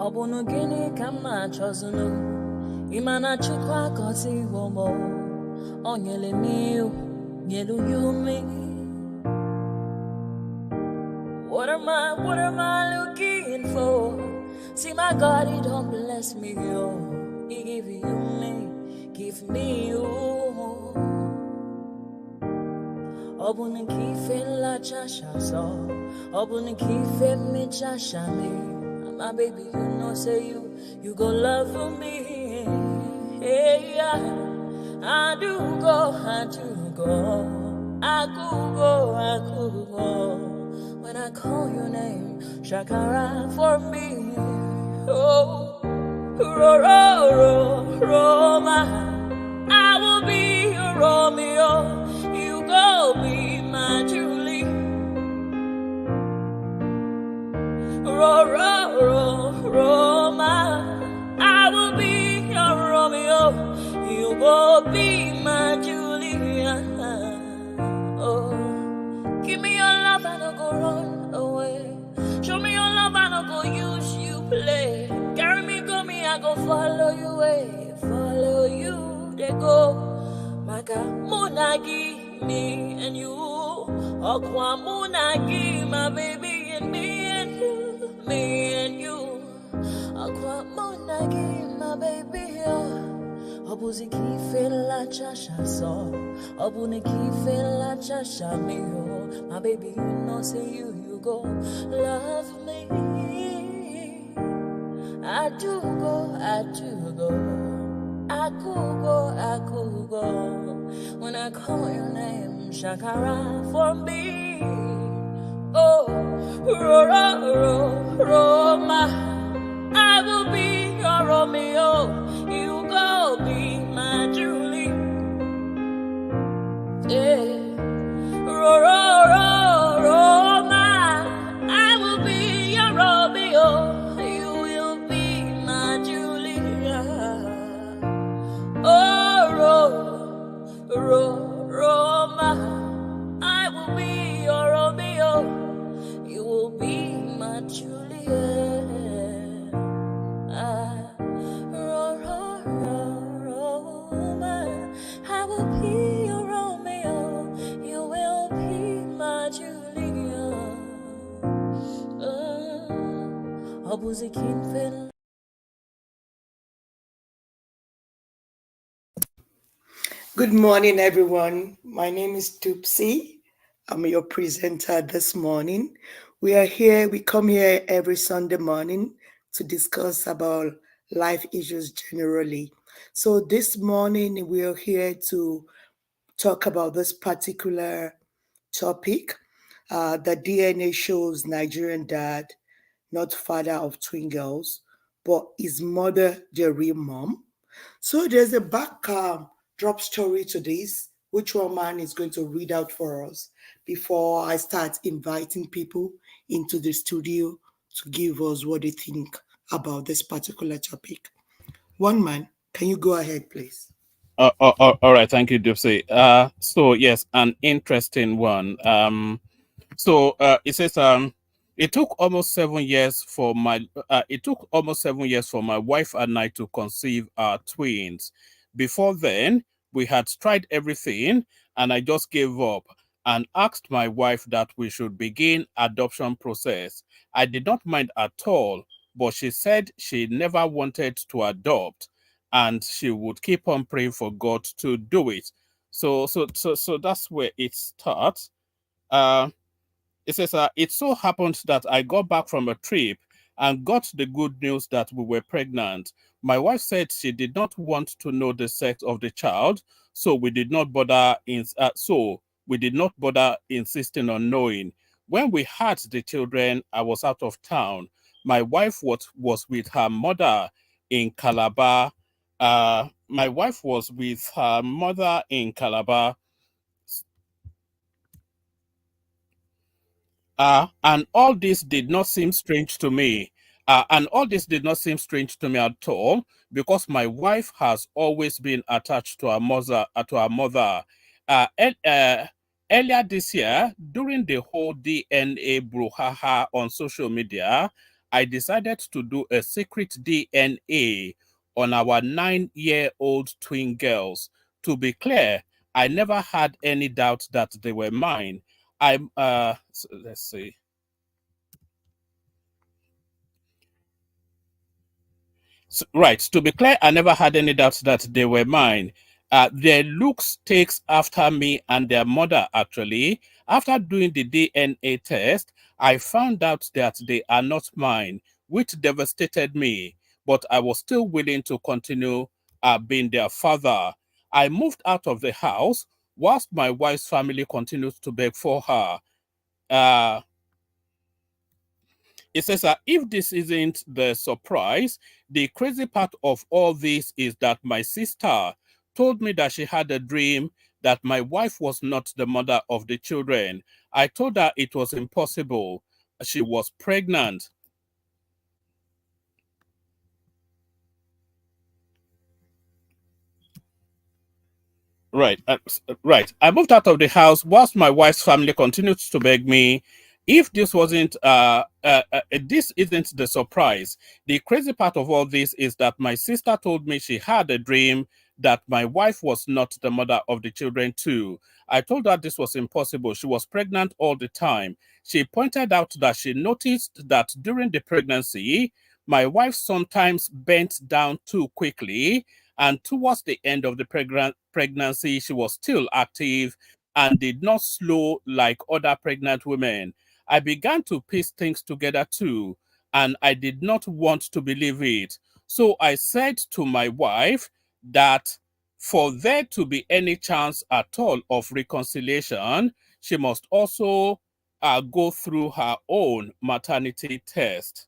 Obunu gini kama chozunu Imana chukwa kosi womo Onyele miu Nyelu yumi What am I looking for? See my God, he don't bless me, yo. He give you me, give me you. Obun kife la chasha so, obun kife me chasha me. My baby, you know say you go love me. Hey, yeah. I do go, I could go. When I call your name, Shakara for me. Oh, Roma, I will be your Romeo. You go be my Julie. Roma, I will be your Romeo. You go be my Julia. Oh, give me your love and I'll go run away. Show me your love and I'll go use you play. Carry me, go me, I go follow you away. Follow you, they go. Maka munagi, me and you. Okwa munagi, my baby, and me and you. Me and you. Okwa munagi, my baby, oh. Obuzi kife la chasha so, obuni kife la chasha me oh. My baby, you know say you go love me. I do go, I could go. When I call your name, Shakara for me. Oh, Roma, I will be your Romeo. You go be my Julie. Yeah. Roma, I will be your Romeo. You will be my Julia. Oh, Roma, I will be your Romeo. You will be my Julia. I will be your Romeo. You will be my Julia. Good morning, everyone. My name is Tupsi. I'm your presenter this morning. We come here every Sunday morning to discuss about life issues generally. So this morning, we are here to talk about this particular topic. The DNA shows Nigerian dad, not father of twin girls, but his mother, the real mom. So there's a backdrop story to this, which one man is going to read out for us before I start inviting people into the studio to give us what they think about this particular topic. One man, can you go ahead, please? All right, thank you, Dipsy. So yes, an interesting one. It says it took almost 7 years for my wife and I to conceive our twins. Before then, we had tried everything, and I just gave up and asked my wife that we should begin adoption process. I did not mind at all, but she said she never wanted to adopt, and she would keep on praying for God to do it. So that's where it starts. It says, it so happened that I got back from a trip and got the good news that we were pregnant. My wife said she did not want to know the sex of the child, so we did not bother insisting on knowing. When we had the children, I was out of town. My wife was with her mother in Calabar. My wife was with her mother in Calabar. And all this did not seem strange to me. And all this did not seem strange to me at all, because my wife has always been attached to her mother. Earlier this year, during the whole DNA brouhaha on social media, I decided to do a secret DNA on our 9-year-old twin girls. To be clear, I never had any doubt that they were mine. Let's see. So, right. To be clear, I never had any doubts that they were mine. Their looks takes after me and their mother, actually. After doing the DNA test, I found out that they are not mine, which devastated me. But I was still willing to continue being their father. I moved out of the house whilst my wife's family continued to beg for her. Uh, it says that if this isn't the surprise, the crazy part of all this is that my sister told me that she had a dream that my wife was not the mother of the children. I told her it was impossible. She was pregnant. Right, right. I moved out of the house whilst my wife's family continued to beg me. If this isn't the surprise. The crazy part of all this is that my sister told me she had a dream that my wife was not the mother of the children too. I told her this was impossible. She was pregnant all the time. She pointed out that she noticed that during the pregnancy, my wife sometimes bent down too quickly, and towards the end of the pregnancy, she was still active and did not slow like other pregnant women. I began to piece things together too, and I did not want to believe it. So I said to my wife that for there to be any chance at all of reconciliation, she must also go through her own maternity test.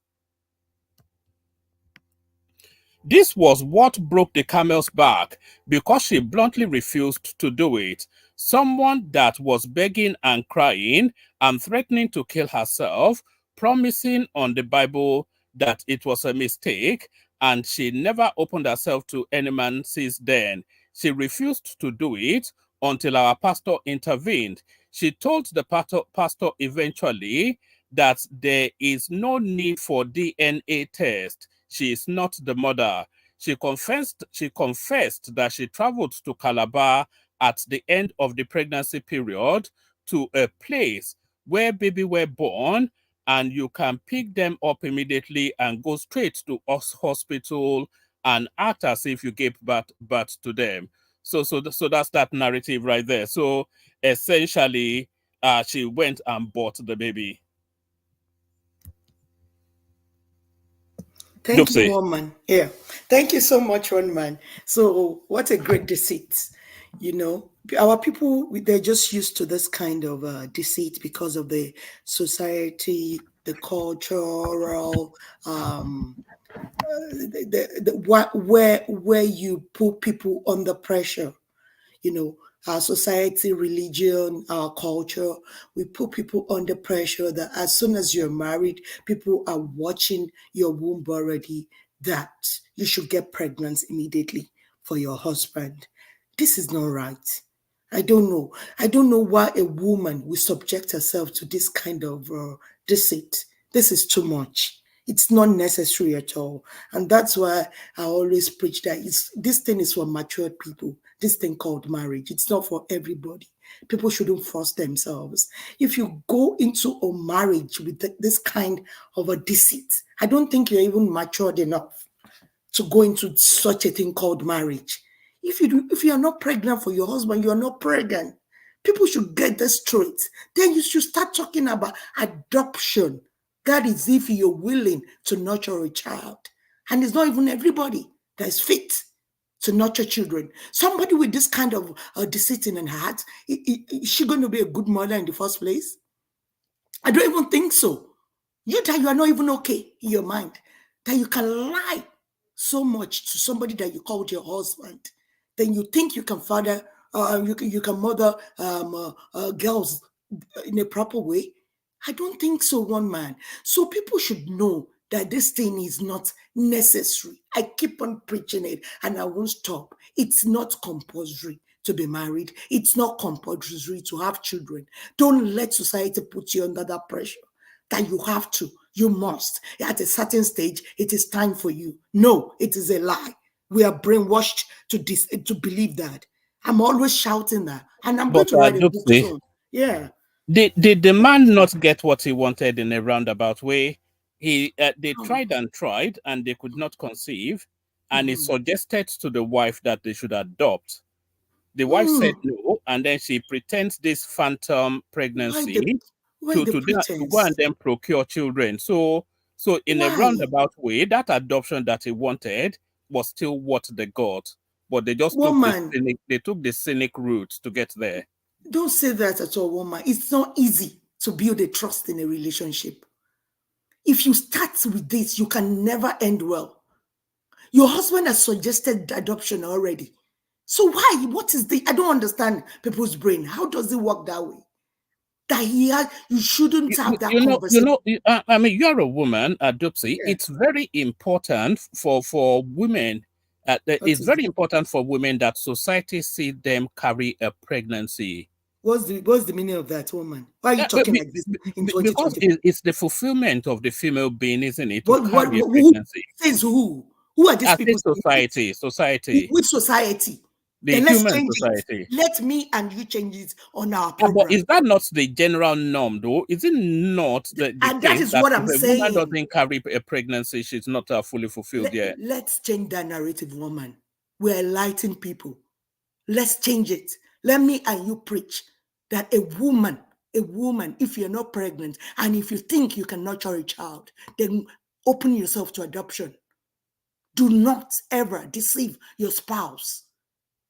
This was what broke the camel's back because she bluntly refused to do it. Someone that was begging and crying and threatening to kill herself, promising on the Bible that it was a mistake, and she never opened herself to any man since then. She refused to do it until our pastor intervened. She told the pastor eventually that there is no need for DNA test. She is not the mother. She confessed that she traveled to Calabar at the end of the pregnancy period to a place where baby were born, and you can pick them up immediately and go straight to hospital and act as if you gave birth to them. So that's that narrative right there. So essentially, she went and bought the baby. Thank you, Dupsy. one man. Yeah. Thank you so much, one man. So, what a great deceit. You know, our people, they're just used to this kind of deceit because of the society, the cultural, where you put people under pressure, you know, our society, religion, our culture, we put people under pressure that as soon as you're married, people are watching your womb already, that you should get pregnant immediately for your husband. This is not right. I don't know. I don't know why a woman will subject herself to this kind of deceit. This is too much. It's not necessary at all. And that's why I always preach that this thing is for matured people, this thing called marriage. It's not for everybody. People shouldn't force themselves. If you go into a marriage with this kind of a deceit, I don't think you're even matured enough to go into such a thing called marriage. If you are not pregnant for your husband, you are not pregnant. People should get this straight. Then you should start talking about adoption. That is if you're willing to nurture a child. And it's not even everybody that is fit to nurture children. Somebody with this kind of deceit in her heart, is she going to be a good mother in the first place? I don't even think so. You are not even okay in your mind that you can lie so much to somebody that you called your husband. Then you think you can father, you can mother girls in a proper way. I don't think so, one man. So people should know that this thing is not necessary. I keep on preaching it and I won't stop. It's not compulsory to be married. It's not compulsory to have children. Don't let society put you under that pressure. that you have to, you must. At a certain stage, it is time for you. No, it is a lie. We are brainwashed to believe that. I'm always shouting that. And I'm going But to write a book Dupsy, soon. Yeah. did the man not get what he wanted in a roundabout way? They Oh, tried, and they could not conceive, and he mhm. suggested to the wife that they should adopt. The wife said Mm. no, and then she pretends this phantom Why the pregnancy why the to go and pretense? then procure children. So in a Why? roundabout way, that adoption that he wanted was still what they got, but they just took Woman, the cynic route to get there. don't say that at all, woman. It's not easy to build a trust in a relationship. If you start with this, you can never end well. Your husband has suggested adoption already. So why? What is the? I don't understand people's brain. How does it work that way? That you shouldn't have that conversation. I mean, you're a woman, Dupsy. Yeah. It's very important for women. What It's is very important for women that society see them carry a pregnancy. what's the meaning of that, woman? Why are you talking like this in Because 2020? it's the fulfillment of the female being, isn't it, to What carry a who pregnancy. says who? Who are these I say people saying this? society, Which society? the Then let's human change it. society. Let me and you change it on our But program. is that not the general norm, though? Is it not the And that case is that what if I'm a woman saying. doesn't carry a pregnancy, she's not fully fulfilled yet? Let's change that narrative, woman. We're enlightening people. Let's change it. Let me and you preach that a woman, if you're not pregnant and if you think you can nurture a child, then open yourself to adoption. Do not ever deceive your spouse.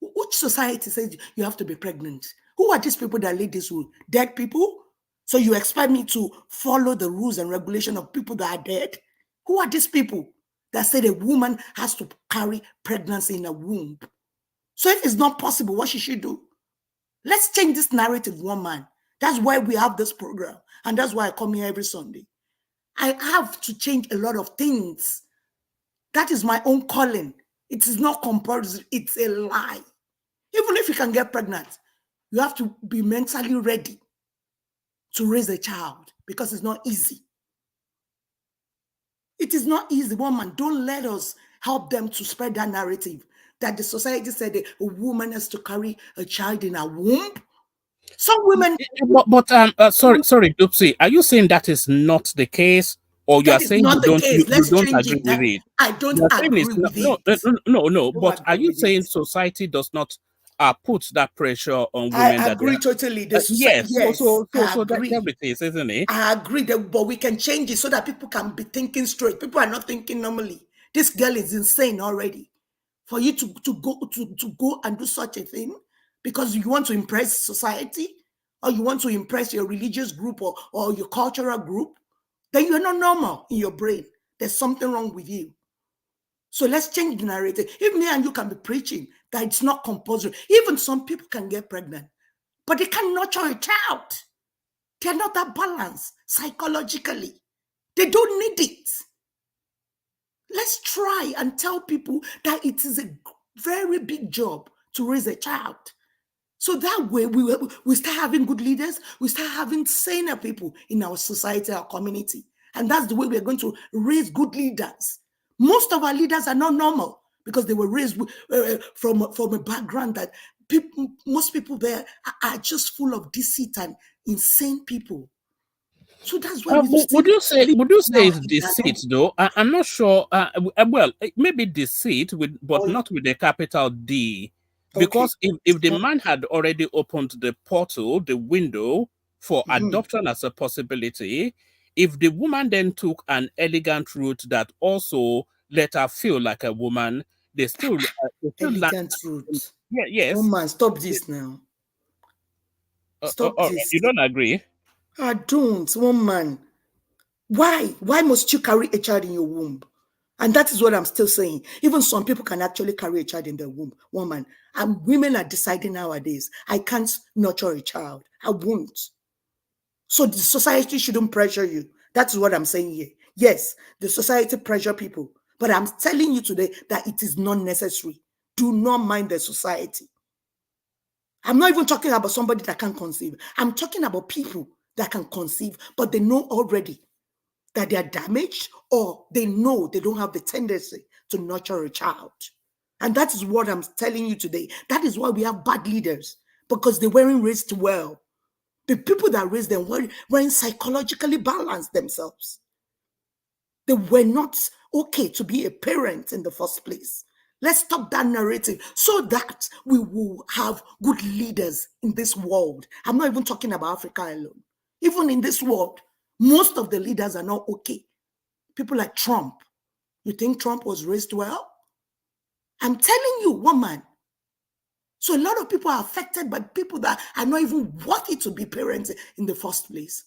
Which society says you have to be pregnant? Who are these people that lead this rule? Dead people? So you expect me to follow the rules and regulation of people that are dead? Who are these people that said a woman has to carry pregnancy in a womb? So if it's not possible, what should she do? Let's change this narrative, woman. That's why we have this program. And that's why I come here every Sunday. I have to change a lot of things. That is my own calling. It is not compulsory. It's a lie. Even if you can get pregnant, you have to be mentally ready to raise a child because it's not easy. It is not easy, woman. Don't let us help them to spread that narrative that the society said that a woman has to carry a child in her womb. Some women, Sorry, Dupsy. Are you saying that is not the case, or you are that is saying not the you, case. you Let's don't change agree it. with That it? I don't You are saying agree it's with it. no. I But don't are agree you with it. saying society does not put that pressure on women I that they agree totally. The society, yes, yes, I so that there agree. it is, isn't it? I agree that, but we can change it so that people can be thinking straight. People are not thinking normally. This girl is insane already. For you to go and do such a thing because you want to impress society or you want to impress your religious group or your cultural group, then you're not normal in your brain. There's something wrong with you. So let's change the narrative. If me and you can be preaching that it's not compulsory, even some people can get pregnant, but they can nurture a child. They're not that balanced psychologically. They don't need it. Let's try and tell people that it is a very big job to raise a child. So that way we start having good leaders, we start having saner people in our society, our community. And that's the way we're going to raise good leaders. Most of our leaders are not normal because they were raised from a background that most people there are just full of deceit and insane people. So that's why we Would still you say live now it's in that deceit though? I'm not sure. Well, maybe deceit but or not with a capital D, okay. because if the man had already opened the portal, the window for Mhm. adoption as a possibility, if the woman then took an elegant route that also let her feel like a woman, they still lack. Elegant route. Yeah, yes. Woman, stop this now. Stop All right. this. You don't agree? I don't, woman. Why? Why must you carry a child in your womb? And that is what I'm still saying. Even some people can actually carry a child in their womb, woman. And women are deciding nowadays, I can't nurture a child. I won't. So the society shouldn't pressure you. That's what I'm saying here. Yes, the society pressure people. But I'm telling you today that it is not necessary. Do not mind the society. I'm not even talking about somebody that can conceive. I'm talking about people that can conceive, but they know already that they are damaged, or they know they don't have the tendency to nurture a child. And that is what I'm telling you today. That is why we have bad leaders, because they weren't raised well. The people that raised them weren't psychologically balanced themselves. They were not okay to be a parent in the first place. Let's stop that narrative so that we will have good leaders in this world. I'm not even talking about Africa alone. Even in this world, most of the leaders are not okay. People like Trump. You think Trump was raised well? I'm telling you, woman. So a lot of people are affected by people that are not even worthy to be parents in the first place.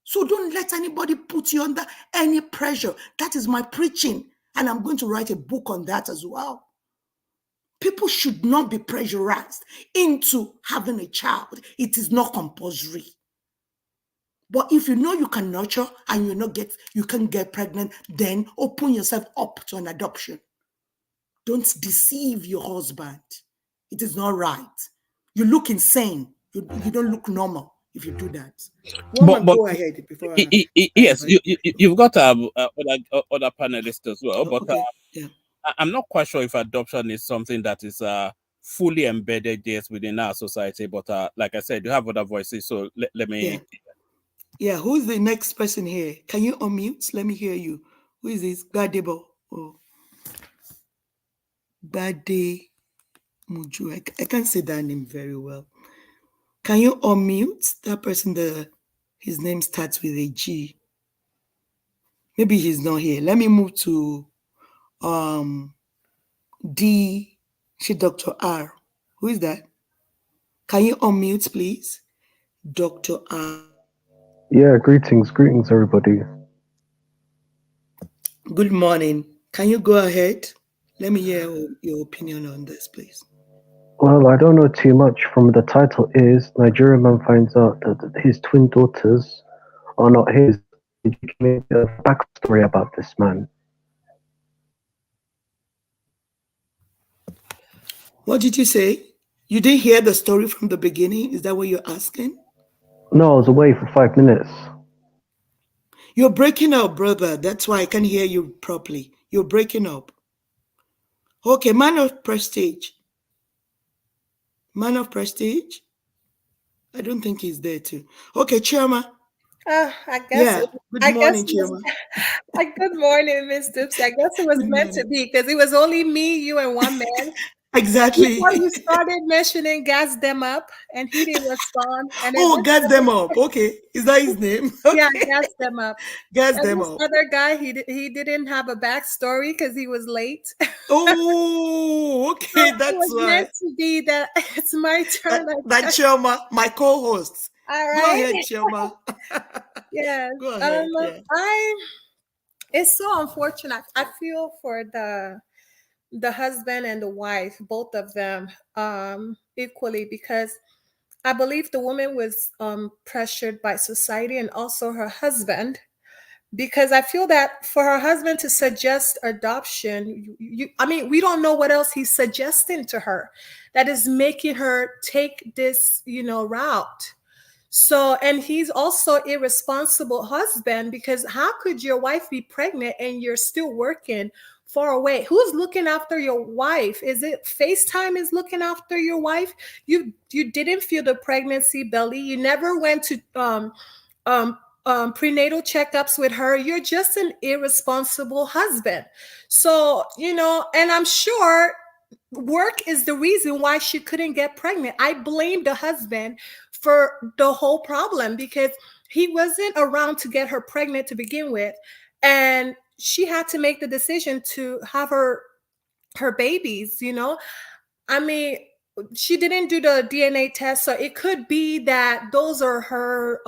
So don't let anybody put you under any pressure. That is my preaching. And I'm going to write a book on that as well. People should not be pressurized into having a child. It is not compulsory. But if you know you can nurture and you can get pregnant, then open yourself up to an adoption. Don't deceive your husband. It is not right. You look insane. You don't look normal if you do that. Woman, But go ahead before I yes, invite you've got other panelists as well, you. but Okay, yeah, I'm not quite sure if adoption is something that is fully embedded yes within our society. But like I said, you have other voices, so let yeah, me. yeah. Who's the next person here? Can you unmute? Let me hear you. Who is this? Gadebo. Oh, Bade Muju. I can't say that name very well. Can you unmute that person? His name starts with a G. Maybe he's not here. Let me move to D. Dr. R. Who is that? Can you unmute, please? Dr. R. Yeah, greetings, everybody. Good morning. Can you go ahead? Let me hear your opinion on this, please. Well, I don't know too much. From the title is Nigerian man finds out that his twin daughters are not his. Could you give me a bit of backstory about this man? What did you say? You didn't hear the story from the beginning? Is that what you're asking? No, I was away for 5 minutes. You're breaking up, brother. That's why I can't hear you properly. You're breaking up. Okay, man of prestige. Man of prestige? I don't think he's there too. Okay, Chema. I guess Yeah. it, Good I guess morning, it was Chema. good morning, Miss Dupsy. I guess it was Good meant to morning. be because it was only me, you, and one man. Exactly. Before you started mentioning gas them up, and he didn't respond. And then Oh, this gas them other, up. Okay. Is that his name? yeah, Okay. gas them up. Gas And them this up. other guy, he didn't have a backstory because he was late. Oh, So okay. it That's was why. meant to be that it's my turn. That Chioma, my co-host. All Go right. ahead, Chioma. Yes. Go ahead. Yeah. I. It's so unfortunate. I feel for the husband and the wife, both of them, equally, because I believe the woman was pressured by society and also her husband, because I feel that for her husband to suggest adoption, I mean, we don't know what else he's suggesting to her that is making her take this, route. So, and he's also irresponsible husband, because how could your wife be pregnant and you're still working far away? Who's looking after your wife? Is it FaceTime is looking after your wife? You didn't feel the pregnancy belly. You never went to um prenatal checkups with her. You're just an irresponsible husband. So, and I'm sure work is the reason why she couldn't get pregnant. I blame the husband for the whole problem, because he wasn't around to get her pregnant to begin with, and she had to make the decision to have her babies. I mean, she didn't do the DNA test, so it could be that those are her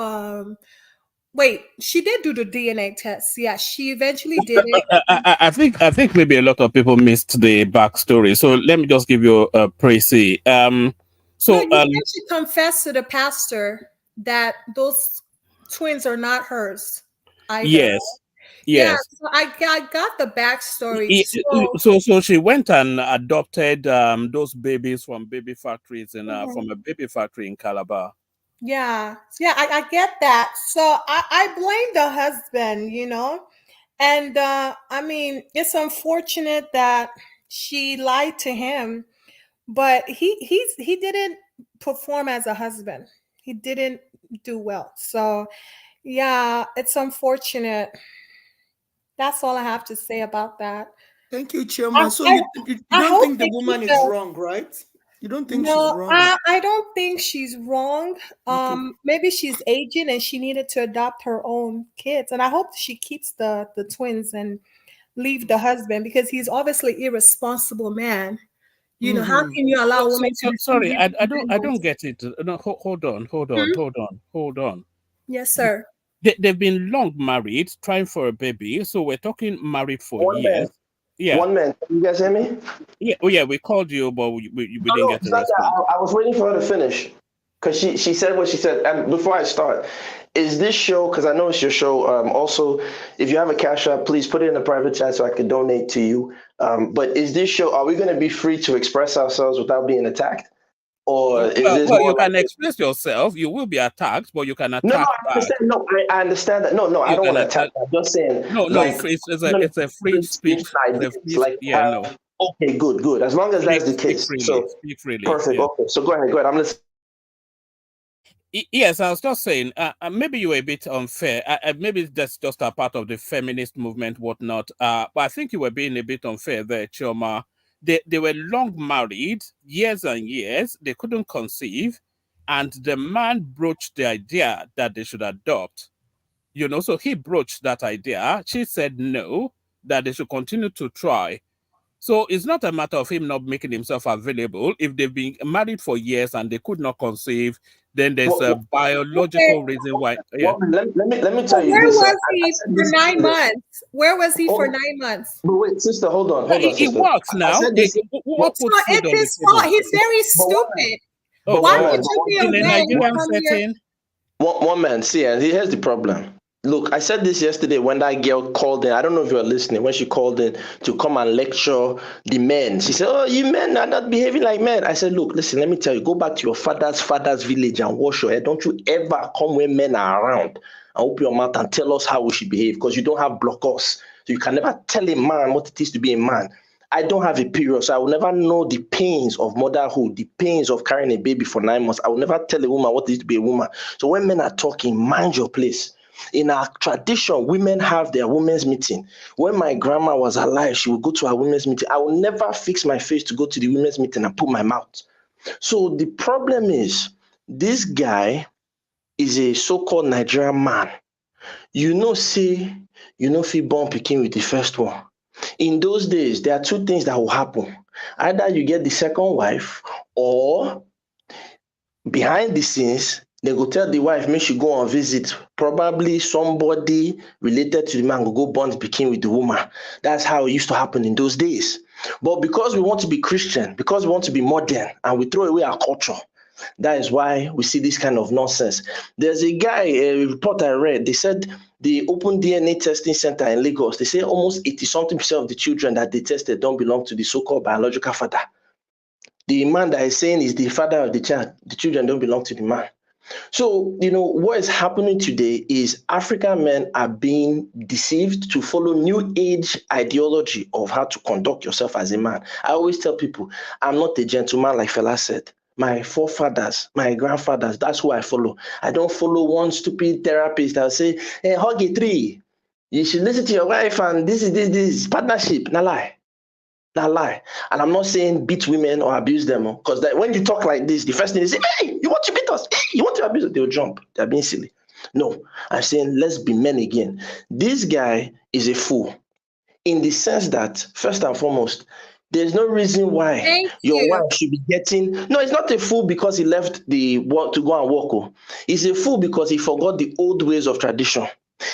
wait, she did do the DNA test. Yeah, she eventually did it. I think maybe a lot of people missed the backstory. So let me just give you a précis. No, So you said she confessed to the pastor that those twins are not hers either. yes, Yeah, yes. so I got the backstory. So, So she went and adopted those babies from baby factories in mhm, from a baby factory in Calabar. yeah, I get that. So I blame the husband. And I mean, it's unfortunate that she lied to him, but he didn't perform as a husband. He didn't do well. So yeah, it's unfortunate. That's all I have to say about that. Thank you, I, Chioma. So I, you I don't hope think the they keep woman is the. wrong, right? You don't think she's No, wrong? I don't think she's wrong. Okay. Maybe she's aging and she needed to adopt her own kids. And I hope she keeps the twins and leave the husband, because he's obviously irresponsible man. You know, how Mm-hmm. can you allow a woman to refuse Sorry, you I independence? don't get it. No, Hmm? hold on. Yes, sir. They've been long married, trying for a baby. So we're talking married for One man. years. Yeah, One man. Can you guys hear me? yeah. Oh, yeah. We called you, but we No, didn't no, get it's a not that. response. I was waiting for her to finish because she said what she said. And before I start, is this show, because I know it's your show, also, if you have a cash app, please put it in the private chat so I can donate to you. But is this show, are we going to be free to express ourselves without being attacked? Or is this Well, you more like, can express yourself. You will be attacked, but you can no, no, attack I back. understand. No, I understand that. No, no, I You don't can want to attack. attack. I'm just saying, No. like, It's a free free speech. speech It's a ideas, free. like, Yeah, no. have, okay, good, good. As long as that's the Speak case. freely. So, Speak freely. perfect. Yeah. Okay, so go ahead, go ahead. I'm listening. Yes, I was just saying, maybe you were a bit unfair. Maybe that's just a part of the feminist movement, whatnot. But I think you were being a bit unfair there, Choma. They were long married, years and years. They couldn't conceive. And the man broached the idea that they should adopt. So he broached that idea. She said no, that they should continue to try. So it's not a matter of him not making himself available. If they've been married for years and they could not conceive, then there's a What, Okay. biological reason why. Yeah. Well, let me So tell you where this. was I he said for this 9 months? Where was he for Oh, 9 months? but wait, sister, hold on, It sister. works I now. said this. What But, So puts food it's on the his fault. table? He's very one man, stupid. Oh, but Why one would man, God. but you one be In a a man, man and Nigerian come here? setting, one man. See, and here's the problem. Look, I said this yesterday when that girl called in. I don't know if you were listening when she called in to come and lecture the men. She said, "Oh, you men are not behaving like men." I said, "Look, listen. Let me tell you. Go back to your father's village and wash your head. Don't you ever come when men are around and open your mouth and tell us how we should behave, because you don't have blockers. So you can never tell a man what it is to be a man." I don't have a period, so I will never know the pains of motherhood, the pains of carrying a baby for 9 months. I will never tell a woman what it is to be a woman. So when men are talking, mind your place. In our tradition, women have their women's meeting. When my grandma was alive, she would go to her women's meeting. I will never fix my face to go to the women's meeting and put my mouth. So the problem is, this guy is a so-called Nigerian man. Say, fit born pikin with the first one. In those days, there are two things that will happen. Either you get the second wife, or behind the scenes, they go tell the wife make she go on visit. Probably somebody related to the man will go born the pikin with the woman. That's how it used to happen in those days. But because we want to be Christian, because we want to be modern, and we throw away our culture, that is why we see this kind of nonsense. There's a report I read. They said the Open DNA Testing Center in Lagos, they say almost 80-something% of the children that they tested don't belong to the so-called biological father. The man that is saying is the father of the child, the children don't belong to the man. So, what is happening today is African men are being deceived to follow new age ideology of how to conduct yourself as a man. I always tell people, I'm not a gentleman like Fela said. My forefathers, my grandfathers, that's who I follow. I don't follow one stupid therapist that will say, hey, hug a tree. You should listen to your wife, and this is partnership. Na lie. Not lie. And I'm not saying beat women or abuse them, because when you talk like this, the first thing is, hey, you want to beat us? Hey, you want to abuse us? They'll jump. They're being silly. No, I'm saying let's be men again. This guy is a fool in the sense that, first and foremost, there's no reason why Thank your you. wife should be getting. No, he's not a fool because he left the work to go and work. Oh. He's a fool because he forgot the old ways of tradition.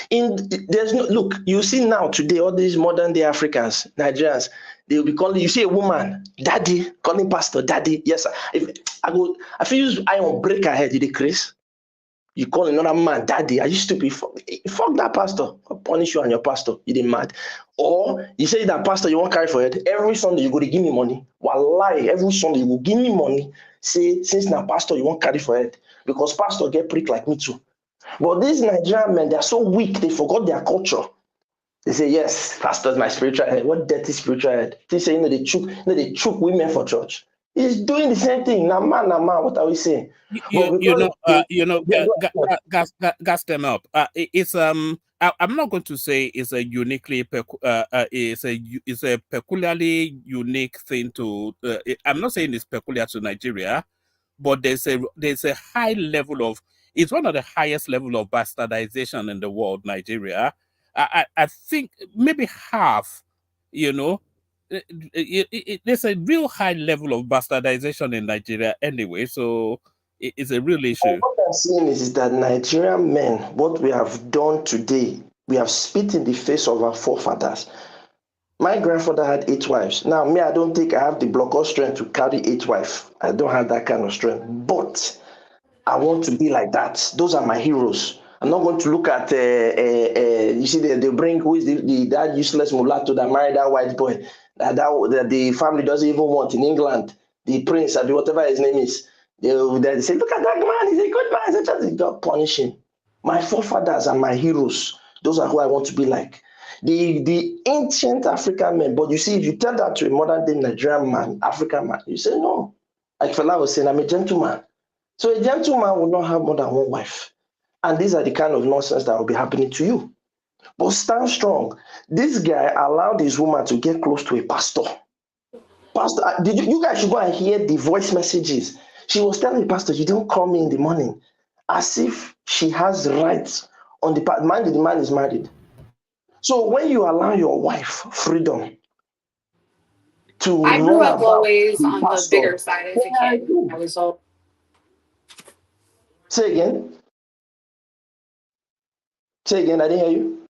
There's no look, you see now today, all these modern day Africans, Nigerians, they will be calling, you see a woman, daddy, calling pastor, daddy. Yes, sir. If you use iron break her head, did it Chris? You call another man daddy, are you stupid? Fuck that pastor. I'll punish you and your pastor. You didn't mad. Or you say that pastor you won't carry for head. Every Sunday you go to give me money. Wallahi, every Sunday you will give me money. Say, since now pastor you won't carry for head. Because pastor get prick like me too. But these Nigerian men, they are so weak, they forgot their culture. They say, yes, pastor's my spiritual head. What dirty spiritual head? They say, they choke women for church. He's doing the same thing. Now, man, what are we saying? But gas them up. I'm not going to say it's a uniquely it's a peculiarly unique thing to. I'm not saying it's peculiar to Nigeria, but there's a high level of. It's one of the highest level of bastardization in the world, Nigeria. I think maybe half, you know, there's a real high level of bastardization in Nigeria anyway, so it's a real issue. What I'm saying is that Nigerian men, what we have done today, we have spit in the face of our forefathers. My grandfather had 8 wives. Now, me, I don't think I have the block strength to carry 8 wives. I don't have that kind of strength, but I want to be like that. Those are my heroes. I'm not going to look at, you see, they bring, who is that useless mulatto that married that white boy that the family doesn't even want in England, the prince, or whatever his name is. They say, look at that man, he's a good man. They just punish him. My forefathers are my heroes. Those are who I want to be like. The ancient African men, but you see, if you tell that to a modern day Nigerian man, African man, you say, no. Like Fela was saying, I'm a gentleman. So a gentleman will not have more than 1 wife. And these are the kind of nonsense that will be happening to you. But stand strong. This guy allowed his woman to get close to a pastor. Pastor, you guys should go and hear the voice messages. She was telling the pastor, you don't call me in the morning. As if she has rights on the part. Mind you, the man is married. So when you allow your wife freedom to I grew up always the on the bigger side as a kid. I was all. Say again. Say again, I didn't hear you.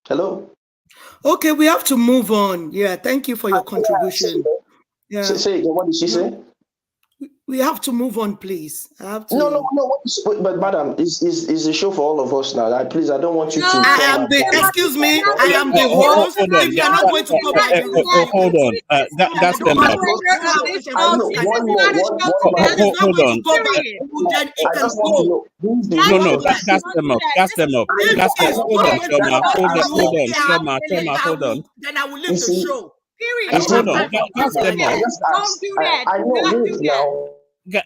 Hello? Okay, we have to move on. Yeah, thank you for your contribution. Yeah. Say again, what did she say? We have to move on, please. I have to. No. But madam, it's a show for all of us now. Please, I don't want you to. Excuse me. I am the host. If you are not going to cover the rules, hold on. That's them up. Hold on. Then it can go. No, that's them up. That's them up. Hold on. Then I will leave the show. Period. Hold on. Gas them up. Don't do that. I know. Do that.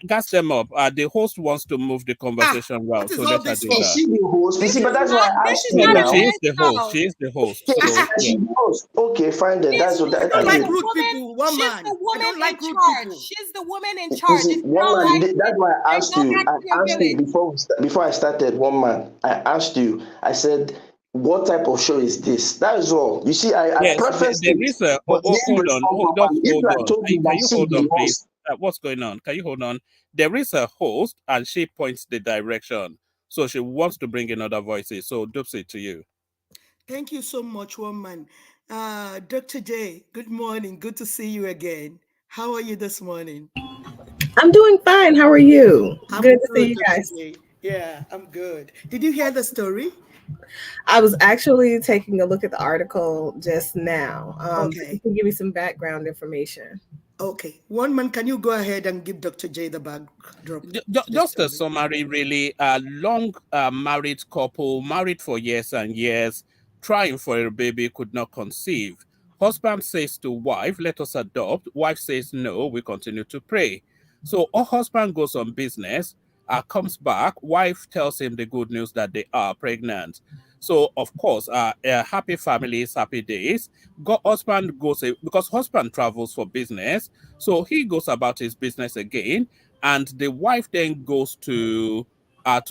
Gas them up. The host wants to move the conversation round, so let her do that. Is she the host? You see, but that's why I asked you now. She is the host. She is the host. She's the host. Okay, fine then. That's what that. I don't like rude people. One man. She's the woman in charge. She's the woman in charge. See, that's why I asked you. I asked you before I started. One man. I asked you. I said, what type of show is this? That is all. You see, I preface there is a hold on. Can you hold on, please? What's going on? Can you hold on? There is a host, and she points the direction. So she wants to bring in other voices. So, Dupsy, to you. Thank you so much, woman. Dr. J, good morning. Good to see you again. How are you this morning? I'm doing fine. How are you? Good to see you guys. Yeah, I'm good. Did you hear the story? I was actually taking a look at the article just now. Okay. You can give me some background information. Okay. One man, can you go ahead and give Dr. J the backdrop? Just a summary, really. A long married couple, married for years and years, trying for a baby, could not conceive. Husband says to wife, let us adopt. Wife says, no, we continue to pray. So our husband goes on business, comes back. Wife tells him the good news that they are pregnant. So, of course, happy families, happy days. Husband goes, because husband travels for business, so he goes about his business again, and the wife then goes to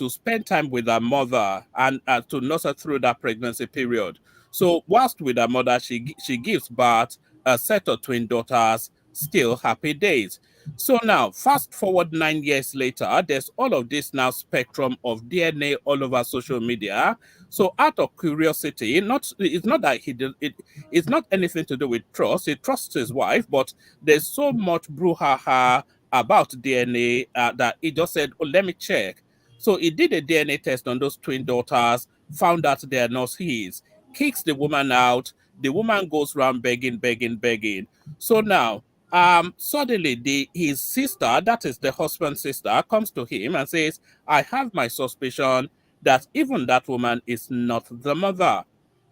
spend time with her mother and to nurse her through that pregnancy period. So, whilst with her mother, she gives birth a set of twin daughters, still happy days. So now, fast forward 9 years later, there's all of this now spectrum of DNA all over social media. So out of curiosity, it's not that it's not anything to do with trust. He trusts his wife, but there's so much brouhaha about DNA that he just said, oh, let me check. So he did a DNA test on those twin daughters, found out they are not his, kicks the woman out. The woman goes around begging. So now, suddenly his sister, that is the husband's sister, comes to him and says, I have my suspicion that even that woman is not the mother.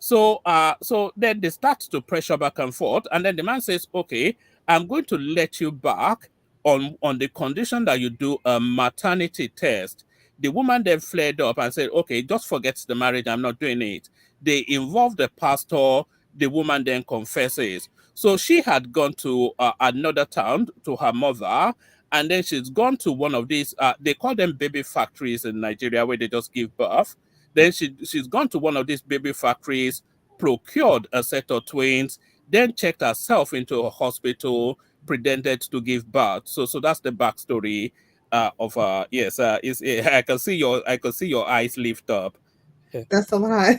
So so then they start to pressure back and forth, and then the man says, okay, I'm going to let you back on the condition that you do a maternity test. The woman then flared up and said, okay, just forget the marriage, I'm not doing it. They involve the pastor, the woman then confesses. So she had gone to another town to her mother, and then she's gone to one of these, they call them baby factories in Nigeria, where they just give birth. Then she's gone to one of these baby factories, procured a set of twins, then checked herself into a hospital, pretended to give birth. So that's the backstory of yes. I can see your eyes lift up. That's a lot.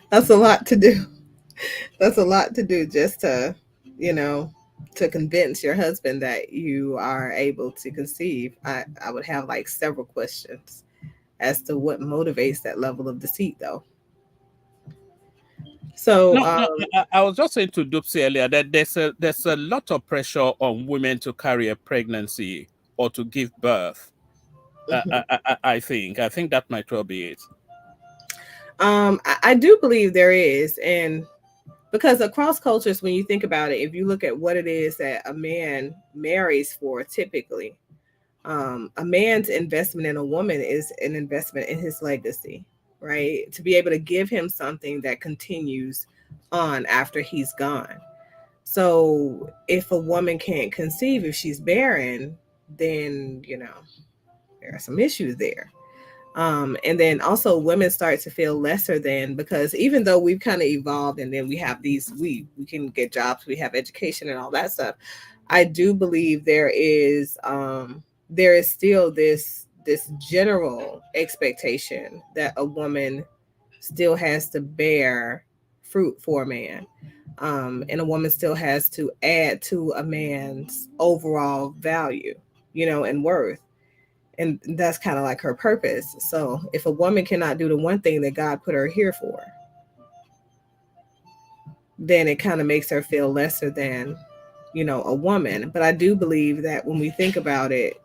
That's a lot to do. That's a lot to do just to, you know, to convince your husband that you are able to conceive. I would have like several questions as to what motivates that level of deceit, though. So, No, I was just saying to Dupsy earlier that there's a lot of pressure on women to carry a pregnancy or to give birth. mhm. I think that might well be it. I do believe there is, and because across cultures, when you think about it, if you look at what it is that a man marries for, typically, a man's investment in a woman is an investment in his legacy, right? To be able to give him something that continues on after he's gone. So if a woman can't conceive, if she's barren, then, you know, there are some issues there. And then also women start to feel lesser than, because even though we've kind of evolved and then we have these, we can get jobs, we have education and all that stuff. I do believe there is still this general expectation that a woman still has to bear fruit for a man. And a woman still has to add to a man's overall value, you know, and worth. And that's kind of like her purpose. So if a woman cannot do the one thing that God put her here for, then it kind of makes her feel lesser than, you know, a woman. But I do believe that when we think about it,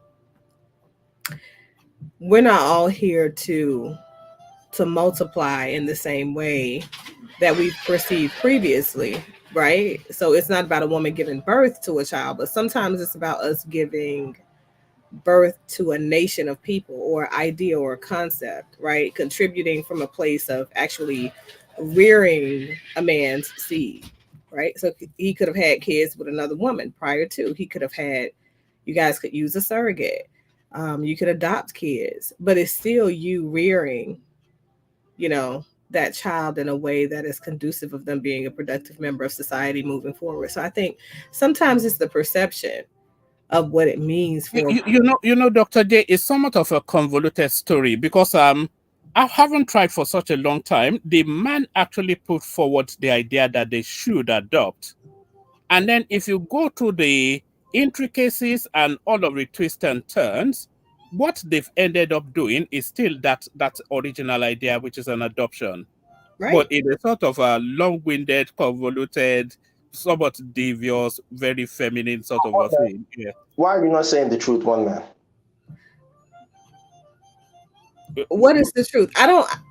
we're not all here to multiply in the same way that we've perceived previously, right? So it's not about a woman giving birth to a child, but sometimes it's about us giving birth to a nation of people or idea or concept, right? Contributing from a place of actually rearing a man's seed, right? So he could have had kids with another woman prior to. He could have had, you guys could use a surrogate. You could adopt kids, but it's still you rearing, you know, that child in a way that is conducive of them being a productive member of society moving forward. So I think sometimes it's the perception of what it means for. You know, Dr. J, is somewhat of a convoluted story because I haven't tried for such a long time. The man actually put forward the idea that they should adopt. And then if you go through the intricacies and all of the twists and turns, what they've ended up doing is still that original idea, which is an adoption. Right. But in a sort of a long-winded, convoluted, somewhat devious, very feminine sort of a thing. Yeah. Why are you not saying the truth, one man? What is the truth? I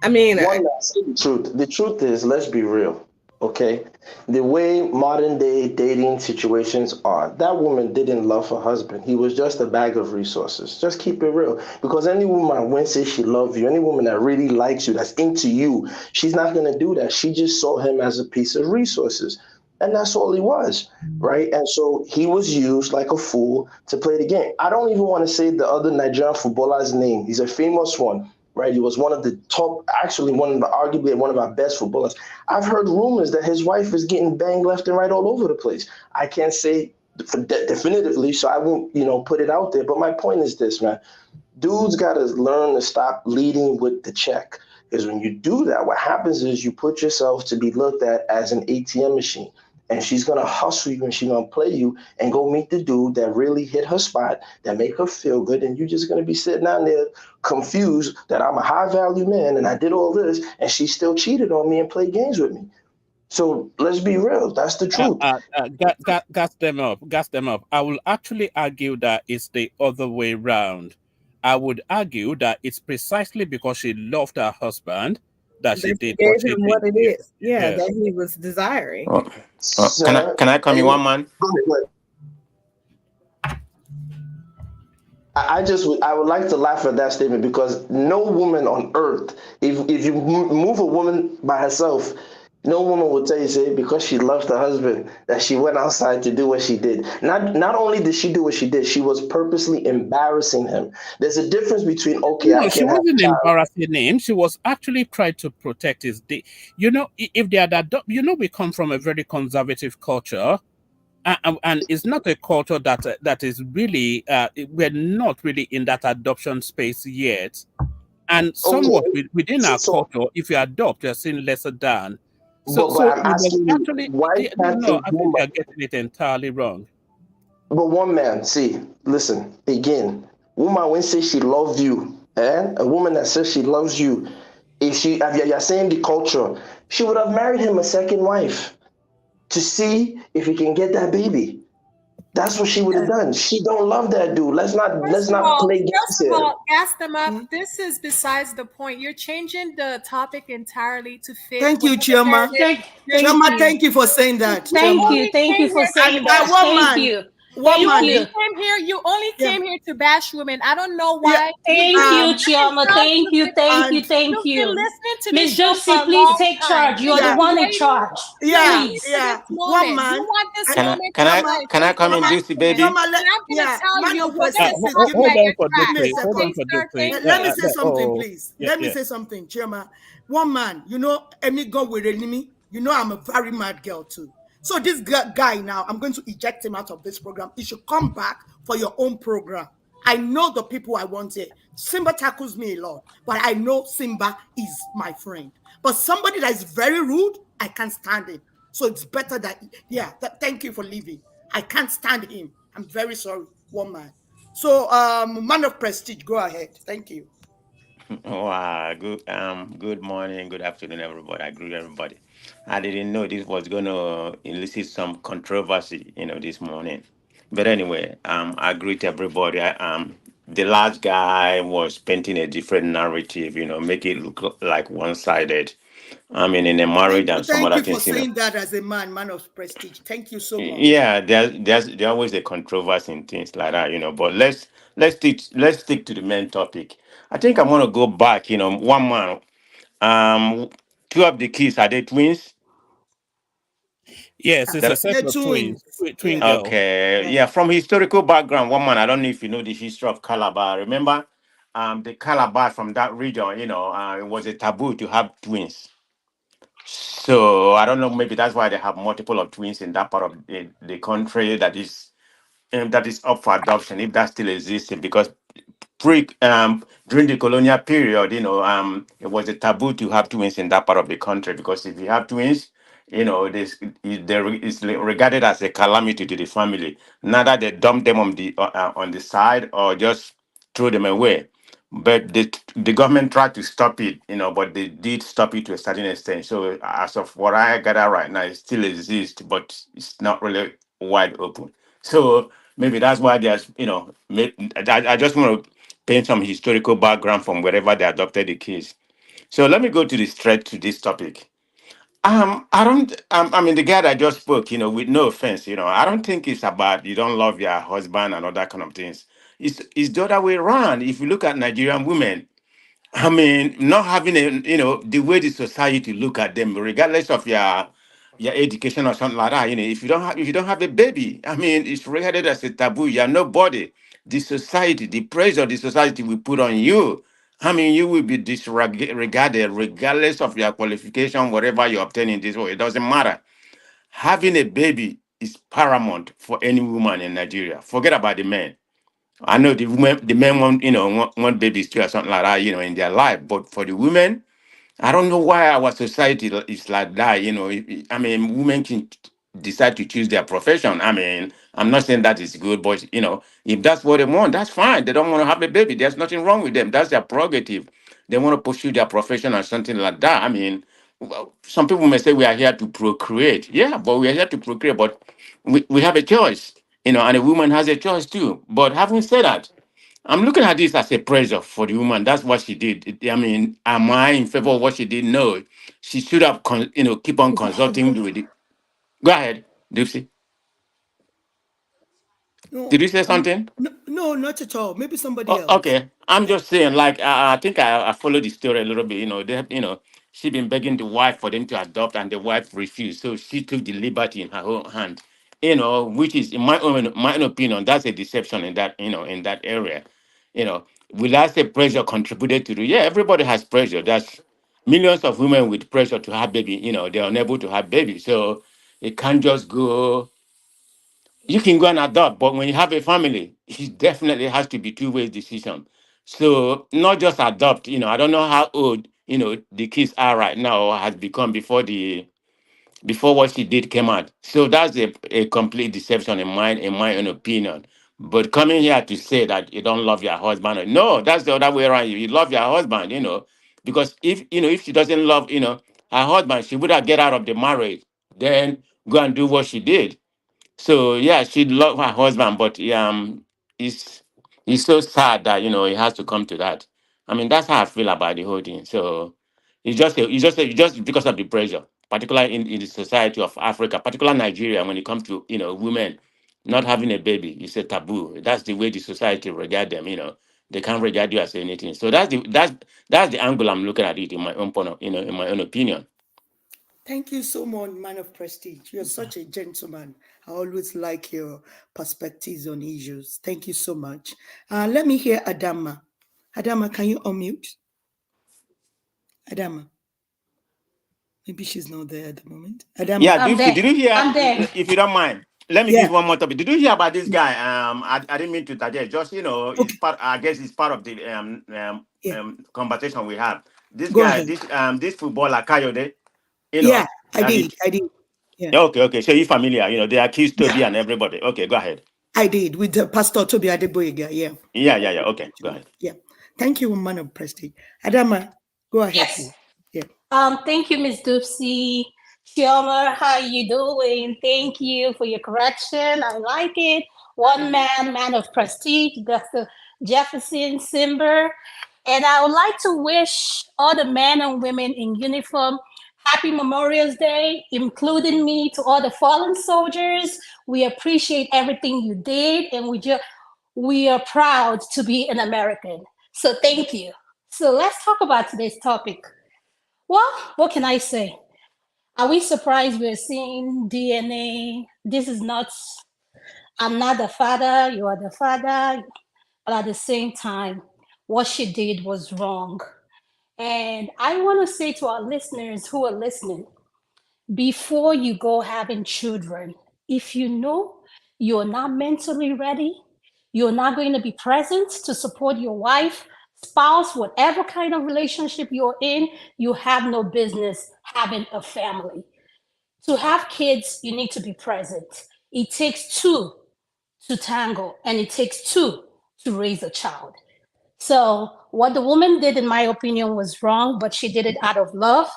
mean, One man, say the truth. The truth is, let's be real, okay? The way modern day dating situations are, that woman didn't love her husband. He was just a bag of resources. Just keep it real. Because any woman, when say she loves you, any woman that really likes you, that's into you, she's not going to do that. She just saw him as a piece of resources. And that's all he was, right? And so he was used like a fool to play the game. I don't even want to say the other Nigerian footballer's name. He's a famous one, right? He was one of the top, actually arguably one of our best footballers. I've heard rumors that his wife is getting banged left and right all over the place. I can't say definitively, so I won't, put it out there. But my point is this, man. Dudes got to learn to stop leading with the check. Because when you do that, what happens is you put yourself to be looked at as an ATM machine. And she's going to hustle you and she's going to play you and go meet the dude that really hit her spot, that make her feel good. And you're just going to be sitting down there confused that I'm a high value man and I did all this and she still cheated on me and played games with me. So let's be real. That's the truth. Gas them up. I will actually argue that it's the other way round. I would argue that it's precisely because she loved her husband that she That she did for gave him what cheating. it Yeah. is. Yeah, Yes. that he was desiring. Oh, Sir, can I come in, and one man? go ahead. I would like to laugh at that statement because no woman on earth, if you move a woman by herself, no woman will tell you, say, because she loves the husband that she went outside to do what she did. Not only did she do what she did, she was purposely embarrassing him. There's a difference between, okay, I No, she can't have a wasn't child. embarrassing him. She was actually trying to protect his day. If they had we come from a very conservative culture, and it's not a culture that is really we're not really in that adoption space yet. And somewhat Okay, within so, our so culture, if you adopt, you're seen lesser than. So but so I'm he was asking you, actually why no, can't a no, I think woman? you're getting it entirely wrong. But one man, see, listen, again, woman when say she loves you, a woman that says she loves you, if you're saying the culture, she would have married him a second wife to see if he can get that baby. That's what she would have done. She don't love that dude. Let's not play games First of here. all, gas them up. Mm. This is besides the point. You're changing the topic entirely to fit Thank you, whatever Chioma. narrative you're Chioma, trying. thank you for saying You, that, you Chioma. only came for here to And saying bash that. one Thank man, women. you. one You Thank man, only you. came here. You only yeah, came here to bash women. I don't know yeah, why you've Thank been you, um, Chioma. entitled to Thank you, this. thank you, and thank You've been you. listening to this Miss show for Josie, a please long take time. charge. You You've are the yeah, been one in waiting. charge. You're yeah, waiting for Please. this yeah, one moment. You man, want this and moment to be Chioma, like, Can I this is come in, Chioma, Juicy masculine. baby? Chioma, And I'm going to yeah, tell man you, of we're going to prestige, put please us give Hold me, back on in for give track. me a Dupe. Hold Okay, on second. for sir, Dupe. thank Let me you. say something, please. Yeah, Let me yeah. say something, Chioma. One man, Emi God will me. I'm a very mad girl too. So this guy now, I'm going to eject him out of this program. He should come back for your own program. I know the people I want here. Simba tackles me a lot, but I know Simba is my friend. But somebody that is very rude, I can't stand him. So it's better that, yeah, thank you for leaving. I can't stand him. I'm very sorry, one man. So, man of prestige, go ahead. Thank you. Wow, good morning, good afternoon, everybody. I greet everybody. I didn't know this was gonna elicit some controversy, this morning. But anyway, I greet everybody. The last guy was painting a different narrative, make it look like one-sided. I mean, in a marriage and some Thank other you for things. saying that as a man of prestige. Thank you so much. Yeah, there's always a controversy in things like that. But let's stick to the main topic. I think I'm gonna go back. One man. Um, two of the kids, are they twins? Yes, it's a That, set They're of twins, twins. twin Yeah, girls. okay, yeah. yeah. From historical background, one man. I don't know if you know the history of Calabar. Remember, the Calabar from that region. It was a taboo to have twins. So I don't know. Maybe that's why they have multiple of twins in that part of the country that is up for adoption, if that still existing, because during the colonial period, it was a taboo to have twins in that part of the country, because if you have twins, it's regarded as a calamity to the family. Neither they dump them on the side or just throw them away. But the government tried to stop it, but they did stop it to a certain extent. So as of what I gather right now, it still exists, but it's not really wide open. So maybe that's why there's, I just want to paint some historical background from wherever they adopted the case. So let me go to the straight to this topic. I don't. I mean, the guy that just spoke, with no offense, I don't think it's about you don't love your husband and all that kind of things. It's the other way around. If you look at Nigerian women, I mean, not having the way the society look at them, regardless of your education or something like that. If you don't have a baby, I mean, it's regarded as a taboo. You're nobody. The society, the praise of the society will put on you. I mean, you will be disregarded regardless of your qualification, whatever you obtain in this world. It doesn't matter. Having a baby is paramount for any woman in Nigeria. Forget about the men. I know the men want babies too or something like that, in their life. But for the women, I don't know why our society is like that. I mean, women can decide to choose their profession. I mean, I'm not saying that is good, but if that's what they want, that's fine. They don't want to have a baby. There's nothing wrong with them. That's their prerogative. They want to pursue their profession or something like that. I mean, well, some people may say we are here to procreate. Yeah, but we are here to procreate, but we have a choice. And a woman has a choice too. But having said that, I'm looking at this as a pressure for the woman. That's what she did. I mean, am I in favor of what she did? No. She should have, keep on consulting with it. Go ahead, Dipsy. Did No, you say something? no, not at all. Maybe somebody else. Okay, I'm Yeah. just saying, like, I think I followed the story a little bit. She been begging the wife for them to adopt, and the wife refused. So she took the liberty in her own hand. Which is, in my own opinion, that's a deception in that in that area. You know, will I say pressure contributed to the? Yeah, everybody has pressure. That's millions of women with pressure to have baby. They're unable to have baby, so it can't just go. You can go and adopt, but when you have a family, it definitely has to be two-way decision. So not just adopt. I don't know how old the kids are right now or has become before what she did came out. So that's a complete deception in my own opinion. But coming here to say that you don't love your husband, no, that's the other way around. You love your husband, because if she doesn't love her husband, she would have get out of the marriage, then go and do what she did. So yeah, she loved her husband, but it's it's so sad that it has to come to that. I mean, that's how I feel about the whole thing. So it's just because of the pressure, particularly in the society of Africa, particularly Nigeria, when it comes to women not having a baby, it's a taboo. That's the way the society regard them. They can't regard you as anything. So that's the angle I'm looking at it in my own in my own opinion. Thank you so much, man of prestige. You're such a gentleman. I always like your perspectives on issues. Thank you so much. Let me hear Adama. Adama, can you unmute? Adama. Maybe she's not there at the moment. Yeah, Adama. I'm Dipsy, there. did you hear? I'm there. If you don't mind, let me Yeah. give one more topic. Did you hear about this guy? I didn't mean to digest. Just it's Okay. part. I guess it's part of the Yeah. conversation we have. This Go guy, ahead. this footballer Kayode, you Yeah, know, I he. did. I did. Yeah. Okay. So you familiar? They accused Yeah, Toby and everybody. Okay, go ahead. I did with Pastor Toby Adeboyega. Yeah. Yeah. Okay, go ahead. Yeah. Thank you, man of prestige. Adama, go ahead, Yes. please. Yeah. Thank you, Miss Doopsy. Chioma, how you doing? Thank you for your correction. I like it. One man of prestige, Dr. Jefferson Simber. And I would like to wish all the men and women in uniform happy Memorial Day, including me, to all the fallen soldiers. We appreciate everything you did, and we are proud to be an American. So thank you. So let's talk about today's topic. Well, what can I say? Are we surprised we're seeing DNA? This is not, I'm not the father, you are the father. But at the same time, what she did was wrong. And I want to say to our listeners who are listening, before you go having children, if you know you're not mentally ready, you're not going to be present to support your wife, spouse, whatever kind of relationship you're in, you have no business having a family. To have kids, you need to be present. It takes two to tangle, and it takes two to raise a child. So, what the woman did, in my opinion, was wrong, but she did it out of love.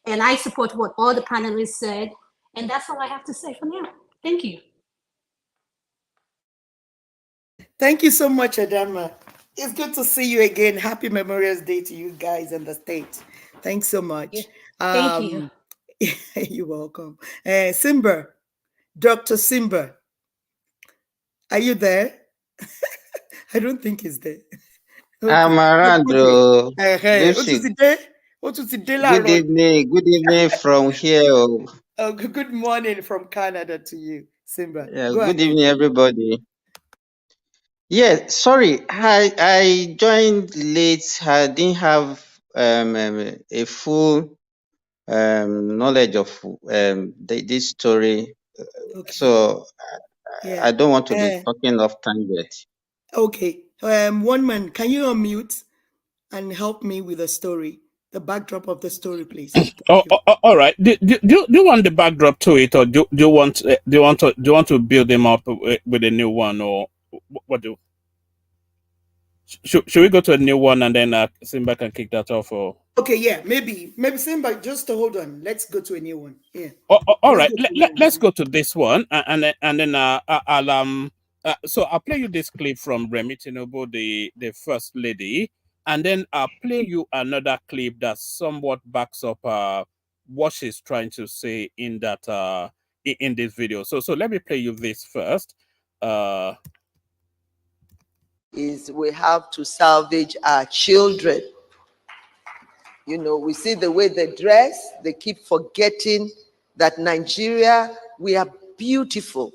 And I support what all the panelists said. And that's all I have to say for now. Thank you. Thank you so much, Adama. It's good to see you again. Happy Memorial Day to you guys in the States. Thanks so much. Thank you. You're welcome. Simber, Dr. Simber, are you there? I don't think he's there. Okay. I'm around, Okay. What Lucy. is the day? What is the day? Good evening. Good evening from here. Good morning from Canada to you, Simba. Go Good ahead. evening, everybody. Yeah, sorry, I joined late. I didn't have a full knowledge of this story, Okay. so Yeah. I don't want to be talking off tangent. Okay. One man, can you unmute and help me with the story, the backdrop of the story, please? Thank you. All right. Do you want the backdrop to it, or do you want to build them up with a new one, or what do? Should we go to a new one and then Simba can kick that off, or? Okay, yeah, maybe Simba, just hold on. Let's go to a new one. Yeah. All right. Go to Let's go to this one, and then I'll So I'll play you this clip from Remi Tinubu, the first lady, and then I'll play you another clip that somewhat backs up what she's trying to say in that in this video. So let me play you this first. Is we have to salvage our children. You know, we see the way they dress, they keep forgetting that Nigeria, we are beautiful.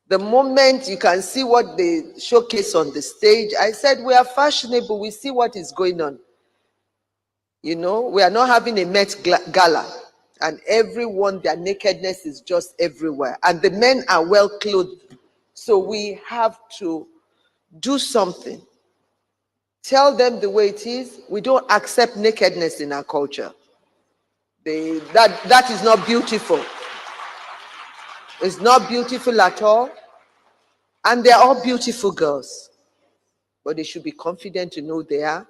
The moment you can see what they showcase on the stage, I said we are fashionable, we see what is going on. You know, we are not having a Met Gala, and everyone, their nakedness is just everywhere. And the men are well clothed. So we have to do something. Tell them the way it is. We don't accept nakedness in our culture. That is not beautiful. It's not beautiful at all. And they're all beautiful girls. But they should be confident to know they are.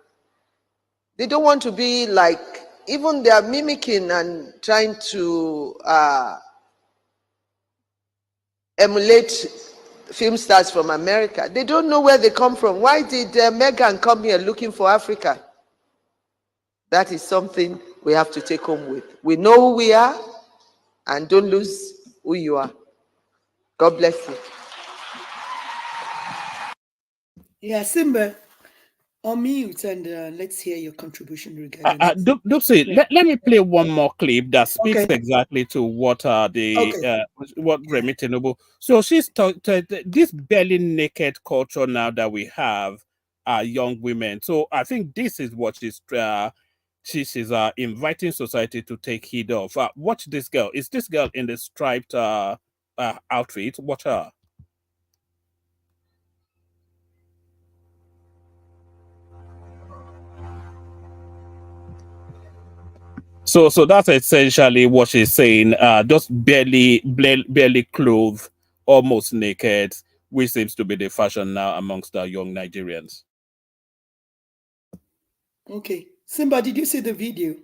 They don't want to be like, even they are mimicking and trying to emulate film stars from America. They don't know where they come from. Why did Meghan come here looking for Africa? That is something we have to take home with. We know who we are, and don't lose who you are. God bless you. Yeah, Simba, unmute and let's hear your contribution regarding it. Dupsy, let me play one more clip that speaks Okay. exactly to what Okay. what Remi Tinubu. So she's this barely naked culture now that we have young women. So I think this is what she's inviting society to take heed of. Watch this girl. Is this girl in the striped outfit? Watch her. So that's essentially what she's saying. Just barely clothed, almost naked, which seems to be the fashion now amongst the young Nigerians. Okay. Simba, did you see the video?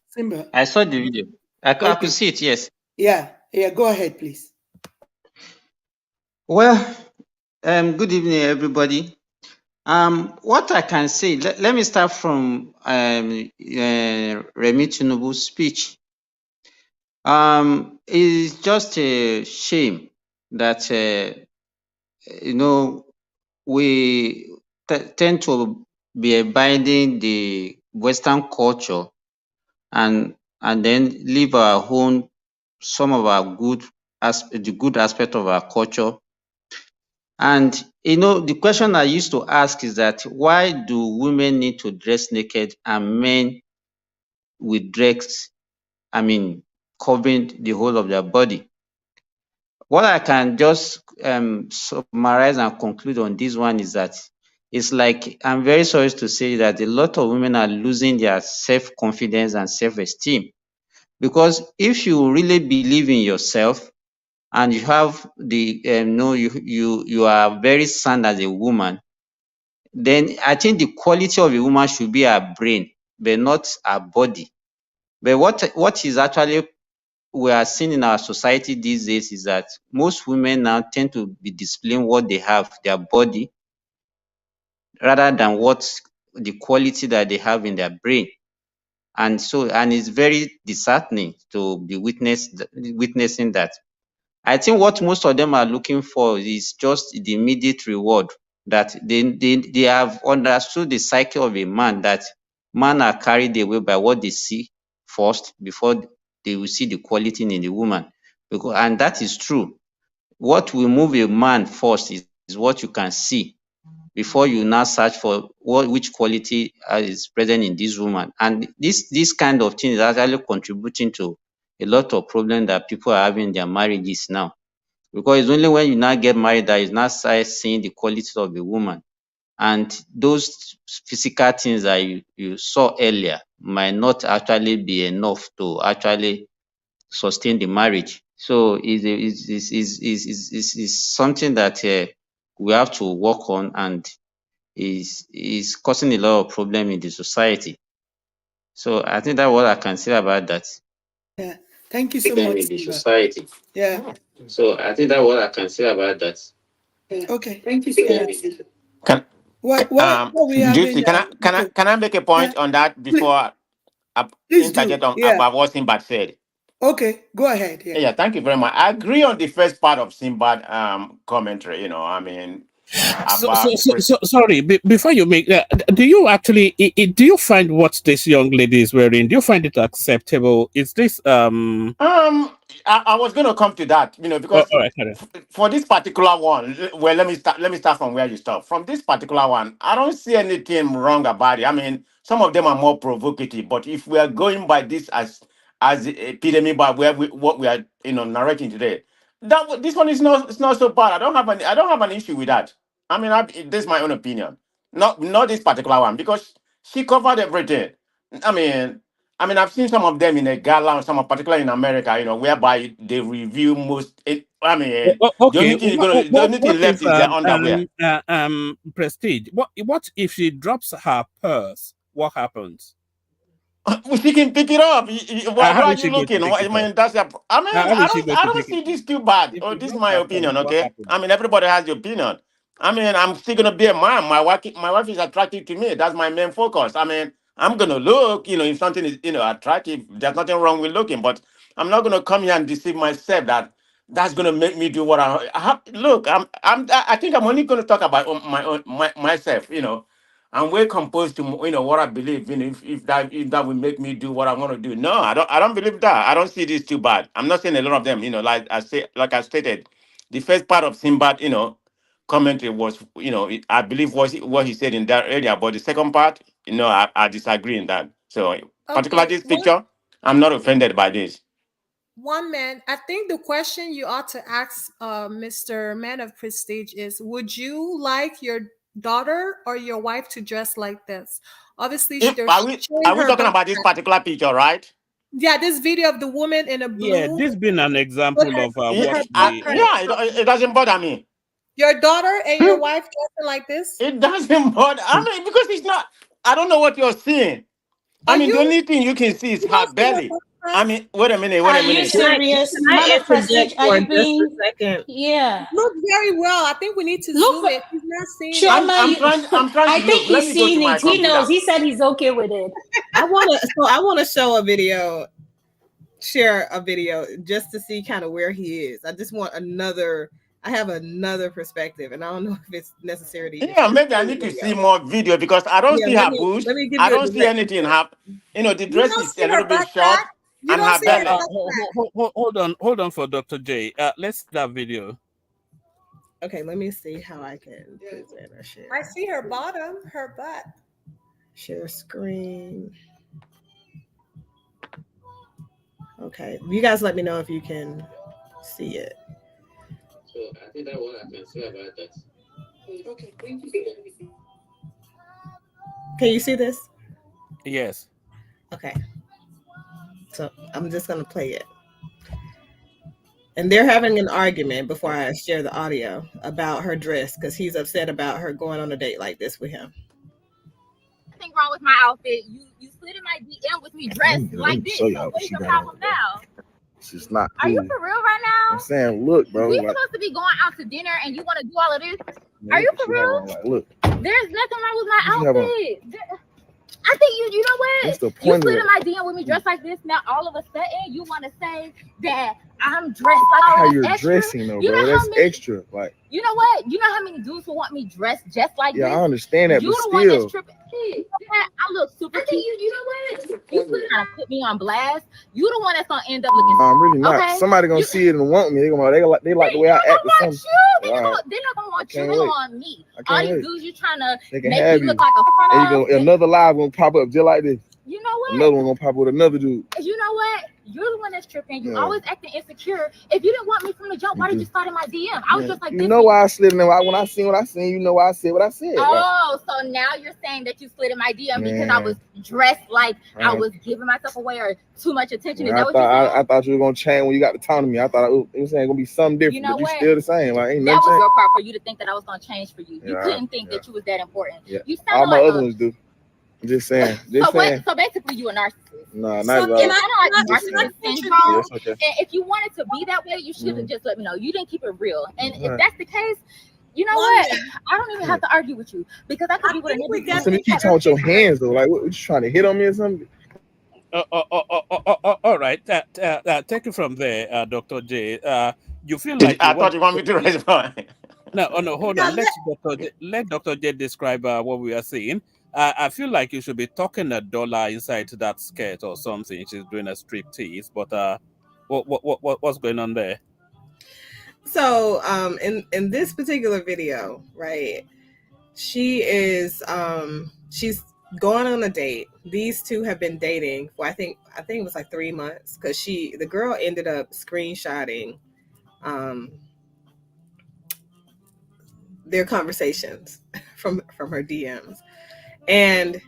Simba. I saw the video. I could see it, yes. Yeah. Go ahead, please. Well, good evening, everybody. What I can say, let me start from Remi Tinubu's speech. It's just a shame that we tend to be abiding the Western culture and then leave our own, some of our the good aspect of our culture. And the question I used to ask is that why do women need to dress naked and men with dress, covering the whole of their body? What I can just summarize and conclude on this one is that it's like, I'm very sorry to say that a lot of women are losing their self-confidence and self-esteem. Because if you really believe in yourself and you have you are very sound as a woman, then I think the quality of a woman should be her brain, but not her body. But what is actually we are seeing in our society these days is that most women now tend to be displaying what they have, their body, rather than what the quality that they have in their brain. And it's very disheartening to be witnessing that. I think what most of them are looking for is just the immediate reward, that they have understood the cycle of a man, that men are carried away by what they see first before they will see the quality in the woman. And that is true. What will move a man first is what you can see before you now search for which quality is present in this woman. And this kind of thing is actually contributing to a lot of problems that people are having in their marriages now. Because it's only when you now get married that you now start seeing the quality of the woman. And those physical things that you saw earlier might not actually be enough to actually sustain the marriage. So it's something that we have to work on, and is causing a lot of problem in the society. So I think that's what I can say about that. Yeah. Thank you so much, in the Siva. society. Yeah. So I think that's what I can say about that. Okay. Thank you so Yeah. much. Can What we having? Juicy, can I make a Yeah. point on that Please, before I please do. interject on Yeah. about what Simbad said? Okay. Go ahead. Yeah. Yeah, thank you very much. I agree on the first part of Simbad commentary. I mean about Sorry, before you make that, do you actually do you find what this young lady is wearing? Do you find it acceptable? Is this I was going to come to that, Oh, because all right, sorry. for this particular one, well, let me start from where you start. From this particular one, I don't see anything wrong about it. I mean, some of them are more provocative, but if we are going by this as the epidemic, by what we are narrating today, this one is not, it's not so bad. I don't have an issue with that. I mean, this is my own opinion. Not this particular one, because she covered everything. I mean, I've seen some of them in a gala, some of particularly in America, whereby they review most. Okay, The only thing what if left is their underwear. Prestige? What if she drops her purse? What happens? She can pick it up. How Why are is you she going to looking? pick I it up? mean, that's a. How is she going I to don't pick it see up? this too bad. If Oh, she this is drops my her purse, opinion, what okay? happens? I mean, everybody has the opinion. I mean, I'm still gonna be a man. My wife is attractive to me. That's my main focus. I mean, I'm gonna look. If something is attractive, there's nothing wrong with looking. But I'm not gonna come here and deceive myself that that's gonna make me do what I have. Look, I think I'm only gonna talk about myself. I'm well composed to what I believe in. If that will make me do what I want to do, no, I don't believe that. I don't see this too bad. I'm not saying a lot of them. Like I stated, the first part of Simbad, commentary was, I believe was what he said in that area. But the second part, I disagree in that. So particularly Okay, this picture, I'm not offended by this. one man. I think the question you ought to ask, Mr. Man of Prestige, is: would you like your daughter or your wife to dress like this? Obviously, If they're are we showing are we her talking butt. about this particular picture, right? Yeah, this video of the woman in a Yeah, blue this been an with example her of with what her Yeah, butt we. hurt. it doesn't bother me. Your daughter and your wife dressing like this? It doesn't bother. I mean, because it's not. I don't know what you're seeing. Are The you? only thing you can see is You her don't see her belly. butt crack? Wait a minute, wait Are a you minute. serious? Can I Man of prestige, interject are for you just a being, second? yeah. Look very well. I think we need to Look zoom for it. He's not seeing it. Chioma, I'm trying I to look. think Let he's me go to seen my it. He knows. computer. He said he's okay with it. I want to show a video, share a video just to see kind of where he is. I just want I have another perspective, and I don't know if it's necessary to even Yeah, share maybe the I full need to see video. more video because I don't Yeah, see her bush. let me give I you a don't see direct anything comparison. her. The You dress don't is see a her little bit butt crack? short You and don't her see her belly. butt crack? Hold on for Dr. J. Let's see that video. Okay, let me see how I can present or share. I see her bottom, her butt. Share screen. Okay, you guys let me know if you can see it. So I think that's what I can say about that. Okay, thank you. Can you see this? Yes. Okay. So I'm just gonna play it. And they're having an argument before I share the audio about her dress because he's upset about her going on a date like this with him. Nothing wrong with my outfit. You slid in my DM with me dressed like this. So what is your problem now? It's just not Are you cool. for real right now? I'm saying, look, bro. We like, supposed to be going out to dinner and you want to do all of this? man, Are you look what for you have real? on, like, look, There's nothing wrong with my what you have on. outfit. I think you know What's what? the You point slid of in that? my DM with me dressed like this. Now all of a sudden you want to say that I'm dressed like How all you're that extra. dressing, though, You bro? know That's how many? extra. Like, You know what? You know how many dudes will want me dressed just like yeah, this? I understand that, You but the one that's still, tripping. I look super cute. You know what? You trying to put me on blast. You the one that's gonna end up looking. I'm really not. Okay? Somebody gonna see it and want me. They like the way I act or Want something. you. They're All not right. gonna want you. can't They're gonna wait. want me. I All can't these wait. dudes you trying to They can make have me you. look like a And you front of. another live gonna pop up just like this. You know what? Another one gonna pop up with another dude. You know what? You're the one that's tripping. You Yeah. always acting insecure. If you didn't want me from the jump, why did you start in my DM? I was just like, You know why I slid in there? When I seen what I seen, you know why I said what I said. Oh, so now you're saying that you slid in my DM because I was dressed like I was giving myself away or too much attention. Is that what you're saying? I thought you were gonna change when you got the time to me. I thought it was saying gonna be something different, You know but you what? still the same. Like ain't That nothing was changed. your part for you to think that I was gonna change for you. You Yeah, couldn't think that you was that important. Yeah. You All sound my like other ones do. Just saying. So basically, you a narcissist. Nah, So not at all. It's kind of like can I narcissist contribute? syndrome. Yes, okay. And if you wanted to be that way, you should have just let me know. You didn't keep it real. And if Right. that's the case, you know One what? minute. I don't even have to argue with you because I could I be with think we another got So you keep talking with your hands though. Like, what you trying to hit on me or something? All right. Take it from there, Dr. J. You feel Did, like you I want thought you want me to respond. no, oh no, hold now on. Let Dr. J describe what we are seeing. I feel like you should be talking a dollar inside that skirt or something. She's doing a strip tease, but what's going on there? So in this particular video, right, she is she's going on a date. These two have been dating for I think it was like 3 months, because the girl ended up screenshotting their conversations from her DMs. And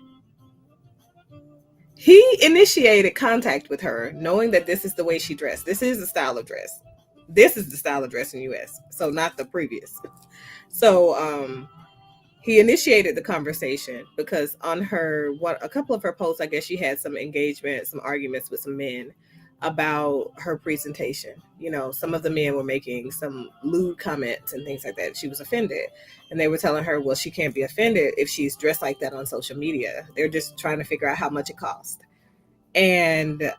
he initiated contact with her, knowing that this is the way she dressed. This is the style of dress. This is the style of dress in the US, so not the previous. So he initiated the conversation because on a couple of her posts, I guess she had some engagement, some arguments with some men about her presentation. You know, some of the men were making some lewd comments and things like that. She was offended, and they were telling her, well, she can't be offended if she's dressed like that on social media. They're just trying to figure out how much it cost. And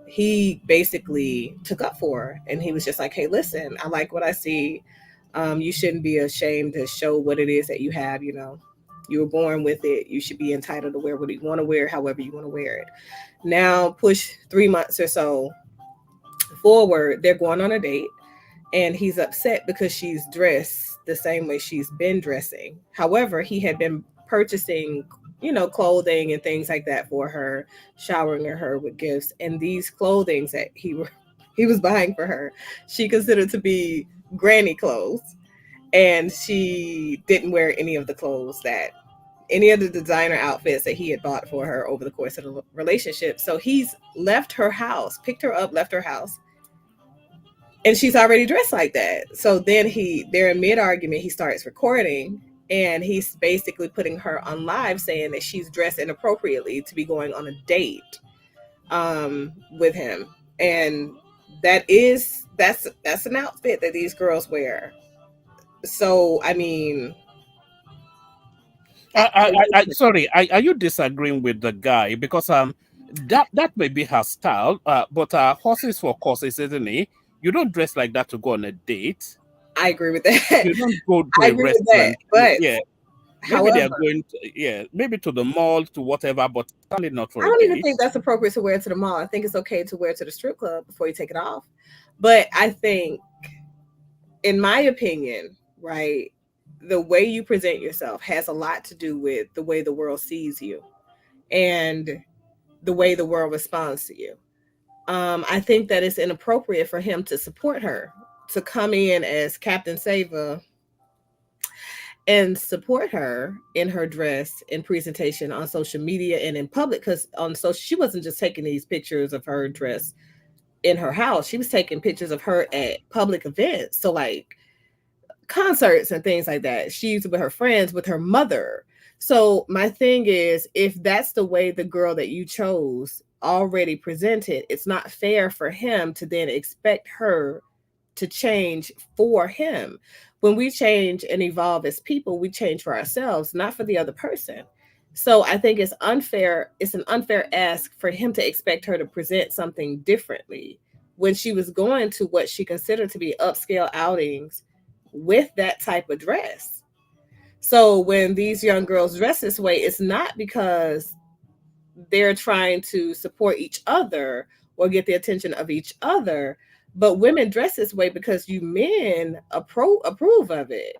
he basically took up for her, and he was just like, hey, listen, I like what I see. You shouldn't be ashamed to show what it is that you have. You know, you were born with it. You should be entitled to wear what you want to wear, however you want to wear it. Now, push 3 months or so forward, they're going on a date, and he's upset because she's dressed the same way she's been dressing. However, he had been purchasing, you know, clothing and things like that for her, showering her with gifts, and these clothings that he was buying for her, she considered to be granny clothes, and she didn't wear any of the designer outfits that he had bought for her over the course of the relationship. So he's left her house, picked her up, left her house, and she's already dressed like that. So then they're in mid-argument, he starts recording, and he's basically putting her on live saying that she's dressed inappropriately to be going on a date with him. And that's an outfit that these girls wear. So I mean, Sorry, are you disagreeing with the guy? Because that may be her style, but horses for courses, isn't it? You don't dress like that to go on a date. I agree with that. You don't go to I a agree with that, restaurant. but Yeah, maybe however, they are going to, maybe to the mall, to whatever, but certainly not for I a don't even date. think that's appropriate to wear to the mall. I think it's okay to wear to the strip club before you take it off. But I think, in my opinion, right, the way you present yourself has a lot to do with the way the world sees you and the way the world responds to you. I think that it's inappropriate for him to support her, to come in as Captain Saver and support her in her dress and presentation on social media and in public. Because she wasn't just taking these pictures of her dress in her house, she was taking pictures of her at public events, so like concerts and things like that. She's with her friends, with her mother. So my thing is, if that's the way the girl that you chose already presented, it's not fair for him to then expect her to change for him. When we change and evolve as people, we change for ourselves, not for the other person. So I think it's unfair. It's an unfair ask for him to expect her to present something differently when she was going to what she considered to be upscale outings with that type of dress. So when these young girls dress this way, it's not because they're trying to support each other or get the attention of each other, but women dress this way because you men approve of it.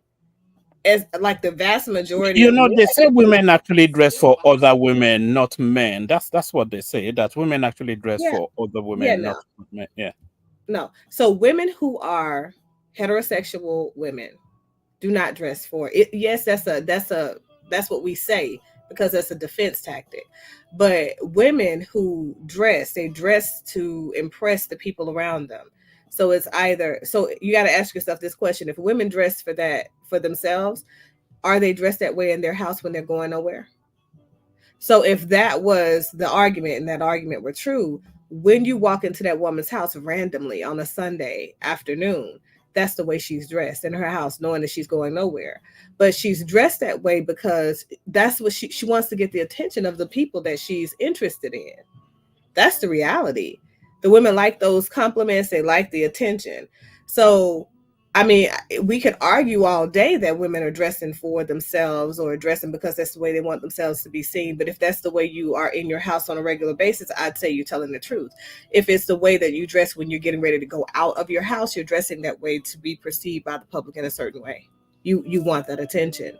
As like the vast majority You of know, men. they say women actually dress for other women, not men. That's what they say. That women actually dress Yeah, for other yeah, women, not men. Yeah. no. So women who are heterosexual women do not dress for it. Yes, that's what we say because that's a defense tactic. But women who they dress to impress the people around them. So it's either, so you got to ask yourself this question: if women dress for themselves, are they dressed that way in their house when they're going nowhere? So if that was the argument and that argument were true, when you walk into that woman's house randomly on a Sunday afternoon, that's the way she's dressed in her house, knowing that she's going nowhere. But she's dressed that way because that's what she wants to get the attention of the people that she's interested in. That's the reality. The women like those compliments, they like the attention. So, I mean, we could argue all day that women are dressing for themselves or dressing because that's the way they want themselves to be seen. But if that's the way you are in your house on a regular basis, I'd say you're telling the truth. If it's the way that you dress when you're getting ready to go out of your house, you're dressing that way to be perceived by the public in a certain way. You want that attention.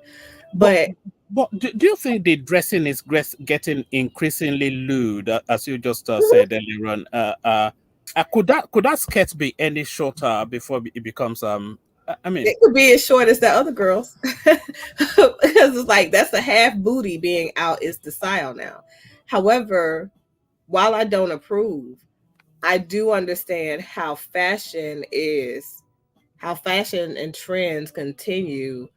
But But do you think the dressing is getting increasingly lewd, as you just said earlier on? Could that skirt be any shorter before it becomes I mean, it could be as short as the other girls. Because it's like that's a half booty being out is the style now. However, while I don't approve, I do understand how fashion and trends continue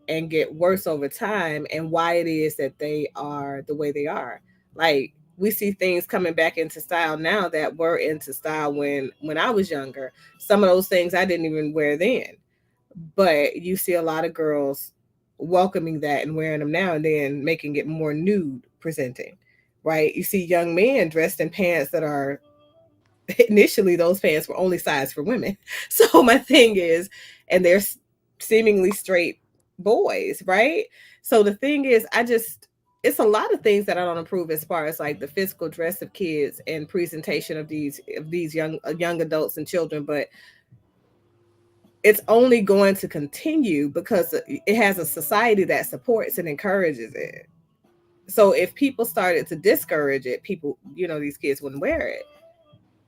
and get worse over time and why it is that they are the way they are. Like we see things coming back into style now that were into style when I was younger. Some of those things I didn't even wear then, but you see a lot of girls welcoming that and wearing them now and then, making it more nude presenting, right? You see young men dressed in pants that are initially those pants were only size for women. So my thing is, and they're seemingly straight boys, right? So the thing is, it's a lot of things that I don't approve as far as like the physical dress of kids and presentation of these young adults and children, but it's only going to continue because it has a society that supports and encourages it. So if people started to discourage it, people, these kids wouldn't wear it.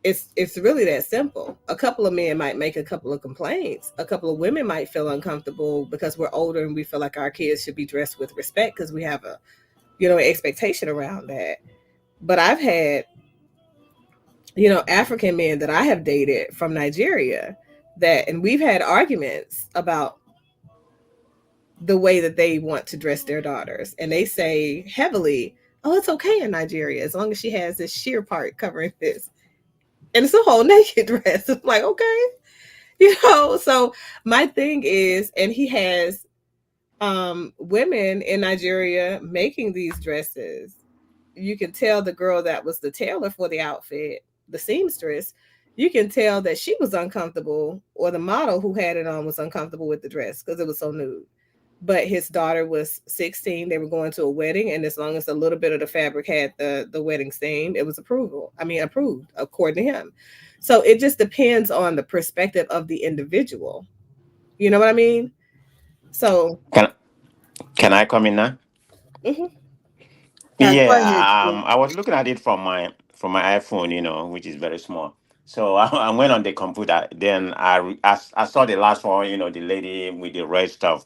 It's really that simple. A couple of men might make a couple of complaints. A couple of women might feel uncomfortable because we're older and we feel like our kids should be dressed with respect because we have a, an expectation around that. But I've had, African men that I have dated from Nigeria and we've had arguments about the way that they want to dress their daughters. And they say heavily, oh, it's okay in Nigeria as long as she has this sheer part covering this. And it's a whole naked dress. I'm like, okay. So my thing is, and he has women in Nigeria making these dresses. You can tell the girl that was the tailor for the outfit, the seamstress, you can tell that she was uncomfortable, or the model who had it on was uncomfortable with the dress because it was so nude. But his daughter was 16. They were going to a wedding, and as long as a little bit of the fabric had the wedding theme, it was approved according to him. So it just depends on the perspective of the individual. You know what I mean? So, Can I come in now? mhm. Yeah, go Yeah, ahead. I was looking at it from my iPhone, which is very small. So I went on the computer. Then I saw the last one, the lady with the red stuff.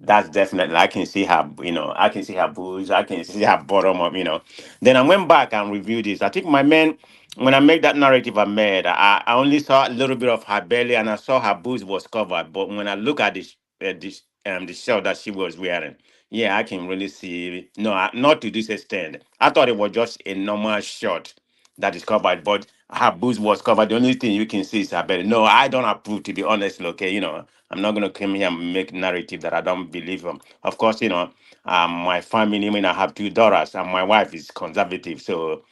That's definitely, I can see her, I can see her boobs, I can see her bottom up. Then I went back and reviewed this. I think my man, when I made that narrative I made, I only saw a little bit of her belly and I saw her boobs was covered. But when I look at the shirt that she was wearing, yeah, I can really see. No, not to this extent. I thought it was just a normal shot that is covered, but her boobs was covered. The only thing you can see is her belly. No, I don't approve, to be honest. Okay, I'm not gonna come here and make narrative that I don't believe in. Of course, my family. I mean, I have two daughters, and my wife is conservative, so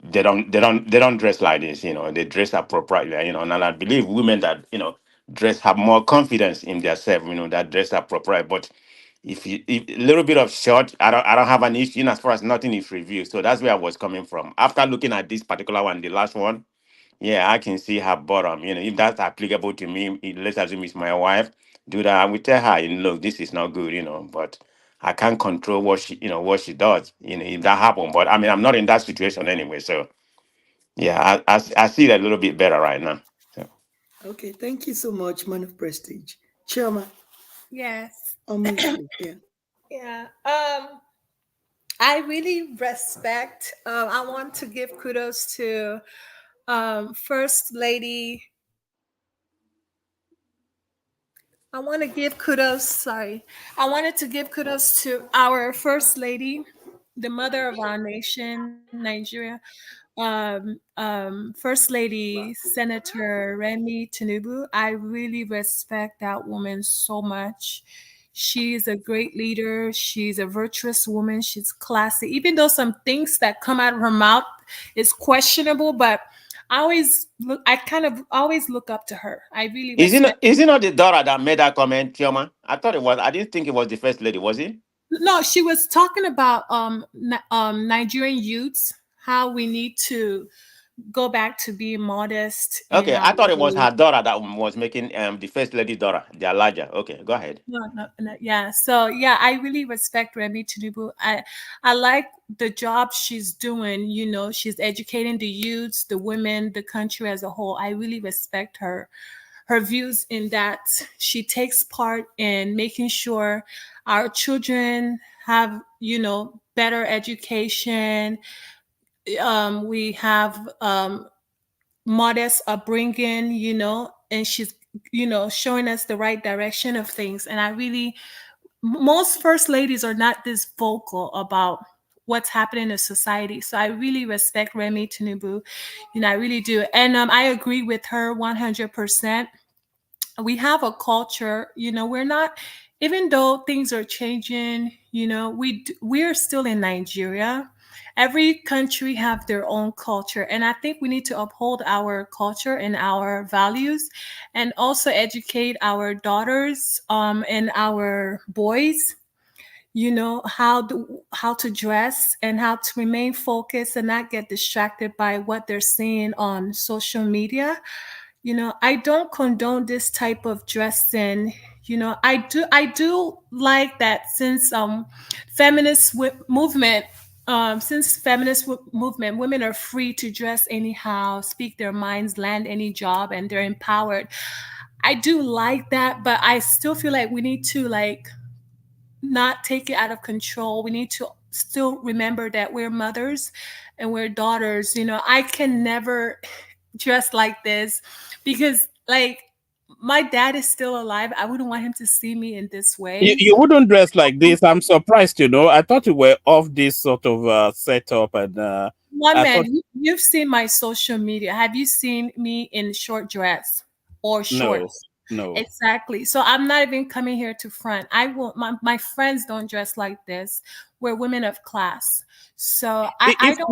they don't dress like this. They dress appropriately. And I believe women that dress have more confidence in themselves. That dress appropriate, but if a little bit of short, I don't have an issue as far as nothing is reviewed. So that's where I was coming from. After looking at this particular one, the last one, yeah, I can see her bottom. If that's applicable to me, let's assume it's my wife. Do that, I will tell her, look, this is not good. But I can't control what she does. If that happens. But I mean, I'm not in that situation anyway. So yeah, I see it a little bit better right now. So. Okay, thank you so much, man of prestige. Chama, Yes. on mute, please. Yeah. Yeah. I really respect. I want to give kudos to First Lady. I want to give kudos. Sorry, I wanted to give kudos to our First Lady, the mother of our nation, Nigeria, First Lady Senator Remi Tinubu. I really respect that woman so much. She's a great leader. She's a virtuous woman. She's classy. Even though some things that come out of her mouth is questionable, but I kind of always look up to her. I really respect. Is it not the daughter that made that comment, Chioma? I thought it was. I didn't think it was the first lady. Was it? No, she was talking about Nigerian youths, how we need to go back to being modest in Okay, our I thought it was ways. her daughter that was making the first lady daughter. They are larger. Okay, go ahead. No, no, no, yeah. So yeah, I really respect Remi Tinubu. I like the job she's doing. You know, she's educating the youths, the women, the country as a whole. I really respect her views in that she takes part in making sure our children have, you know, better education. We have modest upbringing, you know, and she's, you know, showing us the right direction of things. And I really, most first ladies are not this vocal about what's happening in society. So I really respect Remi Tinubu, you know, I really do. And I agree with her 100%. We have a culture, you know, we're not, even though things are changing, you know, we're still in Nigeria. Every country have their own culture, and I think we need to uphold our culture and our values, and also educate our daughters and our boys, you know, how to dress and how to remain focused and not get distracted by what they're seeing on social media. You know, I don't condone this type of dressing. You know, I do like that since movement, movement, women are free to dress anyhow, speak their minds, land any job, and they're empowered. I do like that, but I still feel like we need to like not take it out of control. We need to still remember that we're mothers and we're daughters. You know, I can never dress like this because, like, my dad is still alive. I wouldn't want him to see me in this way. You wouldn't dress like this. I'm surprised, you know. I thought you were off this sort of setup, and One I man, thought you've seen my social media. Have you seen me in short dress or no, shorts? no. Exactly. So I'm not even coming here to front. I will my friends don't dress like this. We're women of class. So I don't.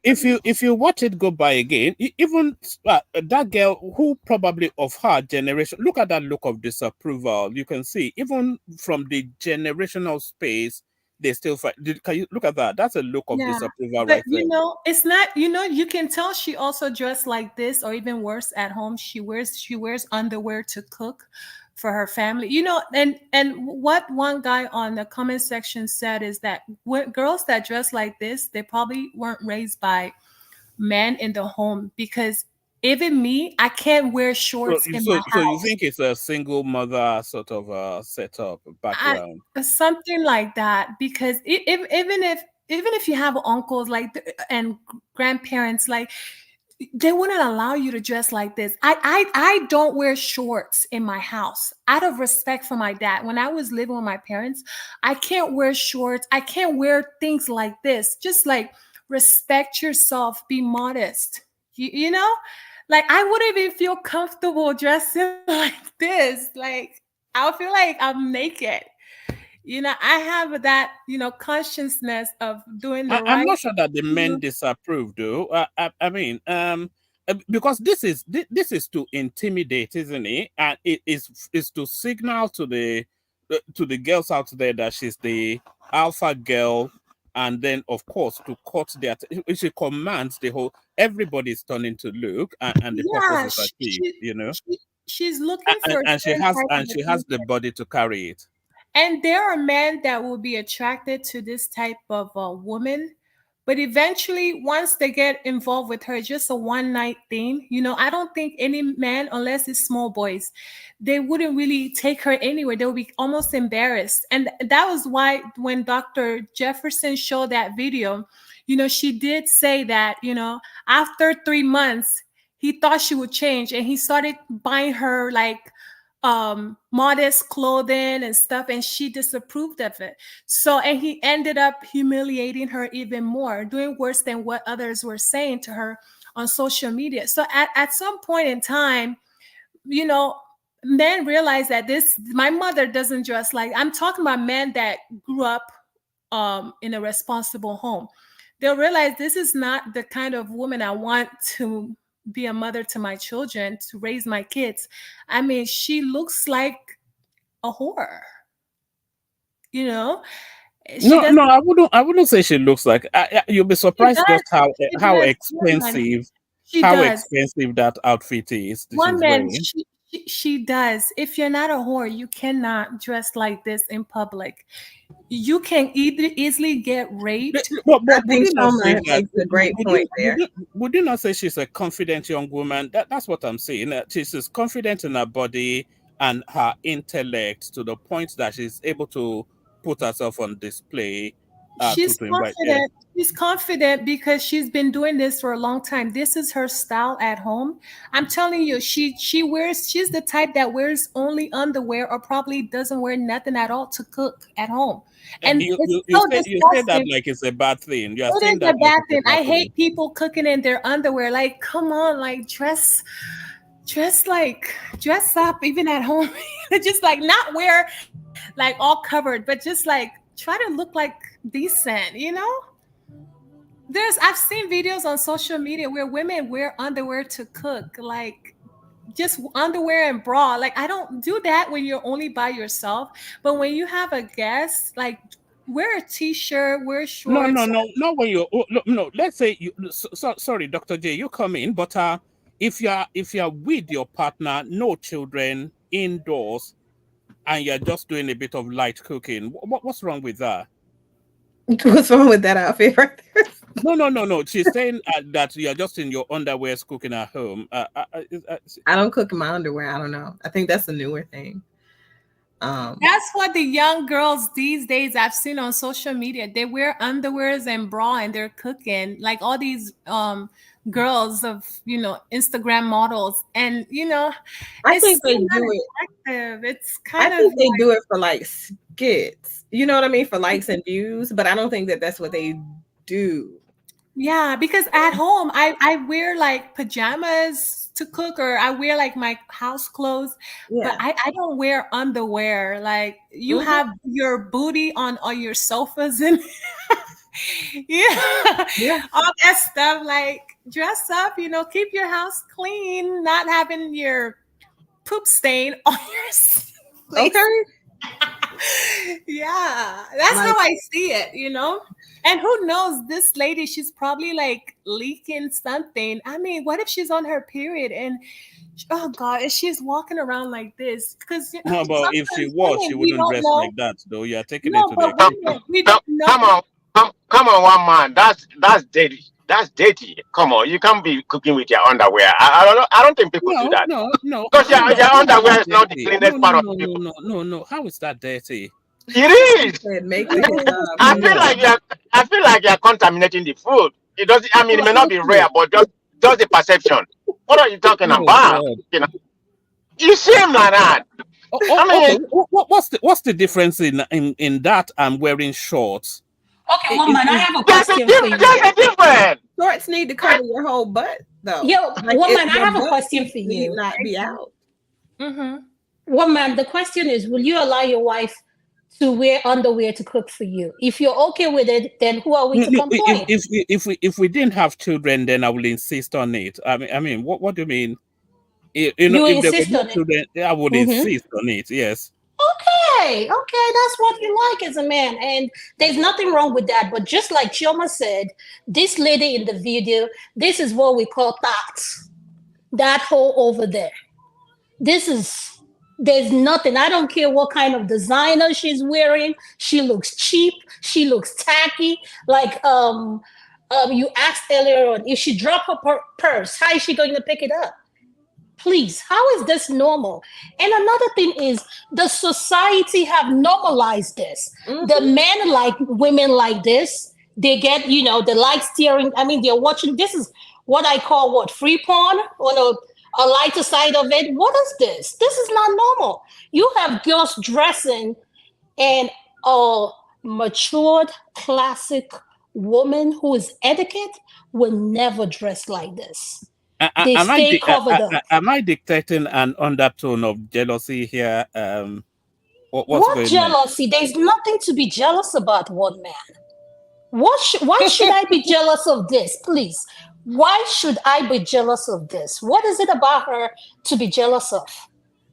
If you watch it go by again, even that girl who probably of her generation, look at that look of disapproval. You can see even from the generational space, they still fight. Can you look at that? That's a look of Yeah, disapproval but right there. it's not, you can tell she also dressed like this, or even worse, at home. She wears underwear to cook for her family. And what one guy on the comment section said is that girls that dress like this, they probably weren't raised by men in the home, because even me, I can't wear So, shorts in so, my so you house. think it's a single mother sort of setup I, background? something like that, because even if you have uncles like and grandparents, like, they wouldn't allow you to dress like this. I don't wear shorts in my house out of respect for my dad. When I was living with my parents, I can't wear shorts. I can't wear things like this. Just like, respect yourself, be modest. You know, like, I wouldn't even feel comfortable dressing like this. Like, I'll feel like I'm naked. I have that, consciousness of doing the I'm right not sure that the men thing. disapprove, though. I mean, because this is to intimidate, isn't it? And it is to signal to the girls out there that she's the alpha girl, and then of course to cut their. She commands the whole. Everybody's turning to look, and the purpose Yeah, is achieved. You know, she's looking for a certain type of and she has the attention. body to carry it. And there are men that will be attracted to this type of woman. But eventually, once they get involved with her, it's just a one night thing. I don't think any man, unless it's small boys, they wouldn't really take her anywhere. They would be almost embarrassed. And that was why when Dr. Jefferson showed that video, she did say that, after 3 months, he thought she would change, and he started buying her like modest clothing and stuff, and she disapproved of it. So, and he ended up humiliating her even more, doing worse than what others were saying to her on social media. So at some point in time, you know, men realize that my mother doesn't dress like, I'm talking about men that grew up in a responsible home. They'll realize this is not the kind of woman I want to be a mother to my children, to raise my kids. I mean, she looks like a whore. You know, she No, doesn't. no, I wouldn't say she looks like. You'll be She surprised does. just how She how does. Woman. expensive She how does. expensive that outfit is that she's Woman. wearing. She does. If you're not a whore, you cannot dress like this in public. You can easily get raped. I But would think you not say Shoma that? makes a great point there. Would you not say she's a confident young woman? That's what I'm saying. She's confident in her body and her intellect to the point that she's able to put herself on display. She's To invite. Yeah. confident. She's confident because she's been doing this for a long time. This is her style at home. I'm telling you, she's the type that wears only underwear or probably doesn't wear nothing at all to cook at home. And You, it's you, you so say you say that disgusting. like it's a bad thing. You are It saying is a that like bad it's a thing. bad I thing. hate people cooking in their underwear. Like, come on, like dress up even at home. Just like not wear like all covered, but just like try to look like decent, you know? I've seen videos on social media where women wear underwear to cook, like just underwear and bra. Like, I don't do that when you're only by yourself, but when you have a guest, like wear a t-shirt, wear No, no, shorts. no, not when you. No, let's say you. Sorry, Dr. J, you come in, but if you're with your partner, no children, indoors, and you're just doing a bit of light cooking, what's wrong with that? What's wrong with that outfit right there? No. She's saying that you're just in your underwear cooking at home. I don't cook in my underwear. I don't know. I think that's a newer thing. That's what the young girls these days I've seen on social media. They wear underwears and bra and they're cooking, like all these girls of Instagram models, and I it's think so they not do it. attractive. It's I kind of think they like, do it for like skits. You know what I mean? For likes and views, but I don't think that that's what they do. yeah, because at home I wear like pajamas to cook, or I wear like my house clothes, but Yeah. I don't wear underwear. Like you Mhm. have your booty on your sofas and yeah, Yeah. all that stuff. Like dress up, keep your house clean, not having your poop stain on your place. Okay. Yeah, that's Like, how I see it, And who knows, this lady, she's probably like leaking something. I mean, what if she's on her period and oh God, if she's walking around like this? Because No, but if she sometimes was, she women, we wouldn't don't dress know. like that, though. You're taking it No, to the but extreme. women, we don't know. Come on, one man. That's dirty. That's dirty. Come on, you can't be cooking with your underwear. I don't think people do that No. because Hold on. your How is underwear that is not the dirty? cleanest part of people. No. How is that dirty? It is. said make with his I feel No. like you're contaminating the food. It doesn't. I mean, it may not be rare, Okay. but just the perception. What are you talking Oh about? God. You seem like that. I mean, Okay. What's the difference in that and wearing shorts? Okay, woman, I have a there's a question for you. there's a difference. shorts need to cover your whole butt, though. Yo, Like woman, I your have a butt question cheeks for need you. not be out. Mm-hmm. Woman, the question is, will you allow your wife to wear underwear to cook for you? If you're okay with it, then who are we to No, complain? if we didn't have children, then I will insist on it. I mean, what do you mean? You If there were insist no on it. children, I would insist on it. Yes. Okay, that's what you like as a man, and there's nothing wrong with that. But just like Chioma said, this lady in the video, this is what we call thoughts. That hole over there. There's nothing. I don't care what kind of designer she's wearing. She looks cheap. She looks tacky. Like you asked earlier on, if she drop her purse, how is she going to pick it up? Please, how is this normal? And another thing is the society have normalized this. The men like women like this. They get, they like steering. I mean, they're watching. This is what I call free porn. Or no, a lighter side of it. What is this? This is not normal. You have girls dressing, and a matured classic woman who is etiquette will never dress like this. They stay covered up. Am I dictating an undertone of jealousy here? What's What going on? jealousy? There's nothing to be jealous about, one man. Why should I be jealous of this? Please. Why should I be jealous of this? What is it about her to be jealous of?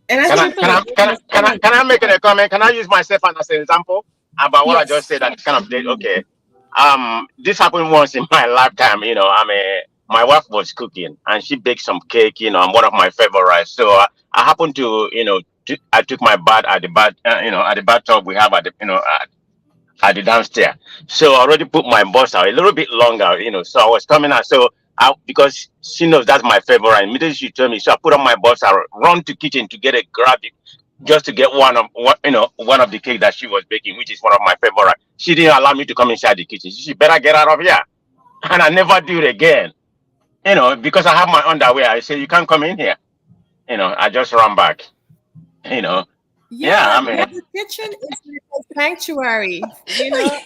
And I Can I think can I can I can I, can I make a comment? Can I use myself as an example about what I just Yes. said? That kind of did okay. This happened once in my lifetime. My wife was cooking and she baked some cake. I'm one of my favorites. So I happened to I took my bath at the at the bathtub we have at the at the downstairs. So I already put my boss out a little bit longer. So I was coming out. So because she knows that's my favorite. Immediately she told me, so I put on my boss out, run to kitchen to get a grab it, just to get one of the cake that she was baking, which is one of my favorite. She didn't allow me to come inside the kitchen. She better get out of here, and I never do it again. Because I have my underwear. I say you can't come in here. I just run back. Yeah, I mean. The kitchen is like a sanctuary, Yeah.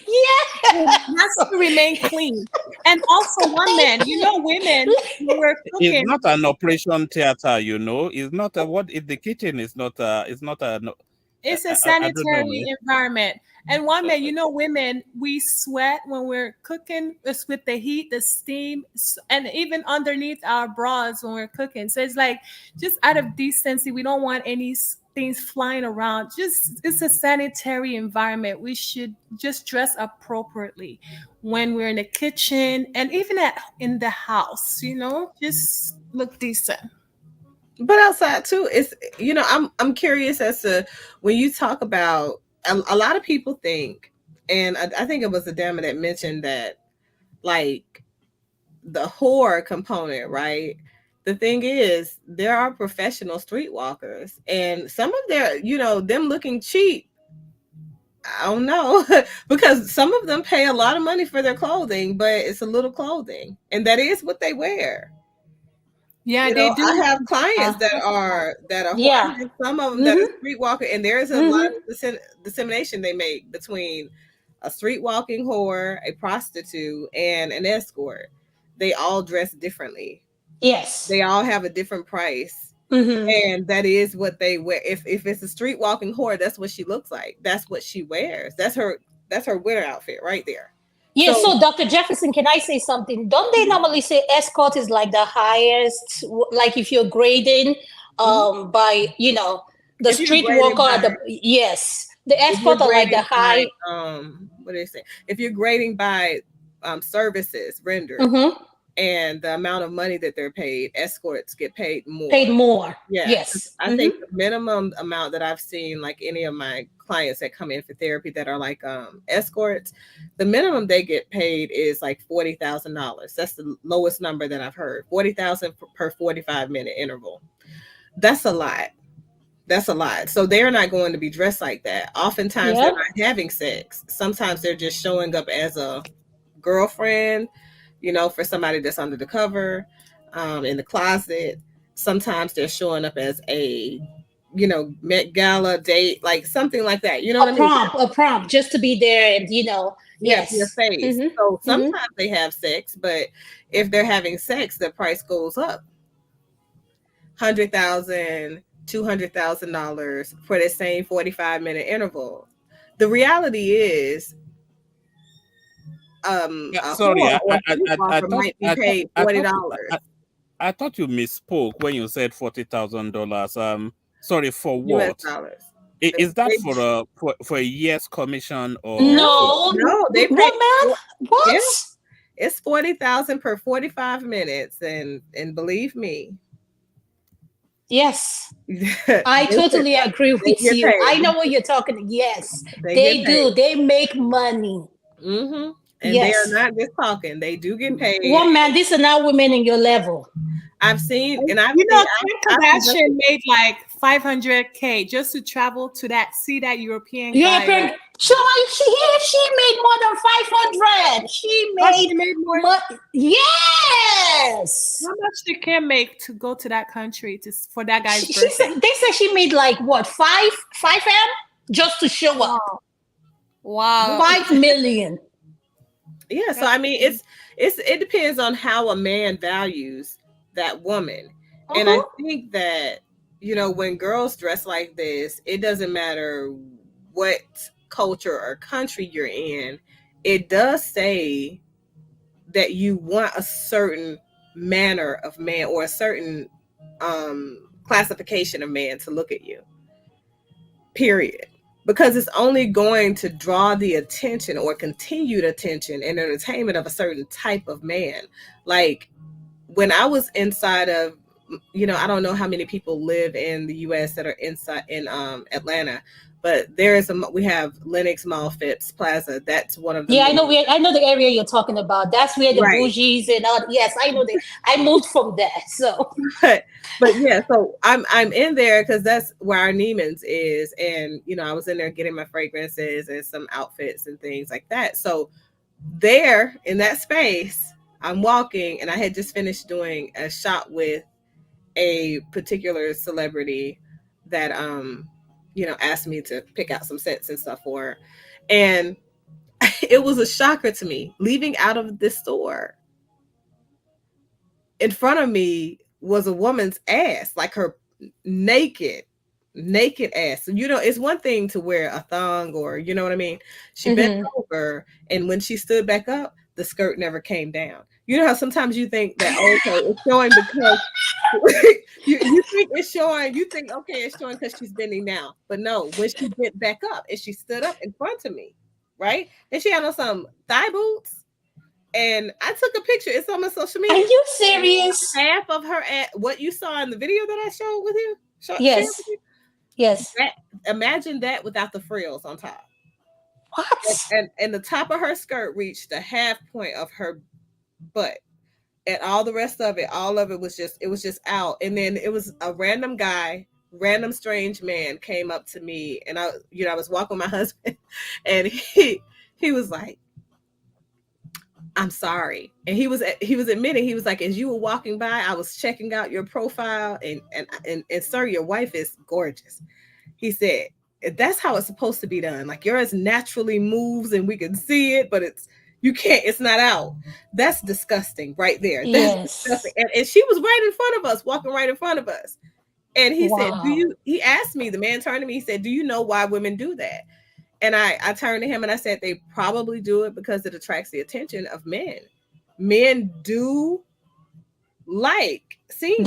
it has to remain clean. And also, one man, women who were It's cooking. not an operation theater, It's not a what if the kitchen is not it's not a no, It's I a don't know, sanitary man. environment. And one man, women, we sweat when we're cooking. It's with the heat, the steam, and even underneath our bras when we're cooking. So it's like, just out of decency, we don't want any things flying around. It's a sanitary environment. We should just dress appropriately when we're in the kitchen and even in the house, just look decent. but outside too, it's I'm curious as to when you talk about a lot of people think, and I think it was Adama that mentioned that, like, the whore component, right? The thing is, there are professional streetwalkers, and some of their, them looking cheap, I don't know, because some of them pay a lot of money for their clothing, but it's a little clothing, and that is what they wear. Yeah, they do. I have clients that are Yeah. and some of them that are streetwalker, and there's a lot of dissemination they make between a streetwalking whore, a prostitute, and an escort. They all dress differently. Yes. They all have a different price. And that is what they wear. If it's a streetwalking whore, that's what she looks like. That's what she wears. That's her winter outfit right there. Yeah, so Dr. Jefferson, can I say something? Don't they normally say escort is like the highest, like if you're grading by, the street worker, yes, the escort are like the high. What do they say? If you're grading by services rendered and the amount of money that they're paid, escorts get paid more. Yeah. Yes. I think the minimum amount that I've seen, like any of my clients that come in for therapy that are like escorts, the minimum they get paid is like $40,000. That's the lowest number that I've heard. $40,000 per 45-minute interval. That's a lot. So they're not going to be dressed like that. Oftentimes they're not having sex. Sometimes they're just showing up as a girlfriend, for somebody that's under the cover, in the closet. Sometimes they're showing up as a, Met Gala date, like something like that. You know what I mean? A prompt, just to be there and, yes, your face. So sometimes they have sex, but if they're having sex, the price goes up. $100,000, $200,000 for the same 45-minute interval. The reality is, Sorry, might be paid $40. I thought you misspoke when you said $40,000. Sorry, for what? US dollars. Is that for a year's commission or? No, they pay. What, man? What? Yeah. It's $40,000 per 45 minutes, and believe me. Yes, I totally agree with you. Paid. I know what you're talking. Yes, they do. They make money. And they're not just talking; they do get paid. One man, these are not women in your level. I've seen, and Kim Kardashian made like $500K just to travel to see that European guy. She made more than 500. She made more. Yes. How much did Kim make to go to that country for that guy's She birthday? said they said she made like what 5M just to show up. Wow. 5 million. Yeah, so I mean, it depends on how a man values that woman, and I think that when girls dress like this, it doesn't matter what culture or country you're in. It does say that you want a certain manner of man or a certain classification of man to look at you. Period. Because it's only going to draw the attention or continued attention and entertainment of a certain type of man. Like when I was inside of, I don't know how many people live in the U.S. that are inside in Atlanta, but we have Lenox Mall, Phipps Plaza. That's one of the I know the area you're talking about. That's where the bougies and all. Yes, I know that. I moved from there, so. But yeah, so I'm in there because that's where our Neiman's is, and I was in there getting my fragrances and some outfits and things like that. So there in that space, I'm walking, and I had just finished doing a shot with a particular celebrity that asked me to pick out some scents and stuff for her, and it was a shocker to me leaving out of this store. In front of me was a woman's ass, like her naked ass. So, it's one thing to wear a thong or, you know what I mean? She bent over, and when she stood back up, the skirt never came down. You know how sometimes you think that, okay, it's showing because you think it's showing, okay, it's showing because she's bending down. But no, when she bent back up and she stood up in front of me, right? And she had on some thigh boots. And I took a picture. It's on my social media. Are you serious? Half of her what you saw in the video that I showed with you? Yes. With you? Yes. Imagine that without the frills on top. What? And the top of her skirt reached the half point of her butt. And all the rest of it, all of it was just out. And then it was a random guy, random strange man came up to me, and I was walking with my husband, and he was like, I'm sorry. And he was admitting, he was like, as you were walking by, I was checking out your profile, and sir, your wife is gorgeous. He said, that's how it's supposed to be done. Like yours naturally moves and we can see it, but it's not out. That's disgusting right there. That's disgusting. And she was right in front of us, walking right in front of us. And he said, he asked me, the man turned to me, he said, do you know why women do that? And I turned to him and I said, they probably do it because it attracts the attention of men. Men do like seeing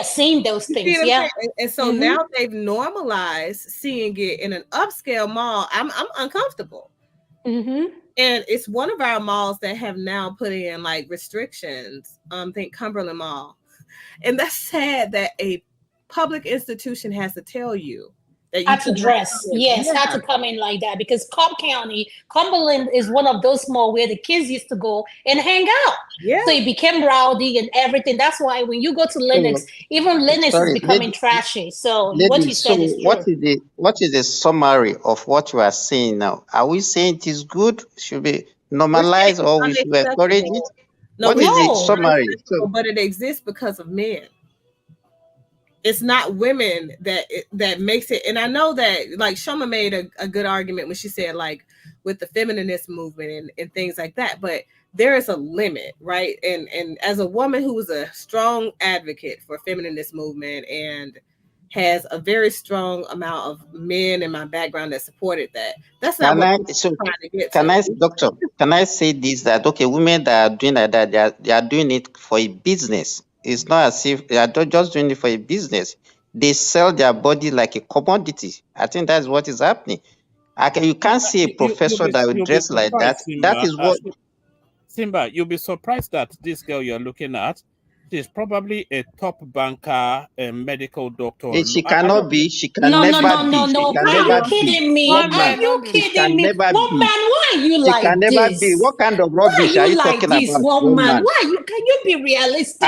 seeing those things. Yeah. And so now they've normalized seeing it in an upscale mall. I'm uncomfortable. And it's one of our malls that have now put in like restrictions. Think Cumberland Mall. And that's sad that a public institution has to tell you that you had to dress. Yes, had to come in like that because Cobb County, Cumberland is one of those malls where the kids used to go and hang out. Yeah. So it became rowdy and everything. That's why when you go to Lenox, even Lenox is becoming trashy. So what you said is true. What is the summary of what you are saying now? Are we saying it is good? Should be normalized or we should encourage it? No, what is the summary? But it exists because of men. It's not women that makes it. And I know that like Shoma made a good argument when she said like with the feminist movement and things like that, but there is a limit, right? And as a woman who was a strong advocate for feminist movement and has a very strong amount of men in my background that supported that. That's not what I'm trying to get to. Doctor, can I say this, that okay, women that are doing like that, they are doing it for a business. It's not as if they are just doing it for a business. They sell their body like a commodity. I think that's what is happening. You can't see a professor that will dress like that. Simba, that is what. Simba, you'll be surprised that this girl you're looking at, she's probably a top banker, a medical doctor. She cannot be. She can never be. No. Are you kidding me? Are you kidding me? Woman, why are you It like can never this? be. What kind of Why rubbish are are you you like talking this, about, woman? woman? Why you can you be realistic?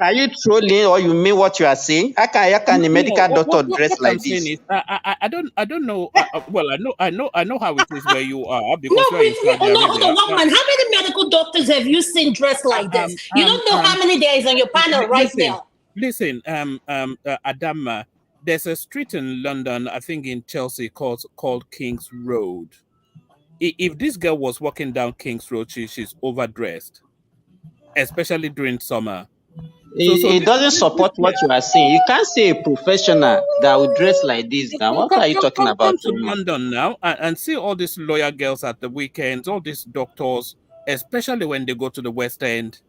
Are you trolling or you mean what you are saying? How can a No, medical doctor dress what I'm like saying this? is I don't know. Well, I know how it is where you are No, because you are in Saudi hold on, Arabia. one man. How many medical doctors have you seen dressed like this? You don't know how many there is on your panel right now. Listen, Adama, there's a street in London, I think in Chelsea, called King's Road. If this girl was walking down King's Road, she's overdressed, especially during summer. So It doesn't support what you are saying. You can't say a professional that will dress like this now. What are you talking about, come to woman? London now and see all these lawyer girls at the weekends, all these doctors, especially when they go to the West End,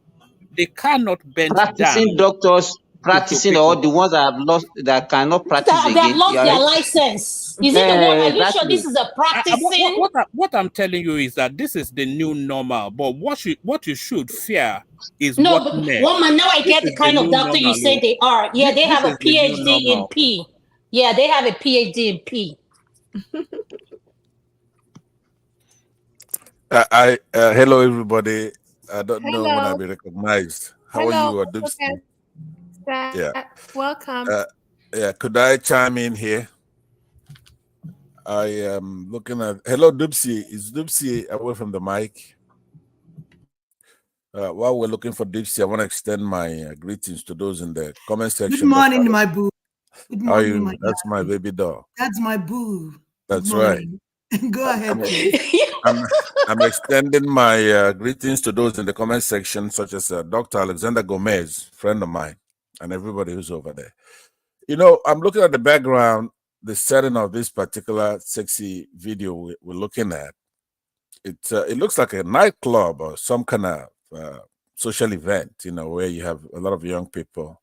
they cannot bend Practicing down doctors, to practicing, pick or up. the ones that have lost, that cannot practice They have again. lost their license. Is it the one? Are you sure this Exactly. is a practicing? What I'm telling you is that this is the new normal. But what you should fear is No, what but next. woman, now I This get the is the kind of new doctor you normal. say they are. Yeah, they This have a is the new PhD in normal. P. Yeah, they have a PhD in P. Hello everybody. I don't know when I'll Hello. be recognized. How are Hello. you, Adubsi? Yeah. Welcome. Yeah. Could I chime in here? I am looking at. Hello, Dubsi. Is Dubsi away from the mic? While we're looking for Dubsi, I want to extend my greetings to those in the comment section. Good morning, my boo. Good How are morning, you? my That's my baby doll. That's my boo. Good That's right. morning. Go ahead, please. I'm extending my greetings to those in the comment section, such as Dr. Alexander Gomez, friend of mine, and everybody who's over there. You know, I'm looking at the background, the setting of this particular sexy video we're looking at. It looks like a nightclub or some kind of social event, you know, where you have a lot of young people.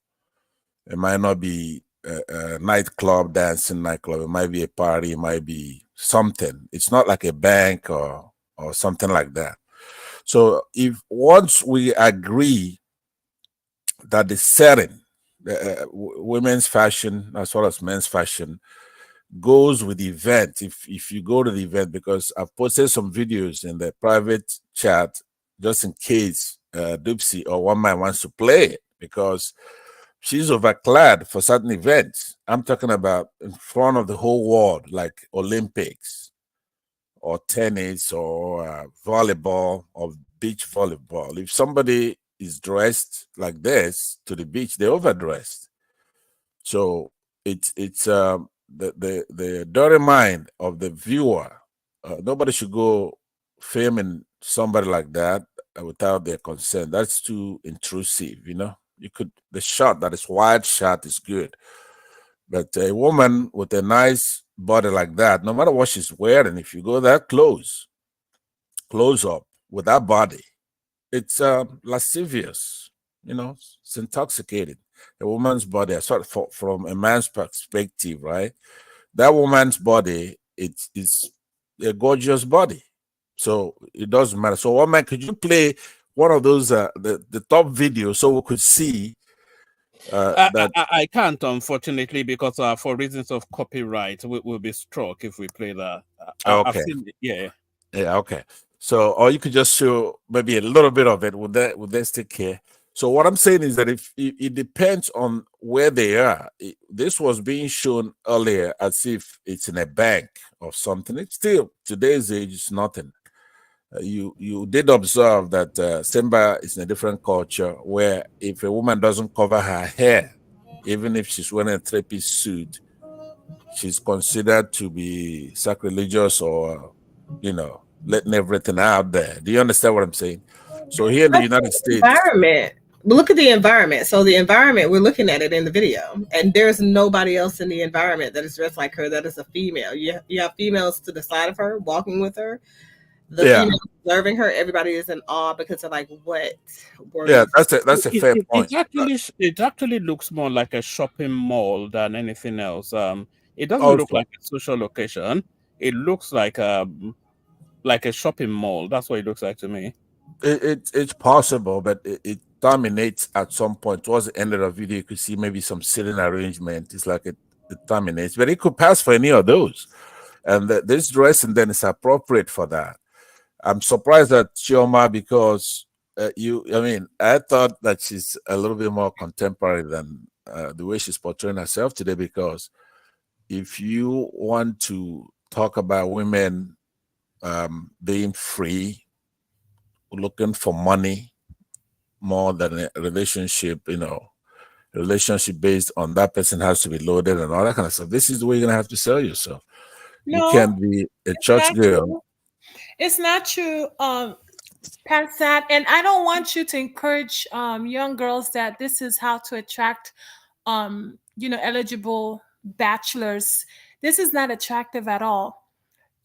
It might not be a nightclub, dancing nightclub. It might be a party. It might be something. It's not like a bank or something like that. So if once we agree that the setting, women's fashion as well as men's fashion, goes with the event, if you go to the event, because I've posted some videos in the private chat just in case Dupsy or one man wants to play it, because she's overclad for certain events. I'm talking about in front of the whole world, like Olympics or tennis or volleyball or beach volleyball. If somebody is dressed like this to the beach, they're overdressed. So it's the dirty mind of the viewer. Nobody should go filming somebody like that without their consent. That's too intrusive, you know. You could the shot that is wide shot is good, but a woman with a nice body like that, no matter what she's wearing, if you go that close up with that body, it's lascivious, you know, it's intoxicating. A woman's body, I sort of from a man's perspective, right? That woman's body, it's a gorgeous body. So it doesn't matter. So, one man, could you play one of those the top videos so we could see that? I can't, unfortunately, because for reasons of copyright, we'll be struck if we play that. I've Okay. seen it, yeah. Yeah, okay. So, or you could just show maybe a little bit of it. Would that stick here? So, what I'm saying is that if it depends on where they are. This was being shown earlier as if it's in a bank or something. It's still today's age is nothing. You did observe that Simba is in a different culture where if a woman doesn't cover her hair, even if she's wearing a three-piece suit, she's considered to be sacrilegious or, you know, letting everything out there. Do you understand what I'm saying? So here in the United States, environment. Look at the environment. So the environment, we're looking at it in the video, and there's nobody else in the environment that is dressed like her. That is a female. You have females to the side of her, walking with her. The female observing her. Everybody is in awe because of like what. That's a fair point. It actually looks more like a shopping mall than anything else. It doesn't Also, look like a social location. It looks like a shopping mall. That's what it looks like to me. It's possible, but it terminates at some point. Towards the end of the video, you could see maybe some sitting arrangement. It's like it terminates, but it could pass for any of those. And this dressing then is appropriate for that. I'm surprised at Chioma because I thought that she's a little bit more contemporary than the way she's portraying herself today. Because if you want to talk about women being free, looking for money more than a relationship, relationship based on that person has to be loaded and all that kind of stuff. This is the way you're gonna have to sell yourself. You No, can't be a it's church not girl. true. It's not true, Pansat. And I don't want you to encourage young girls that this is how to attract eligible bachelors. This is not attractive at all.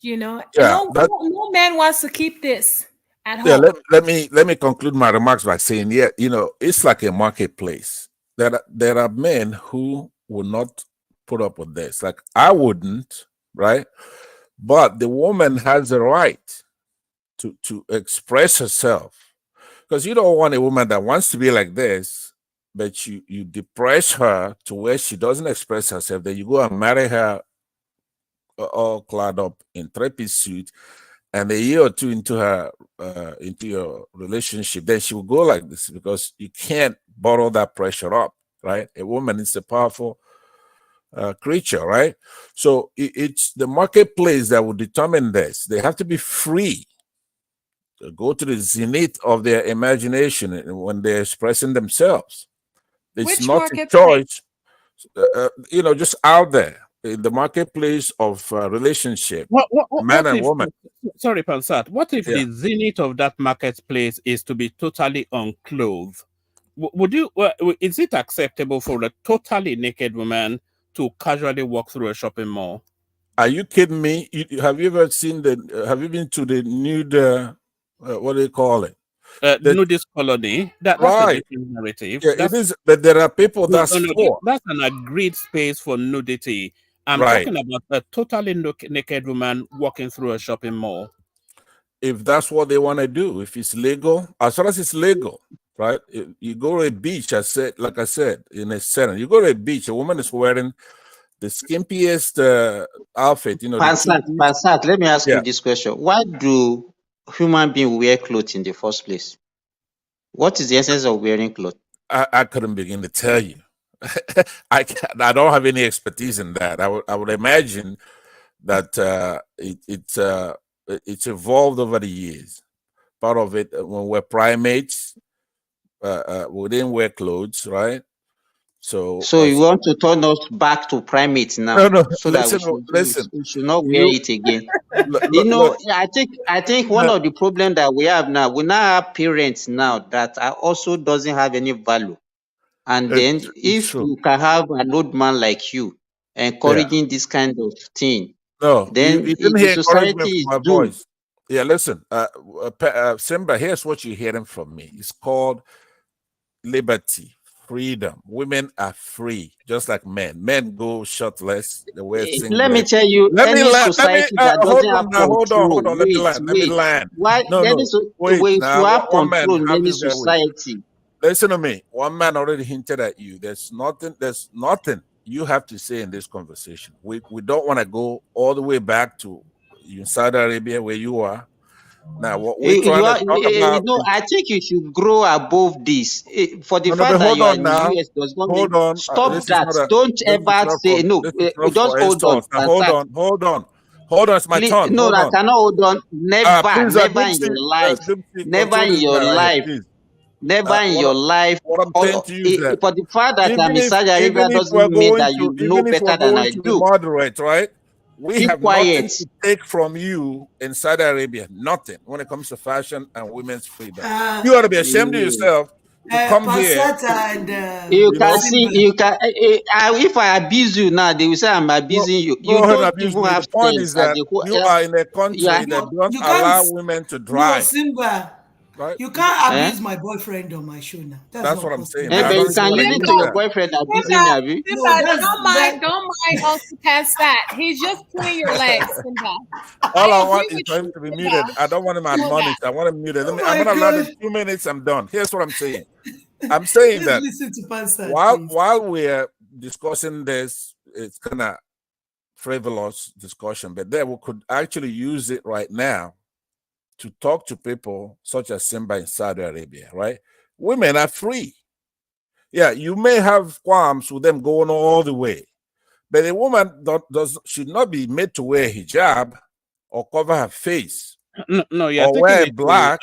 And Yeah, no man wants to keep this at yeah. home. Let me conclude my remarks by saying, yeah, it's like a marketplace. There are men who will not put up with this. Like I wouldn't, right? But the woman has the right to express herself, because you don't want a woman that wants to be like this, but you depress her to where she doesn't express herself. Then you go and marry her all clad up in three-piece suit, and a year or two into your relationship, then she will go like this, because you can't bottle that pressure up, right? A woman is a powerful creature, right? So it's the marketplace that will determine this. They have to be free to go to the zenith of their imagination when they're expressing themselves. It's Which not a marketplace? choice, just out there in the marketplace of relationship, man What and if, woman. sorry, Pansat, what if Yeah. the zenith of that marketplace is to be totally unclothed? Is it acceptable for a totally naked woman to casually walk through a shopping mall? Are you kidding me? Have you ever seen have you been to the nude, what do you call it? Nudist colony, that's a Right. different narrative. Yeah, it is, but there are people No, that's no, no, for. that's an agreed space for nudity. I'm Right. talking about a totally naked woman walking through a shopping mall. If that's what they want to do, if it's legal, as far as it's legal, right? If you go to a beach, like I said, in a setting, you go to a beach, a woman is wearing the skimpiest outfit, the two-piece. Pansat, let me ask you Yeah, this question. Why do human beings wear clothes in the first place? What is the essence of wearing clothes? I couldn't begin to tell you. I don't have any expertise in that. I would imagine that it's evolved over the years. Part of it, when we're primates, we didn't wear clothes, right? So So you want to turn us back to primates now, no, so that listen. we should not wear You it again. look, I think one no, of the problem that we have now, we now have parents now that are also doesn't have any value. And then it's if true. you can have an old man like you Yeah. encouraging this kind of thing, No, then you didn't the hear encouragement society from is my doomed. voice. Yeah, listen, Simba, here's what you're hearing from me. It's called liberty, freedom. Women are free, just like men. Men go shirtless, they wear Let me singlet. tell you, Let me any land. Let me society that hold doesn't have on now. control, Hold on. Let me land. Let me wait. land. Why No, any no. Wait way to now. have One man, control in have any this guy wait. society? Listen to me. One man already hinted at you. There's nothing you have to say in this conversation. We don't want to go all the way back to in Saudi Arabia where you are. Now, what we're trying to talk about is I think you should grow above this. For the no, but fact that hold you are on in the now. US does not Hold mean on. stop that. This is not for Just hold on, insults. Now Pansat. hold on. It's my Please, turn. no, Hold I on. cannot hold on. Never, Please, never in your life. Never control in this your guy right here, life. please. Never in your life. What I'm saying to you is that For the fact that I'm even in if Saudi Arabia even if we're doesn't mean going that to you know better than I be do. moderate, right? We Keep have nothing quiet. to take from you in Saudi Arabia. Nothing when it comes to fashion and women's freedom. You ought to be ashamed of yourself to come here. Pasata and You can see, Simba. if I abuse you now, they will say I'm abusing you. Go You ahead and don't abuse even me. The have point sense is at that the whole. you are in a You are, country that don't You can't. allow women to No, drive, Simba. right? You can't eh? abuse my boyfriend on my show now. That's That's not what I'm possible. saying. But I But don't you even can want to listen use to your No, that. boyfriend abusing you, Simba, Abi. no, Simba, that's that. don't mind Uncle Pansat. He's just pulling your legs, Simba. All I I agree want is with for him you, to be muted. Simba. I don't want him Do that. admonished. I want him muted. Oh I'm my gonna allow him God. 2 minutes. I'm done. Here's what I'm saying. I'm saying Let's that listen to Pansat, while please. we're discussing this, it's kind of frivolous discussion, but then we could actually use it right now to talk to people such as Simba in Saudi Arabia, right? Women are free. Yeah, you may have qualms with them going all the way, but a woman should not be made to wear hijab or cover her face No, you're or taking wear it to. black.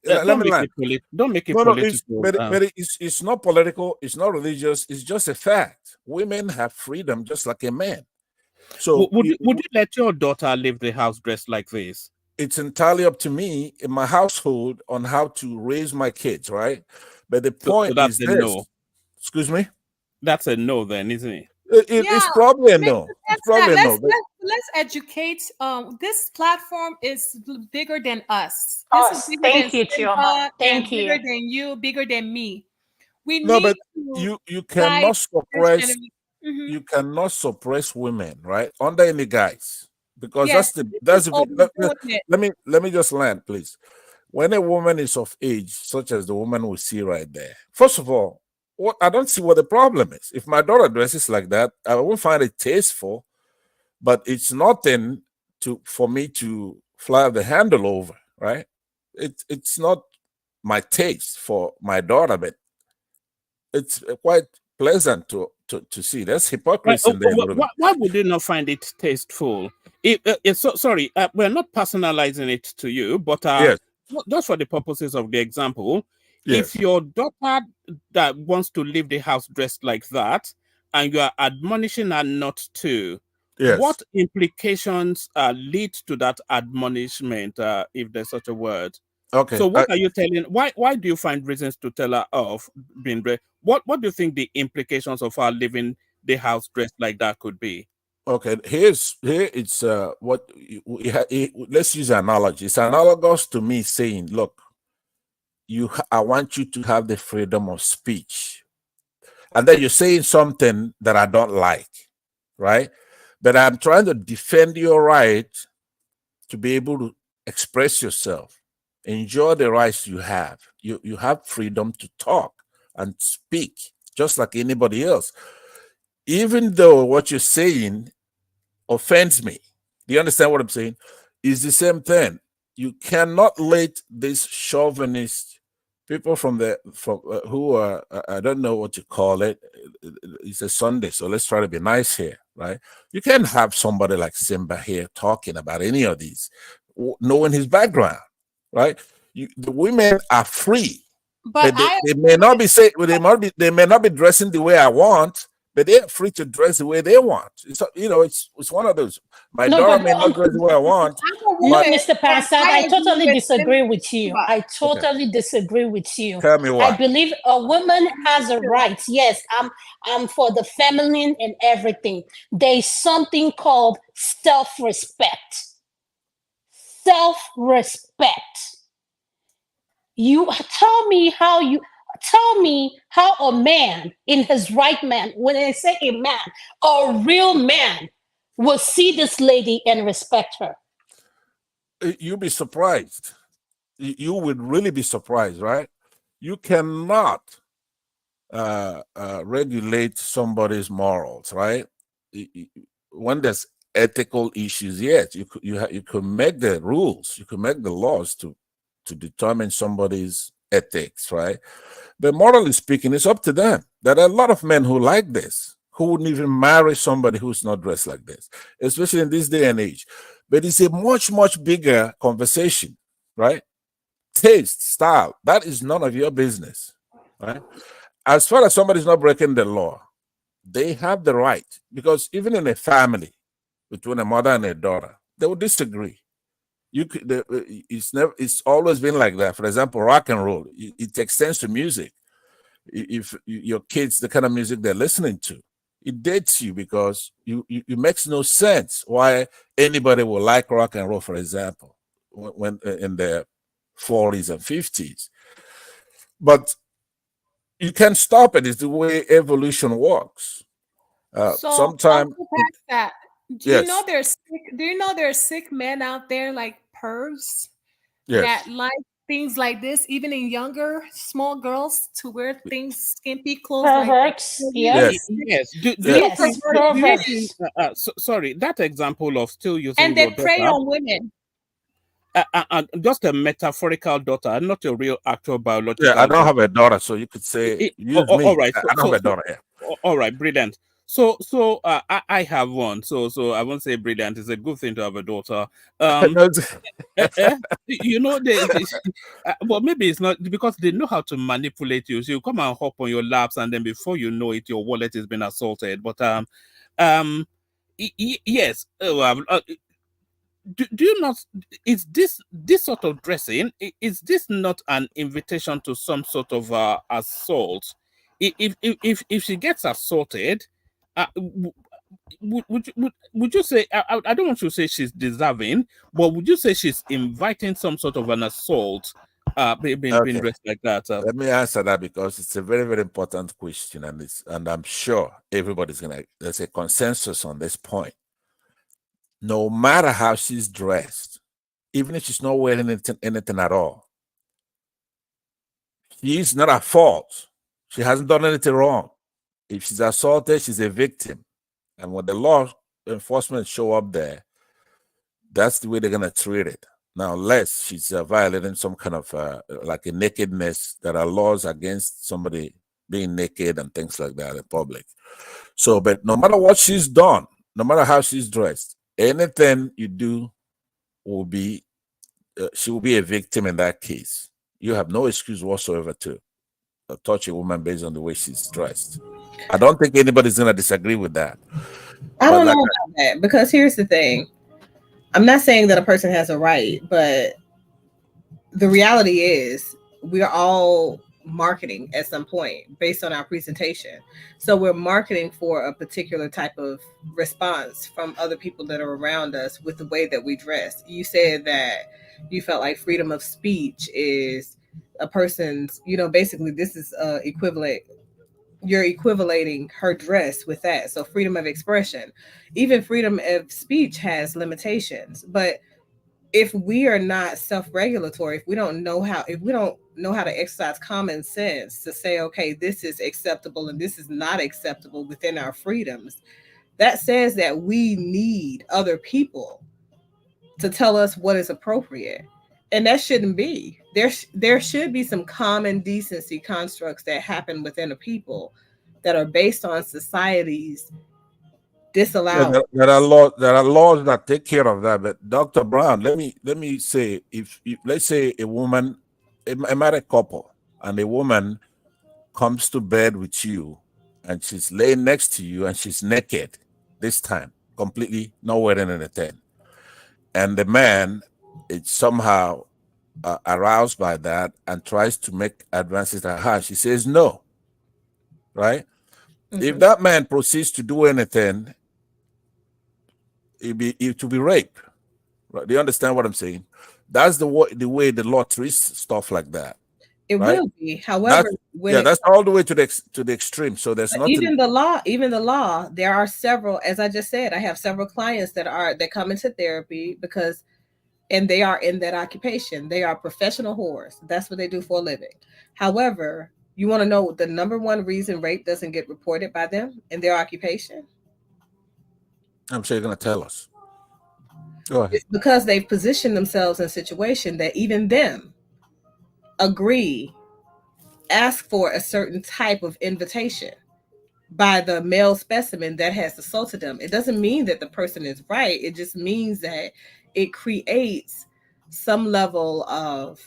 Let me land. Don't make it No, political. it's not political. It's not religious. It's just a fact. Women have freedom just like a man. So would you let your daughter leave the house dressed like this? It's entirely up to me in my household on how to raise my kids, right? But the point that's is a this. no. Excuse me? That's a no then, isn't it? It's probably a no. It's probably a no. Let's educate. This platform is bigger than us. Oh, This is bigger thank than you, Chioma. Thank you. bigger than you, bigger than me. We No, need but to you guide cannot this suppress generation. Mhm. you cannot suppress women, right? Under any guise. Because Yes, that's this is the overdoing it. let me just land, please. When a woman is of age, such as the woman we see right there, first of all, I don't see what the problem is. If my daughter dresses like that, I won't find it tasteful, but it's nothing for me to fly the handle over, right? It's not my taste for my daughter, but it's quite pleasant to see. There's hypocrisy in there. Why would you not find it tasteful? Sorry, we're not personalizing it to you, but yes. just for the purposes of the example, Yes. if your daughter that wants to leave the house dressed like that, and you are admonishing her not to, yes, what implications lead to that admonishment, if there's such a word? Okay. So what are you telling? Why do you find reasons to tell her off being dressed? What do you think the implications of her leaving the house dressed like that could be? Okay, here it's what let's use an analogy. It's analogous to me saying, look, I want you to have the freedom of speech, and then you're saying something that I don't like, right? But I'm trying to defend your right to be able to express yourself, enjoy the rights you have. You have freedom to talk and speak just like anybody else, even though what you're saying offends me. Do you understand what I'm saying? It's the same thing. You cannot let these chauvinist people who are, I don't know what you call it. It's a Sunday, so let's try to be nice here, right? You can't have somebody like Simba here talking about any of these, knowing his background, right? The women are free, but they may not be they may not be dressing the way I want, but they're free to dress the way they want. It's one of those. My daughter may not dress the way I want. No, But Mr. Pansat, I totally disagree with you. Simba. I totally disagree with you. Tell me why. I believe a woman has a right. Yes, I'm for the feminine and everything. There's something called self-respect. Self-respect. You tell me how a man in his right man, when I say a man, a real man will see this lady and respect her. You'll be surprised. You would really be surprised, right? You cannot regulate somebody's morals, right? When there's ethical issues, yes, you could make the rules, you could make the laws to determine somebody's ethics, right? But morally speaking, it's up to them. There are a lot of men who like this, who wouldn't even marry somebody who's not dressed like this, especially in this day and age. But it's a much, much bigger conversation, right? Taste, style, that is none of your business, right? As far as somebody's not breaking the law, they have the right, because even in a family between a mother and a daughter, they will disagree. It's always been like that. For example, rock and roll, it extends to music. If your kids, the kind of music they're listening to, it dates you, because it makes no sense why anybody will like rock and roll, for example, when in their 40s and 50s. But you can't stop it. It's the way evolution works. Sometimes, do you know there's sick men out there like pervs that like things like this, even in younger small girls, to wear things skimpy clothes Perverts, like yes. Yes. Do you think, sorry, that example of still using and they your prey daughter, on women. just a metaphorical daughter, not a real actual biological Yeah, I don't daughter. have a daughter, so you could say use me. All right. I don't have a daughter here. All right, brilliant. I have one. So I won't say brilliant. It's a good thing to have a daughter. No, You know, well, maybe it's not because they know how to manipulate you. So you come and hop on your laps, and then before you know it, your wallet has been assaulted. But yes. Do you not, is this sort of dressing, is this not an invitation to some sort of assault? If she gets assaulted, would you say, I don't want to say she's deserving, but would you say she's inviting some sort of an assault being okay. dressed like that? Let me answer that because it's a very, very important question, and I'm sure everybody's gonna, there's a consensus on this point. No matter how she's dressed, even if she's not wearing anything at all, she's not at fault. She hasn't done anything wrong. If she's assaulted, she's a victim. And when the law enforcement show up there, that's the way they're going to treat it. Now, unless she's violating some kind of like a nakedness, there are laws against somebody being naked and things like that in public. So, but no matter what she's done, no matter how she's dressed, anything you do will be, she will be a victim in that case. You have no excuse whatsoever to touch a woman based on the way she's dressed. I don't think anybody's going to disagree with that. I don't know about that because here's the thing. I'm not saying that a person has a right, but the reality is we're all marketing at some point based on our presentation. So we're marketing for a particular type of response from other people that are around us with the way that we dress. You said that you felt like freedom of speech is a person's, basically this is equivalent. You're equivalating her dress with that. So freedom of expression, even freedom of speech has limitations. But if we are not self-regulatory, if we don't know how to exercise common sense to say, okay, this is acceptable and this is not acceptable within our freedoms, that says that we need other people to tell us what is appropriate. And that shouldn't be. There should be some common decency constructs that happen within a people that are based on society's disallowed. Yeah, there are laws that take care of that. But Dr. Brown, let me say, if let's say a woman, a married couple, and a woman comes to bed with you, and she's laying next to you, and she's naked this time, completely not wearing anything, and the man is somehow aroused by that and tries to make advances at her, she says no, right? Mm-hmm. If that man proceeds to do anything, it will be rape. Right? Do you understand what I'm saying? That's the way the law treats stuff like that. It right? will be. However, that's all the way to the extreme. So there's nothing. Even the law. There are several. As I just said, I have several clients that come into therapy and they are in that occupation. They are professional whores. That's what they do for a living. However, you want to know the number one reason rape doesn't get reported by them in their occupation? I'm sure you're going to tell us. Go ahead. It's because they've positioned themselves in a situation that even them ask for a certain type of invitation by the male specimen that has assaulted them. It doesn't mean that the person is right. It just means that it creates some level of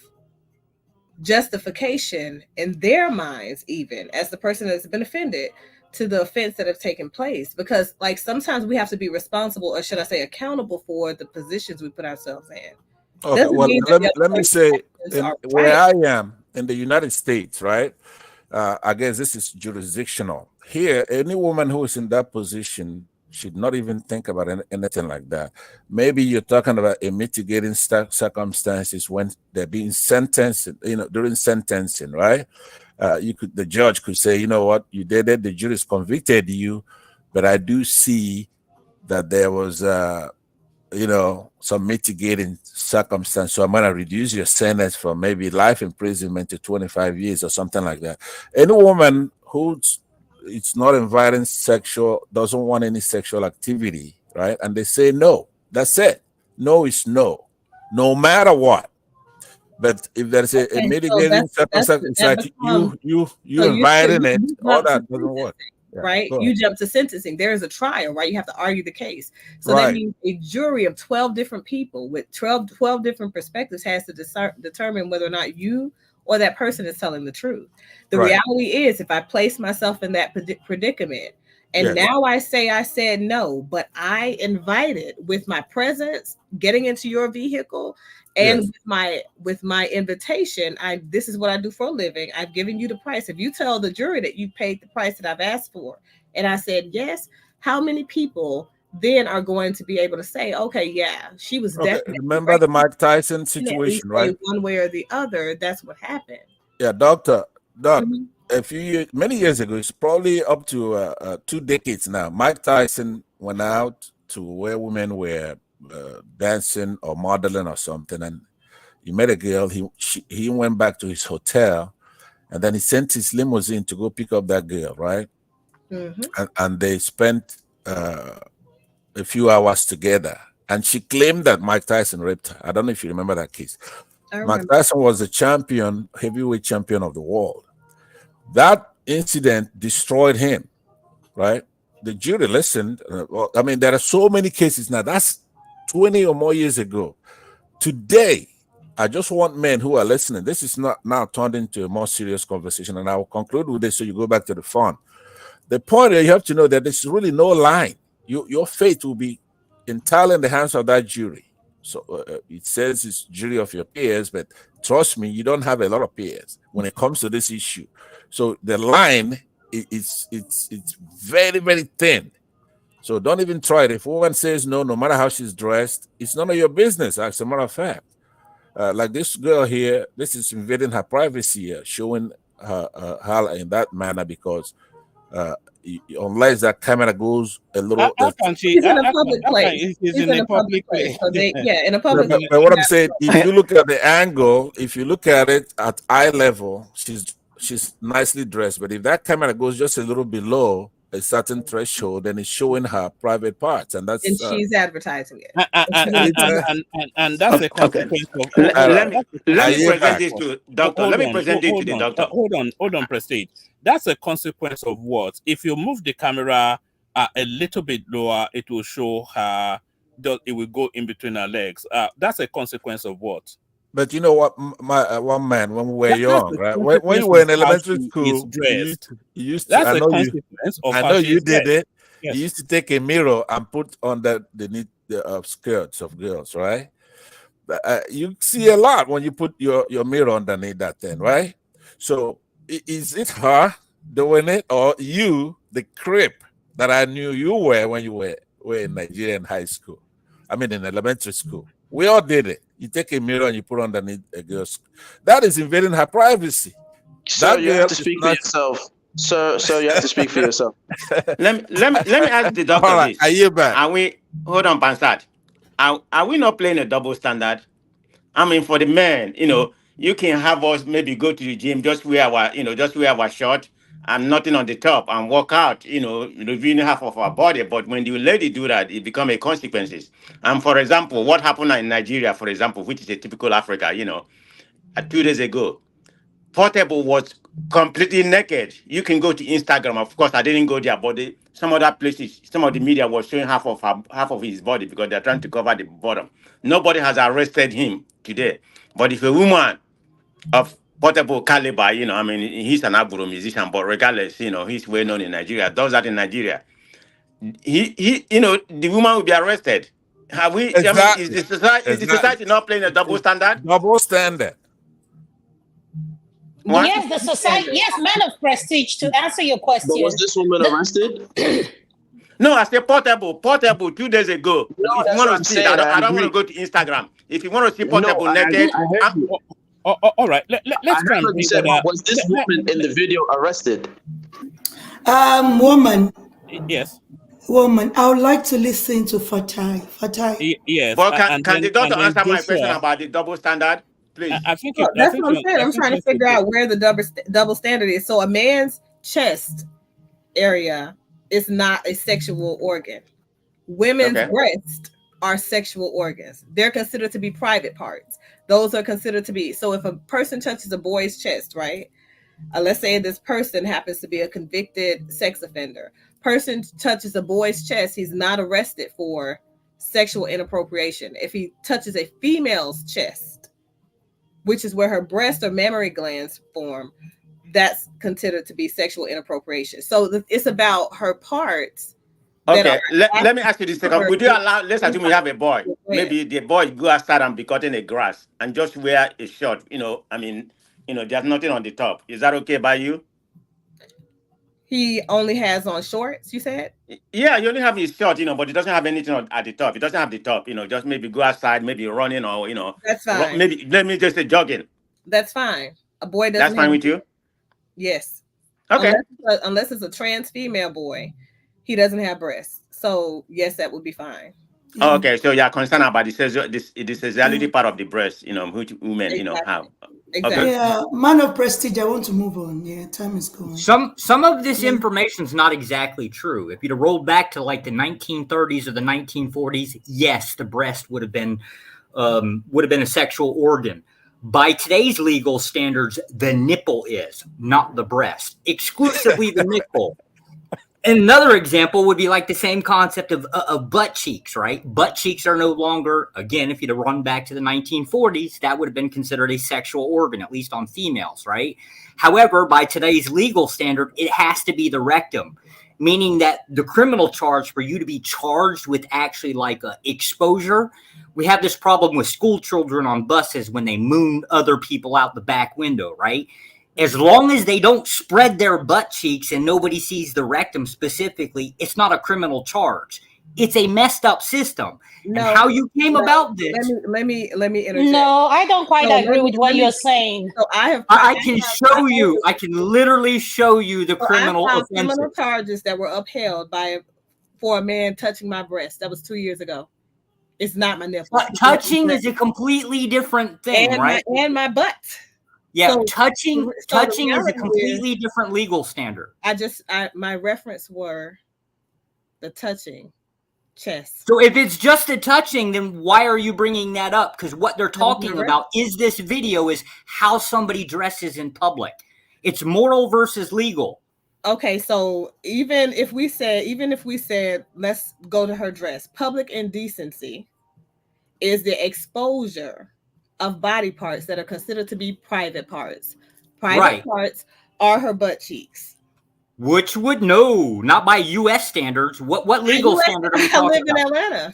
justification in their minds, even as the person that's been offended, to the offense that have taken place. Because like sometimes we have to be responsible, or should I say accountable, for the positions we put ourselves in. Okay, well, let me say, where I am in the United States, right? I guess this is jurisdictional. Here, any woman who is in that position should not even think about anything like that. Maybe you're talking about a mitigating circumstances when they're being sentenced, during sentencing, right? The judge could say, you know what, you did it, the jury's convicted you, but I do see that there was some mitigating circumstance, so I'm going to reduce your sentence from maybe life imprisonment to 25 years or something like that. Any woman who's it's not inviting doesn't want any sexual activity, right? And they say no, that's it. No is no. no matter what. But if there's a Okay, so mitigating circumstance, it's that like becomes you so inviting it, you all jump to that doesn't work. Yeah, right? go You ahead. jump to sentencing. There is a trial, right? You have to argue the case. So that Right. means a jury of 12 different people with 12 different perspectives has to determine whether or not you or that person is telling the truth. The Right. reality is, if I place myself in that predicament, and Yes. now I say I said no, but I invited with my presence, getting into your vehicle, and Yes. with my invitation, this is what I do for a living. I've given you the price. If you tell the jury that you paid the price that I've asked for, and I said yes, how many people then are going to be able to say, okay, yeah, she was Okay. definitely Remember right? the Mike Tyson Definitely situation, say right? one way or the other, that's what happened. Yeah, Doctor. Doc, Mhm. many years ago, it's probably up to 2 decades now. Mike Tyson went out to where women were dancing or modeling or something, and he met a girl. He went back to his hotel, and then he sent his limousine to go pick up that girl, right? Mhm. And they spent a few hours together. And she claimed that Mike Tyson raped her. I don't know if you remember that case. I Mike remember. Tyson was the champion, heavyweight champion of the world. That incident destroyed him, right? The jury listened. Well, I mean, there are so many cases now. That's 20 or more years ago. Today, I just want men who are listening. This is not now turned into a more serious conversation, and I will conclude with this so you go back to the fun. The point is, you have to know that there's really no line. Your fate will be entirely in the hands of that jury. So it says it's jury of your peers, but trust me, you don't have a lot of peers when it comes to this issue. So the line it's very, very thin. So don't even try it. If a woman says no, no matter how she's dressed, it's none of your business. As a matter of fact, like this girl here, this is invading her privacy, showing her in that manner because uh, unless that camera goes a little. How can she? He's in a public How can place. she's He's in in a a public public place. place? So in a Yeah, public place. but what I'm saying, if you look at the angle, if you look at it at eye level, she's nicely dressed. But if that camera goes just a little below a certain threshold, then it's showing her private parts, and And that's she's advertising it. it's And that's a Okay. consequence of. Let, Hold let on, me that's a let I me hear consequence of present back. this what? to doctor. Let me present it to the doctor. Hold on, Prestige. That's a consequence of what? If you move the camera a little bit lower, it will show her. It will go in between her legs. That's a consequence of what? But you know what, my one man, when we were That's young, a right? When you consequence were of in how elementary she is school, dressed. you used to. That's a consequence of I how know she you is did dressed. it. You Yes. used to take a mirror and put on the skirts of girls, right? You see a lot when you put your mirror underneath that thing, right? So is it her doing it or you, the creep that I knew you were when you were in Nigerian high school? I mean, in elementary school. We all did it. You take a mirror and you put underneath a girl's. That is invading her privacy. Sir, That you have girl to is speak for not. yourself. Sir, you have to speak for yourself. Let me ask the doctor All right, this. I hear back. Are we hold on, Pansat? Are we not playing a double standard? I mean, for the men, you can have us maybe go to the gym, just wear our short and nothing on the top and work out, revealing half of our body. But when the lady do that, it become a consequences. And for example, what happened in Nigeria, for example, which is a typical Africa, 2 days ago, Portable was completely naked. You can go to Instagram. Of course, I didn't go there, but some other places, some of the media was showing half of his body because they're trying to cover the bottom. Nobody has arrested him today. But if a woman of Portable caliber, I mean, he's an Aguro musician, but regardless, he's well known in Nigeria, does that in Nigeria. The woman will be arrested. Have we? I mean, is Exactly. the society not playing a double It's standard? double standard. What? Yes, the society, yes, man of prestige, to answer your But was question. this woman arrested? No, I said Portable 2 days ago. No, If you that's want what to I'm see it, saying. I I don't want to agree. go to Instagram. If you want to see No, Portable naked, I heard you. All right. I Let's try heard and what you bring said, other. but was this woman in the video arrested? Woman, Yes. woman, I would like to listen to Fatai. Fatai. Yes. but can the doctor And then answer my question Joshua. about the double standard, I, please? I think Well, you. I that's think what I'm you. saying. I I'm think trying to Joshua figure did. out where the double standard is. So a man's chest area is not a sexual organ. Women's Okay. breasts are sexual organs. They're considered to be private parts. Those are considered to be. So if a person touches a boy's chest, right? Let's say this person happens to be a convicted sex offender. Person touches a boy's chest, he's not arrested for sexual inappropriation. If he touches a female's chest, which is where her breast or mammary glands form, that's considered to be sexual inappropriation. So it's about her parts. Okay, let me ask you this second. Would you allow, let's assume you have a boy. Maybe the boy go outside and be cutting the grass and just wear a shirt, I mean, there's nothing on the top. Is that okay by you? He only has on shorts, you said? Yeah, you only have his shirt, but he doesn't have anything at the top. He doesn't have the top, just maybe go outside, maybe running or, That's fine. Maybe, let me just say jogging. That's fine. A boy doesn't That's fine with you? Yes. Okay. Unless it's a trans female boy, he doesn't have breasts. So yes, that would be fine. Oh, okay, so you're concerned about the sexuality part of the breast, which women, have. Exactly. Okay. Yeah, man of prestige, I want to move on. Yeah, time is going. Some of this information is not exactly true. If you'd have rolled back to like the 1930s or the 1940s, yes, the breast would have been a sexual organ. By today's legal standards, the nipple is, not the breast, exclusively the nipple. Another example would be like the same concept of butt cheeks, right? Butt cheeks are no longer, again, if you'd have run back to the 1940s, that would have been considered a sexual organ, at least on females, right? However, by today's legal standard, it has to be the rectum, meaning that the criminal charge for you to be charged with actually like exposure. We have this problem with school children on buses when they moon other people out the back window, right? As long as they don't spread their butt cheeks and nobody sees the rectum specifically, it's not a criminal charge. It's a messed up system. No, and how you came about this? Let me interject. No, I don't quite agree with what you're saying. So I can show you. I can literally show you the criminal offenses. Criminal charges that were upheld for a man touching my breast. That was 2 years ago. It's not my nipple. But touching is a completely different thing, right? And my butt. Yeah, so, touching is a completely different legal standard. My reference were the touching chest. So if it's just a touching, then why are you bringing that up? Because what they're talking about is this video is how somebody dresses in public. It's moral versus legal. Okay, so even if we said, let's go to her dress, public indecency is the exposure of body parts that are considered to be private parts. Private parts are her butt cheeks. Which would not by U.S. standards. What legal standard are we talking about? I live in Atlanta.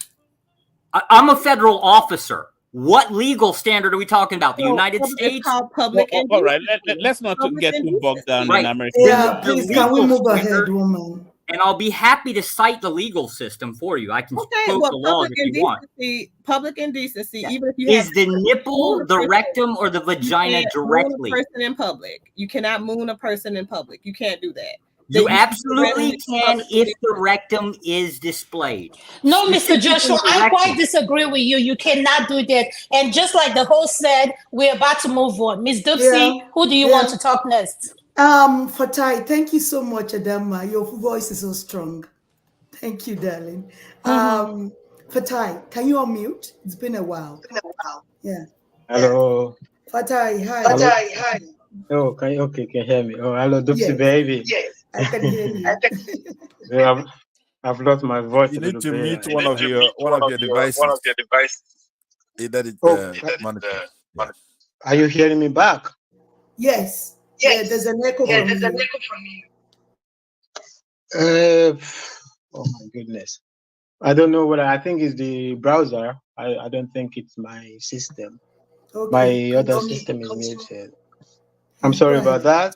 I'm a federal officer. What legal standard are we talking about? The United States? It's called public indecency. All right, let's not get too bogged down in America. Yeah, please, can we move ahead, woman? And I'll be happy to cite the legal system for you. I can quote the law if you want. Public indecency, even if you is the nipple, the rectum, or the vagina directly? Moon a person in public. You cannot moon a person in public. You can't do that. You absolutely can if the rectum is displayed. No, Mr. Joshua, I quite disagree with you. You cannot do that. And just like the host said, we're about to move on. Ms. Dupsy, who do you want to talk next? Fatai, thank you so much, Adama. Your voice is so strong. Thank you, darling. Fatai, can you unmute? It's been a while. Yeah. Hello. Fatai, hi. Fatai, hi. Oh, can you hear me? Oh, hello, Dupsy baby. Yes, I can hear you. I've lost my voice. You need to mute one of your devices. Are you hearing me back? Yes. Yeah, there's an echo from you. Oh my goodness. I don't know I think it's the browser. I don't think it's my system. Okay. My other system is muted. I'm sorry about that.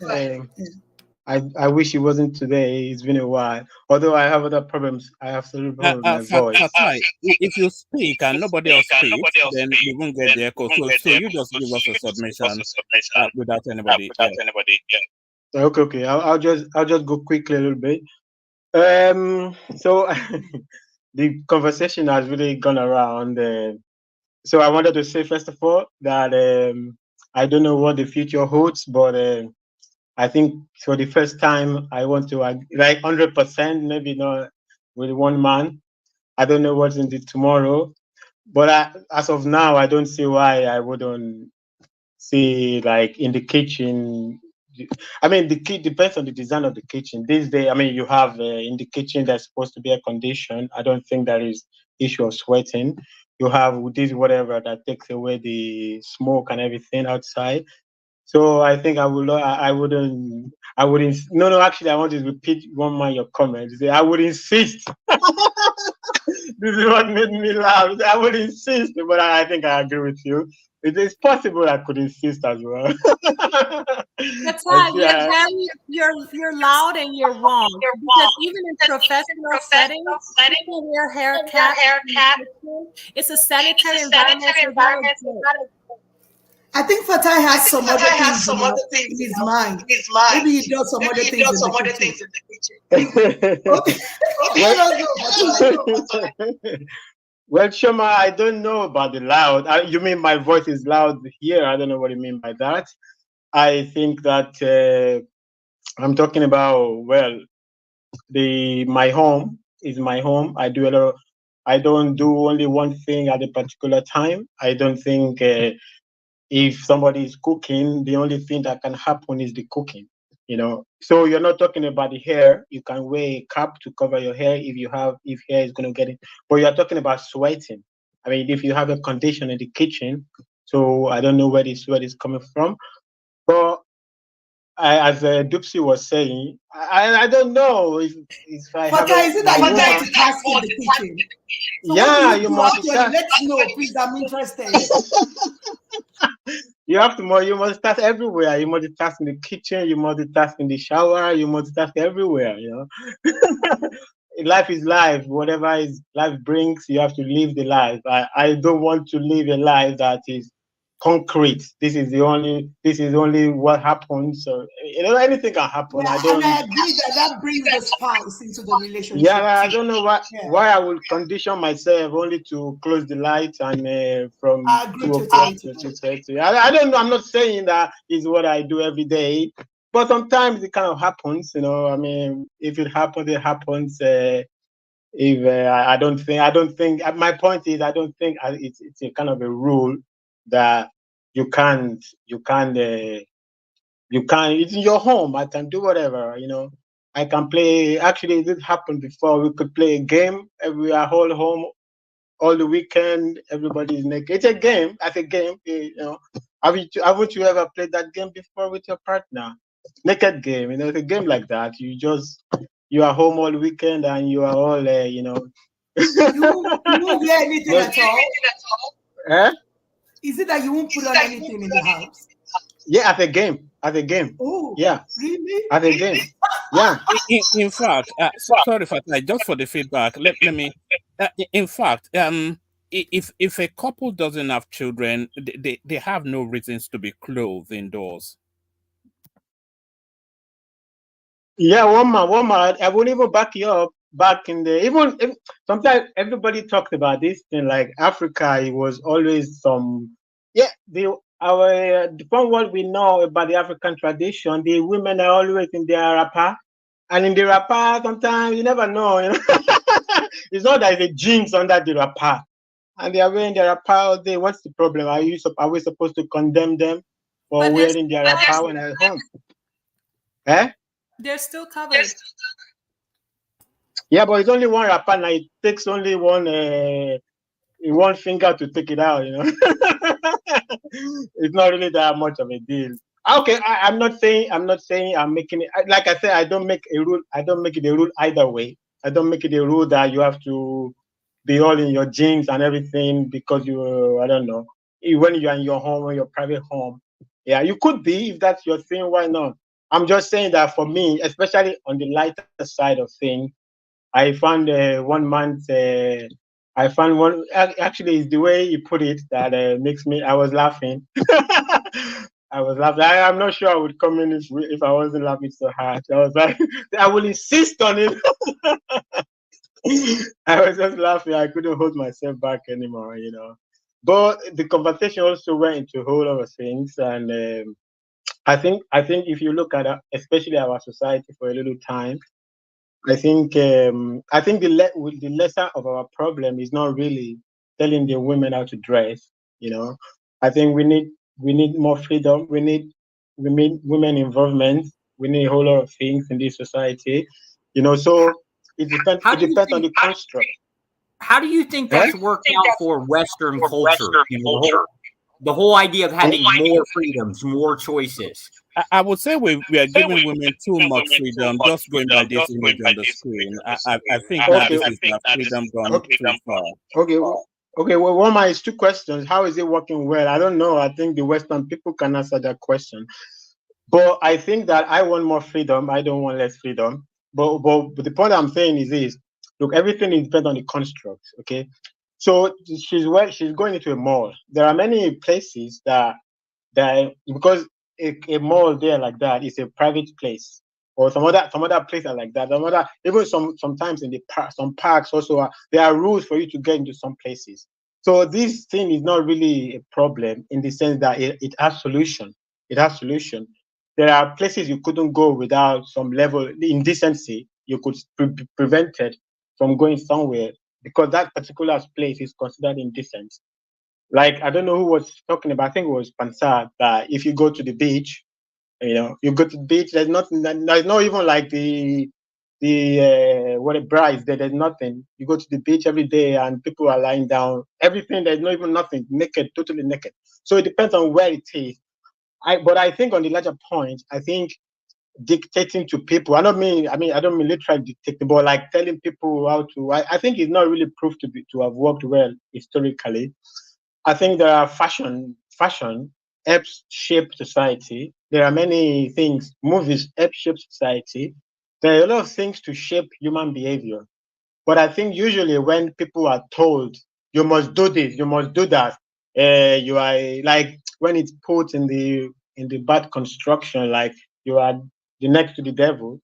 I wish it wasn't today. It's been a while. Although I have other problems. I have several problems with my voice. If you speak and nobody else speaks, then you won't get the echo. So you just give us a submission without anybody. Okay. I'll just go quickly a little bit. So the conversation has really gone around. So I wanted to say first of all that I don't know what the future holds, but I think for the first time I want to like 100%, maybe not with one man. I don't know what's in the tomorrow, But as of now, I don't see why I wouldn't see, like, in the kitchen. I mean, the key depends on the design of the kitchen. These days, I mean, you have in the kitchen that's supposed to be air conditioned. I don't think there is issue of sweating. You have this whatever that takes away the smoke and everything outside. So I think I would. I wouldn't. I wouldn't. No. Actually, I want to repeat one more your comment. I would insist. This is what made me laugh. I would insist, but I think I agree with you. It is possible I could insist as well. You're loud and you're wrong, because even in professional settings, people wear hair caps. It's a sanitary environment, so it's not a joke. I think Fatai has some other things in his mind. Maybe he does some other things in the kitchen. Well, Shoma, I don't know about the loud. You mean my voice is loud here? I don't know what you mean by that. I think that I'm talking about, well, my home is my home. I don't do only one thing at a particular time. I don't think if somebody is cooking, the only thing that can happen is the cooking. So you're not talking about the hair. You can wear a cap to cover your hair if hair is going to get it, but you're talking about sweating. I mean, if you have a condition in the kitchen, so I don't know where the sweat is coming from. But as Dupsy was saying, I don't know if I have is it that you multitask in the kitchen? So yeah, you multitask. Let's know, please. I'm interested. You multitask everywhere. You multitask in the kitchen, you multitask in the shower, you multitask everywhere, Life is life. Whatever life brings, you have to live the life. I don't want to live a life that is concrete. This is only what happens. So anything can happen. Yeah, and I agree that brings the spice into the relationship. Yeah, I don't know why I will condition myself only to close the lights and from 2 o'clock to 6:30. I don't know. I'm not saying that is what I do every day, but sometimes it kind of happens. I mean, if it happens, it happens. I don't think. My point is, I don't think it's a kind of a rule that you can't. It's in your home. I can do whatever. I can play. Actually, this happened before. We could play a game. We are all home all the weekend. Everybody's naked. It's a game. That's a game. Haven't you ever played that game before with your partner? Naked game. It's a game like that. You are home all weekend and you are all You won't wear anything at all? Eh? Is it that you won't put on anything in the house? Yeah, at a game. Oh, yeah. Really? At a game. Yeah. In fact, sorry for that. Just for the feedback, let me. In fact, if a couple doesn't have children, they have no reasons to be clothed indoors. Yeah, one man. I won't even back you up. Back in the sometimes everybody talks about this thing, like Africa. It was always from from what we know about the African tradition, the women are always in their wrapper, and in the wrapper sometimes you never know. It's not that it's a jeans under the wrapper, and they are wearing their wrapper all day. What's the problem? Are we supposed to condemn them for wearing their wrapper when they're home? Eh? They're still covered. Yeah, but it's only one wrapper now. It takes only one finger to take it out. It's not really that much of a deal. Okay, I'm not saying I'm making it. Like I said, I don't make a rule. I don't make it a rule either way. I don't make it a rule that you have to be all in your jeans and everything because I don't know, when you're in your home or your private home. Yeah, you could be if that's your thing. Why not? I'm just saying that for me, especially on the lighter side of things, I found one month. I found one. Actually, it's the way you put it that makes me. I was laughing. I was laughing. I'm not sure I would come in if I wasn't laughing so hard. I was like, I will insist on it. I was just laughing. I couldn't hold myself back anymore. But the conversation also went into a whole lot of things, and I think if you look at especially our society for a little time, I think the lesser of our problem is not really telling the women how to dress. You know, I think we need more freedom. We need women involvement. We need a whole lot of things in this society. You know, so it depends on the construct. How do you think that's worked out for Western culture? You know, the whole idea of having more freedoms, more choices. I would say we are giving women too much freedom, just going by this image on the screen. I think that this is the freedom gone too far. Okay. Well, Woma, is 2 questions. How is it working well? I don't know. I think the Western people can answer that question. But I think that I want more freedom. I don't want less freedom. But the point I'm saying is this: look, everything is depends on the construct. Okay, so she's going into a mall. There are many places that because a mall there like that is a private place, or some other place are like that. Even sometimes in the some parks also there are rules for you to get into some places. So this thing is not really a problem in the sense that it has solution. It has solution. There are places you couldn't go without some level indecency. You could be prevented from going somewhere because that particular place is considered indecent. Like, I don't know who was talking about, I think it was Pansar, that if you go to the beach, you go to the beach, there's nothing, there's not even like what a brides there's nothing. You go to the beach every day and people are lying down, everything, there's not even nothing, naked, totally naked. So it depends on where it is. But I think on the larger point, I think dictating to people, I don't mean literally dictating, but like telling people how to, I think it's not really proved to have worked well historically. I think there are fashion helps shape society. There are many things, movies help shape society. There are a lot of things to shape human behavior. But I think usually when people are told, you must do this, you must do that, you are like when it's put in the bad construction, like you are the next to the devil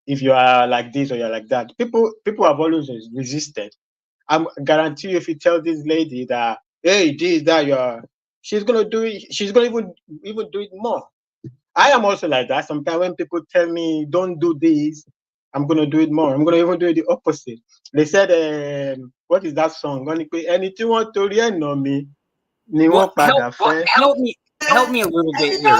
if you are like this or you're like that. People have always resisted. I guarantee you, if you tell this lady that, hey, this, that, she's gonna do it. She's gonna even do it more. I am also like that. Sometimes when people tell me don't do this, I'm gonna do it more. I'm gonna even do the opposite. They said, what is that song? Anything want to know me? Help me a little bit here.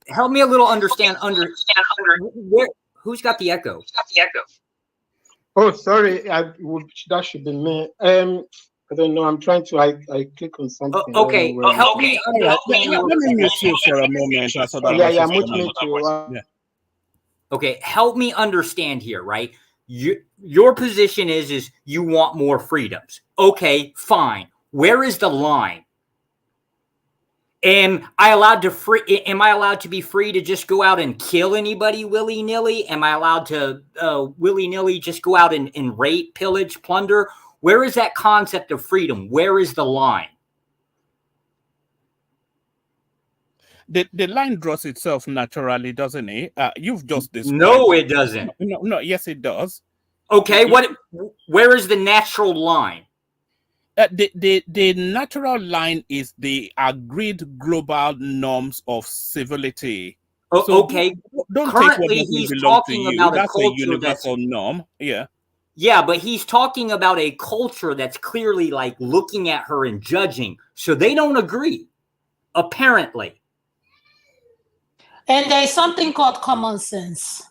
Help me a little understand who's got the echo? Oh, sorry, that should be me. I don't know. I'm trying to. I click on something. Okay, help me understand. Let me mute you for a moment. Mute me too. Okay, help me understand here, right? Your position is you want more freedoms. Okay, fine. Where is the line? Am I allowed to be free to just go out and kill anybody willy-nilly? Am I allowed to willy-nilly just go out and rape, pillage, plunder? Where is that concept of freedom? Where is the line? The line draws itself naturally, doesn't it? You've just described. No, it doesn't. No, yes, it does. Okay, where is the natural line? The natural line is the agreed global norms of civility. So okay. Don't currently take what he's belong talking to you. about That's a culture universal norm. Yeah. Yeah, but he's talking about a culture that's clearly like looking at her and judging. So they don't agree, apparently. And there's something called common sense.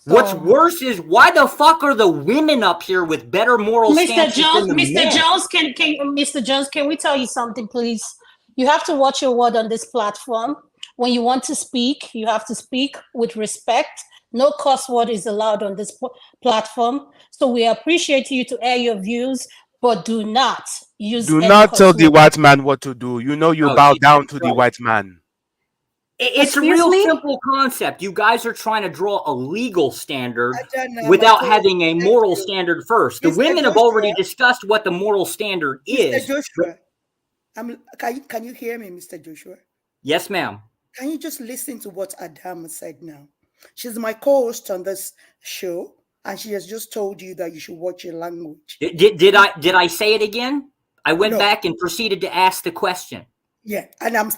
What's worse is why the fuck are the women up here with better moral stances than the men? Mr. Jones, can we tell you something, please? You have to watch your word on this platform. When you want to speak, you have to speak with respect. No cuss word is allowed on this platform. So we appreciate you to air your views, but do not use. Do not tell the white man what to do. You know you bow down to the white man. It's a real simple concept. You guys are trying to draw a legal standard without having a moral standard first. The women have already discussed what the moral standard is. Mr. Joshua, can you hear me, Mr. Joshua? Yes, ma'am. Can you just listen to what Adama said now? She's my co-host on this show. and she has just told you that you should watch your language. Did I say it again? I went No. back and proceeded to ask the question. Yeah, and I'm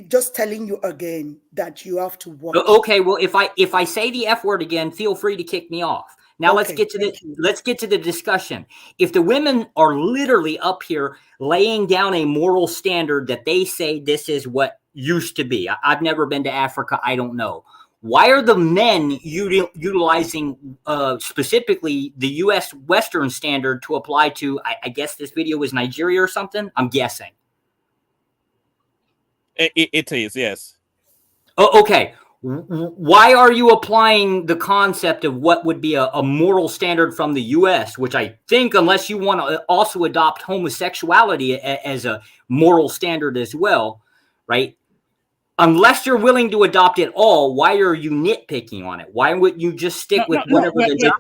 just telling you again that you have to watch. Okay, well, if I say the F word again, feel free to kick me off. Now let's get to the discussion. If the women are literally up here laying down a moral standard that they say this is what used to be. I've never been to Africa. I don't know. Why are the men utilizing specifically the U.S. Western standard to apply to, I guess this video was Nigeria or something? I'm guessing. It is, yes. Oh, okay. Why are you applying the concept of what would be a moral standard from the U.S., which I think, unless you want to also adopt homosexuality as a moral standard as well, right? Unless you're willing to adopt it all, why are you nitpicking on it? Why wouldn't you just stick with whatever we're not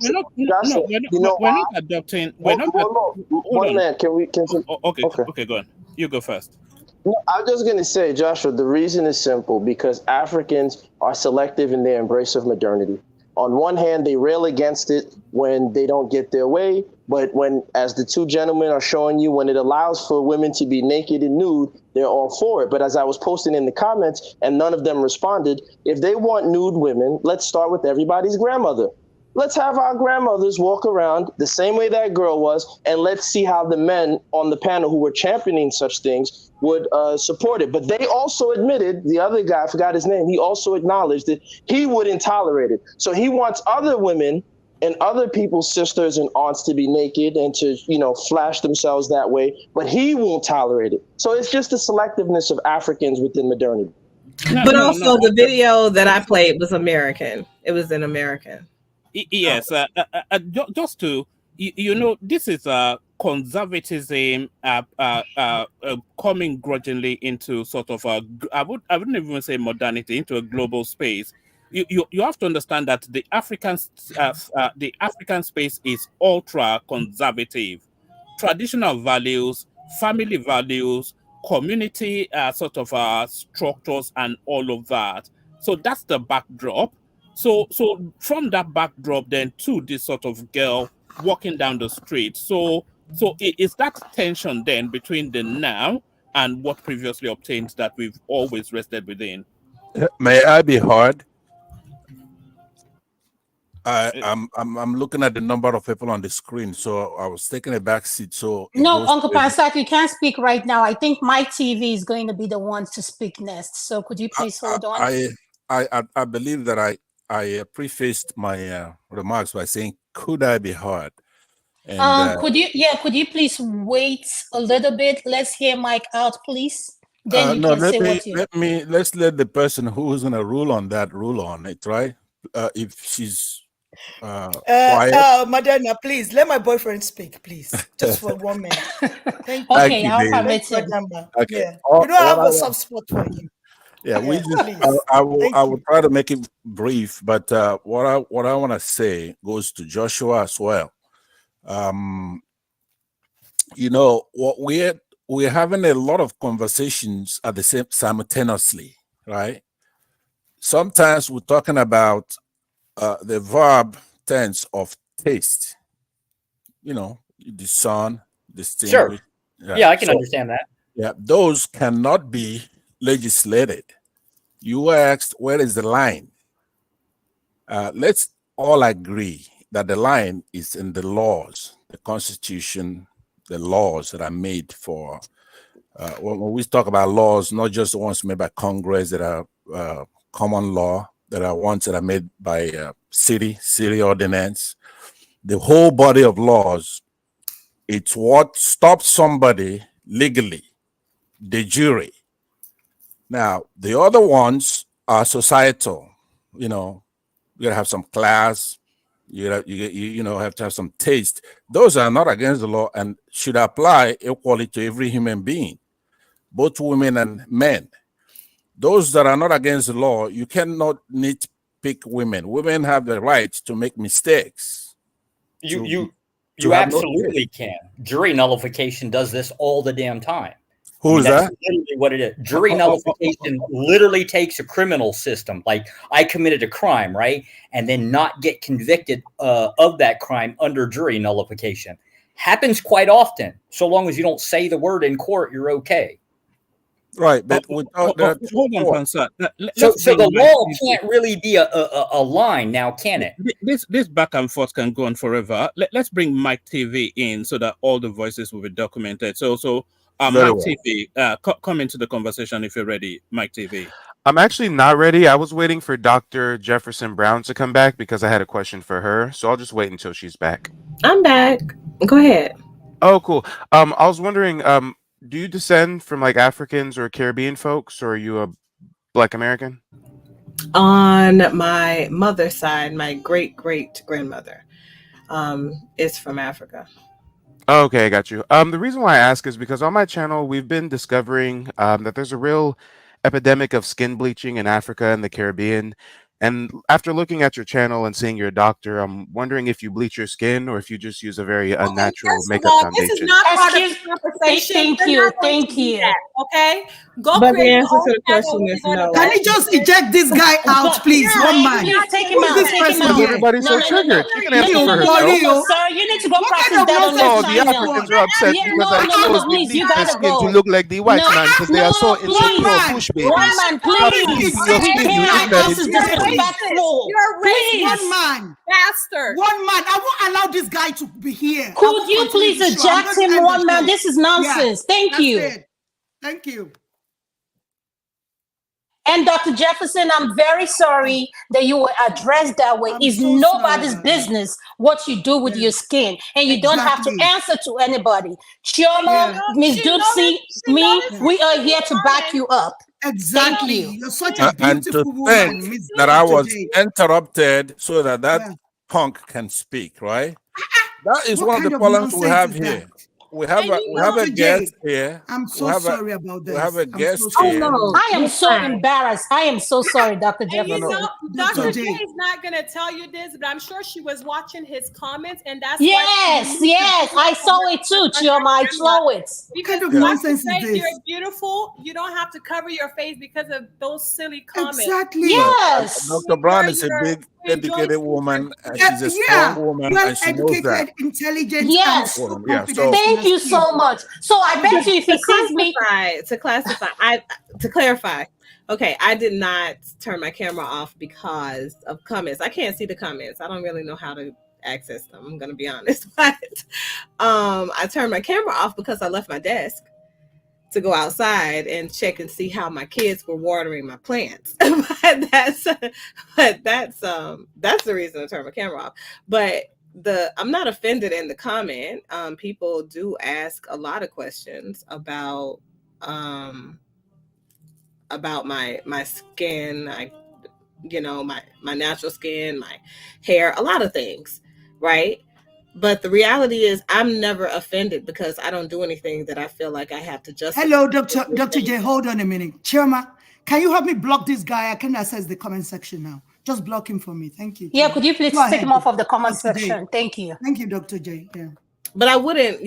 adopting. One man, can we? Okay, go on. You go first. No, I'm just going to say, Joshua, the reason is simple, because Africans are selective in their embrace of modernity. On one hand, they rail against it when they don't get their way, but when, as the two gentlemen are showing you, when it allows for women to be naked and nude, they're all for it. But as I was posting in the comments, and none of them responded, if they want nude women, let's start with everybody's grandmother. Let's have our grandmothers walk around the same way that girl was, and let's see how the men on the panel who were championing such things would support it. But they also admitted, the other guy, I forgot his name, he also acknowledged that he wouldn't tolerate it. So he wants other women and other people's sisters and aunts to be naked and to, flash themselves that way, but he won't tolerate it. So it's just the selectiveness of Africans within modernity. But also the video that I played was American. It was in American. Yes, just to this is conservatism coming grudgingly into sort of I wouldn't even say modernity, into a global space. You have to understand that the African space is ultra conservative, traditional values, family values, community sort of structures, and all of that. So that's the backdrop. So from that backdrop, then to this sort of girl walking down the street. So it's that tension then between the now and what previously obtained that we've always rested within. May I be heard? I'm looking at the number of people on the screen, so I was taking a back seat. So no, Uncle Pansak, you can't speak right now. I think my TV is going to be the one to speak next. So could you please hold on? I believe that I prefaced my remarks by saying, "Could I be heard?" And could you please wait a little bit? Let's hear Mike out, please. Then you can say what you. Let's let the person who's going to rule on it, right? If she's quiet. Madonna, please let my boyfriend speak, please, just for 1 minute. Thank you. Okay, I'll permit him. Okay. Yeah. You don't have a soft spot for him. Yeah, I will try to make it brief, but what I want to say goes to Joshua as well. What we're having a lot of conversations at the same simultaneously, right? Sometimes we're talking about the verb tense of taste. The sun, distinguish. Sure. Yeah, I can understand that. Yeah, those cannot be legislated. You asked, where is the line? Let's all agree that the line is in the laws, the Constitution, the laws that are made for. When we talk about laws, not just the ones made by Congress that are common law, there are ones that are made by city ordinance. The whole body of laws, it's what stops somebody legally, de jure. Now, the other ones are societal. You gotta have some class. You have to have some taste. Those are not against the law and should apply equally to every human being, both women and men. Those that are not against the law, you cannot nitpick women. Women have the right to make mistakes. You absolutely can. Jury nullification does this all the damn time. Who is that's that? literally what it is. Jury nullification literally takes a criminal system. Like I committed a crime, right? And then not get convicted of that crime under jury nullification. Happens quite often. So long as you don't say the word in court, you're okay. Right, but there are two hold on, courts. Pansa. So Let's bring the Mike law TV. can't really be a line now, can it? This back and forth can go on forever. Let's bring Mike TV in so that all the voices will be documented. So Very Mike well. TV, come into the conversation if you're ready, Mike TV. I'm actually not ready. I was waiting for Dr. Jefferson Brown to come back because I had a question for her. So I'll just wait until she's back. I'm back. Go ahead. Oh, cool. I was wondering, do you descend from like Africans or Caribbean folks, or are you a Black American? On my mother's side, my great-great-grandmother is from Africa. Okay, I got you. The reason why I ask is because on my channel we've been discovering that there's a real epidemic of skin bleaching in Africa and the Caribbean. And after looking at your channel and seeing your doctor, I'm wondering if you bleach your skin or if you just use a very unnatural First of makeup all, this is foundation. not part of the conversation. Thank We're you, not going thank to do you. that, okay? Go But the create your answer own to the channel question where is you're going no. to Can you just eject this guy out, please? Yeah, One we're man. not Take doing him Who's out. this Take him person Why is out. here? everybody so triggered? She can answer for You, herself. No, sir. You need to go what practice kind of that on nonsense this Oh, is the this channel. one? Africans are upset Yeah, because no, I no, no, chose no, to please, bleach you their gotta skin to go. look like the white No, man because they are so no, One insecure, please. bush man. One babies. man, Stop Please please. bleaching your eject skin, this you guy Hey, out, ignorant this is please. Christians. disrespectful. You're a Please. One racist man. bastard. One man. I won't allow this guy to be here. I Could won't you continue please the show. I'm eject going to him, end the one man? show. This is Yeah, nonsense. Thank that's you. it. Thank you. And Dr. Jefferson, I'm very sorry that you were addressed that way. I'm It's so sorry nobody's about that. business what you do with Yeah, your skin. And you don't have to exactly. answer to anybody. Chioma, Yeah, Miss Dupsy, me, yeah. we are here to back you up. Thank Exactly. you. You're such a And to beautiful think woman, Miss that I Dr. was J. interrupted so that Yeah. punk can speak, right? That is What one of the kind of problems we nonsense have is that? here. We have a Dr. J, guest here. I'm so sorry about We have this. a I'm so guest sorry. here. I am so embarrassed. I am so sorry, Dr. And Jefferson. you know, Dr. Dr. J. J is not going to tell you this, but I'm sure she was watching his comments, and that's Yes, why. yes, I saw it too, Chioma. I saw it. What kind of Because nonsense Dr. is J, this? you're beautiful. You don't have to cover your face because of those silly comments. Exactly. Yes. Dr. Brown is a big, educated woman, and she's a strong woman, well and she knows that. educated, intelligent, Yes. and so Yeah, confident. Thank you so much. So I bet you if he sees me. To clarify, okay, I did not turn my camera off because of comments. I can't see the comments. I don't really know how to access them. I'm gonna be honest, but I turned my camera off because I left my desk to go outside and check and see how my kids were watering my plants. but that's the reason I turned my camera off. But I'm not offended in the comment. People do ask a lot of questions about my skin, my natural skin, my hair, a lot of things, right? But the reality is I'm never offended because I don't do anything that I feel like I have to justify. Hello, Dr. J, hold on a minute. Chairman, can you help me block this guy? I can access the comment section now. Just block him for me. Thank you. Yeah, could you please take him off of the comment Dr. J. section? Thank you. Thank you, Dr. J. Yeah. But I wouldn't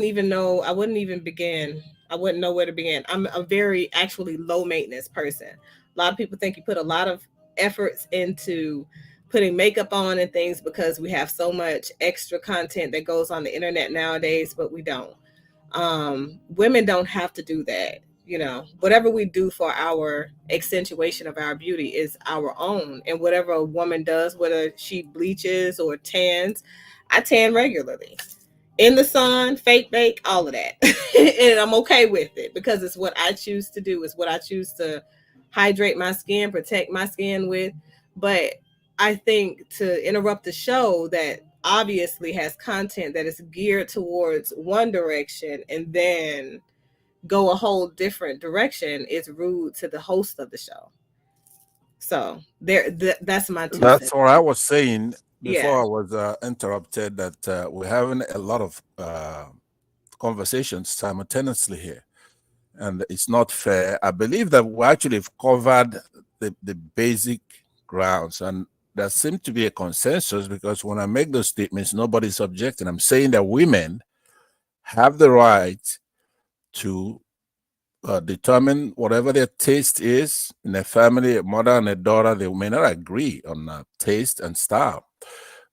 even know. I wouldn't even begin. I wouldn't know where to begin. I'm a very actually low maintenance person. A lot of people think you put a lot of efforts into putting makeup on and things because we have so much extra content that goes on the internet nowadays, but we don't. Women don't have to do that. You know, whatever we do for our accentuation of our beauty is our own. And whatever a woman does, whether she bleaches or tans, I tan regularly. In the sun, fake bake, all of that. And I'm okay with it because it's what I choose to do. It's what I choose to hydrate my skin, protect my skin with. But I think to interrupt the show that obviously has content that is geared towards one direction and then go a whole different direction is rude to the host of the show. So that's my two That's cents. what I was saying before Yeah. I was interrupted, that we're having a lot of conversations simultaneously here, and it's not fair. I believe that we actually have covered the basic grounds, and there seems to be a consensus because when I make those statements, nobody's objecting. I'm saying that women have the right to determine whatever their taste is in their family. A mother and a daughter, they may not agree on taste and style.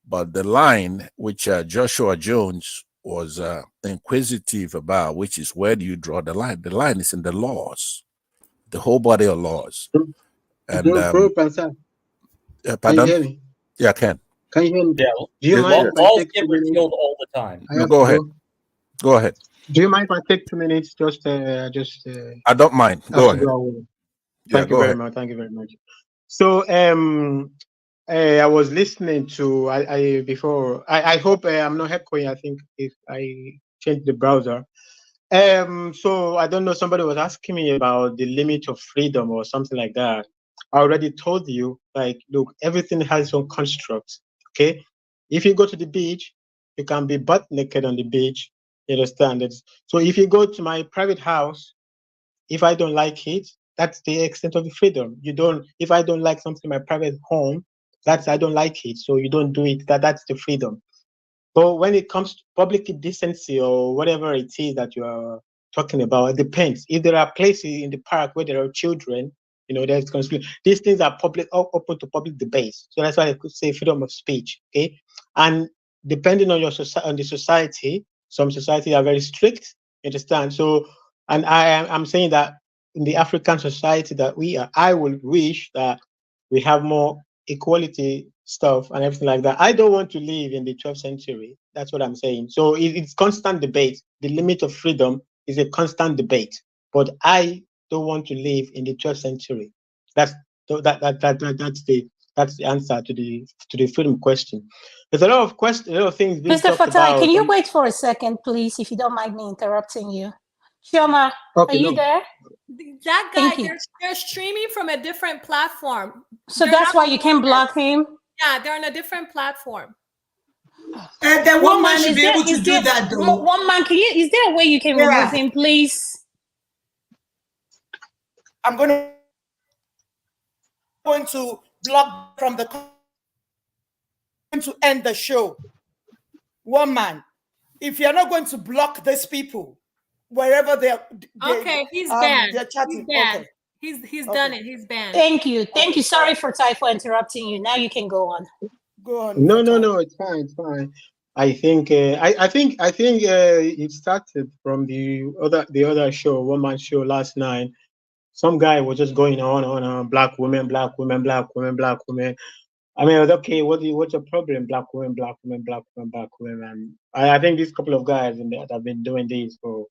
But the line which Joshua Jones was inquisitive about, which is where do you draw the line? The line is in the laws, the whole body of laws. And Bro, Pastor, can you pardon? hear me? Yeah, I can. Can you hear me? Yeah, Do you mind if I laws take get 2 minutes? repealed all the time. I No, have go to ahead. go. Go ahead. Do you mind if I take 2 minutes? I don't mind. Go ahead. Thank you go very ahead. much. Thank you very much. So, I was listening to I hope I'm not echoing. I think if I change the browser. So I don't know. Somebody was asking me about the limit of freedom or something like that. I already told you, like, look, everything has its own construct. Okay, if you go to the beach, you can be butt naked on the beach. You understand it? So if you go to my private house, if I don't like it, that's the extent of the freedom. You don't. If I don't like something in my private home, I don't like it. So you don't do it. That's the freedom. But when it comes to public decency or whatever it is that you are talking about, it depends. If there are places in the park where there are children, there's these things are open to public debate. So that's why I could say freedom of speech. Okay, and depending on on the society, some societies are very strict. You understand? So, and I'm saying that in the African society that we are, I would wish that we have more equality stuff and everything like that. I don't want to live in the 12th century. That's what I'm saying. So it's constant debate. The limit of freedom is a constant debate. But I don't want to live in the 12th century. That's the answer to the freedom question. There's a lot of things being Mr. talked Fatai, about. can you wait for a second, please, if you don't mind me interrupting you? Chioma, Okay, are you there? That Thank guy, you. they're streaming from a different platform. So They're that's not why you can block him? Yeah, they're on a different platform. And then one man should is be there, able to is do there, that, though. One man, is there a way you can remove him, please? I'm going to block from the to end the show. One man. If you're not going to block these people wherever they're Okay, he's banned. They're chatting. He's banned. Okay. He's done it. He's banned. Thank you. Thank you. Sorry for Tai for interrupting you. Now you can go on. Go on. No, it's fine. It's fine. I think it started from the other show, one man show last night. Some guy was just going on black women, black women, black women, black women. I mean, okay, what's your problem? Black women, black women, black women, black women. And I think these couple of guys that have been doing this for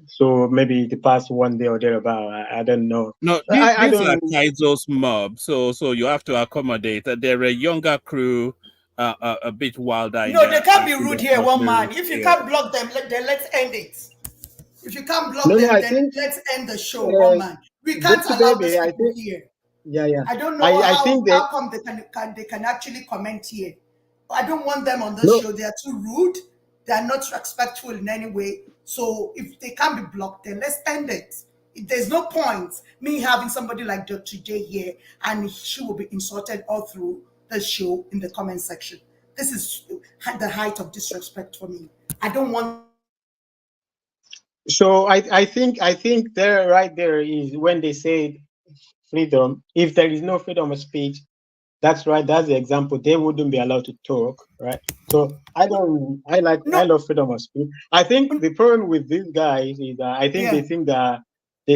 so maybe the past one day or thereabout. I don't know. No, I these are don't. Kaizo's mob, so you have to accommodate. They're a younger crew, a bit wilder. No, they can't be rude here, one mood. man. If you can't block them, then let's end it. If you can't block No, them, I then think, let's end the show, one man. We can't Dipsy allow Baby, these I people think, here. yeah. I don't know I think how come they can actually comment here. I don't want them on this No. show. They are too rude. They are not respectful in any way. So if they can't be blocked, then let's end it. There's no point me having somebody like Dr. J here and she will be insulted all through the show in the comment section. This is the height of disrespect for me. I don't want. So I think there right there is when they say freedom. If there is no freedom of speech, that's right. That's the example. They wouldn't be allowed to talk, right? So I love freedom of speech. I think the problem with these guys is that I think they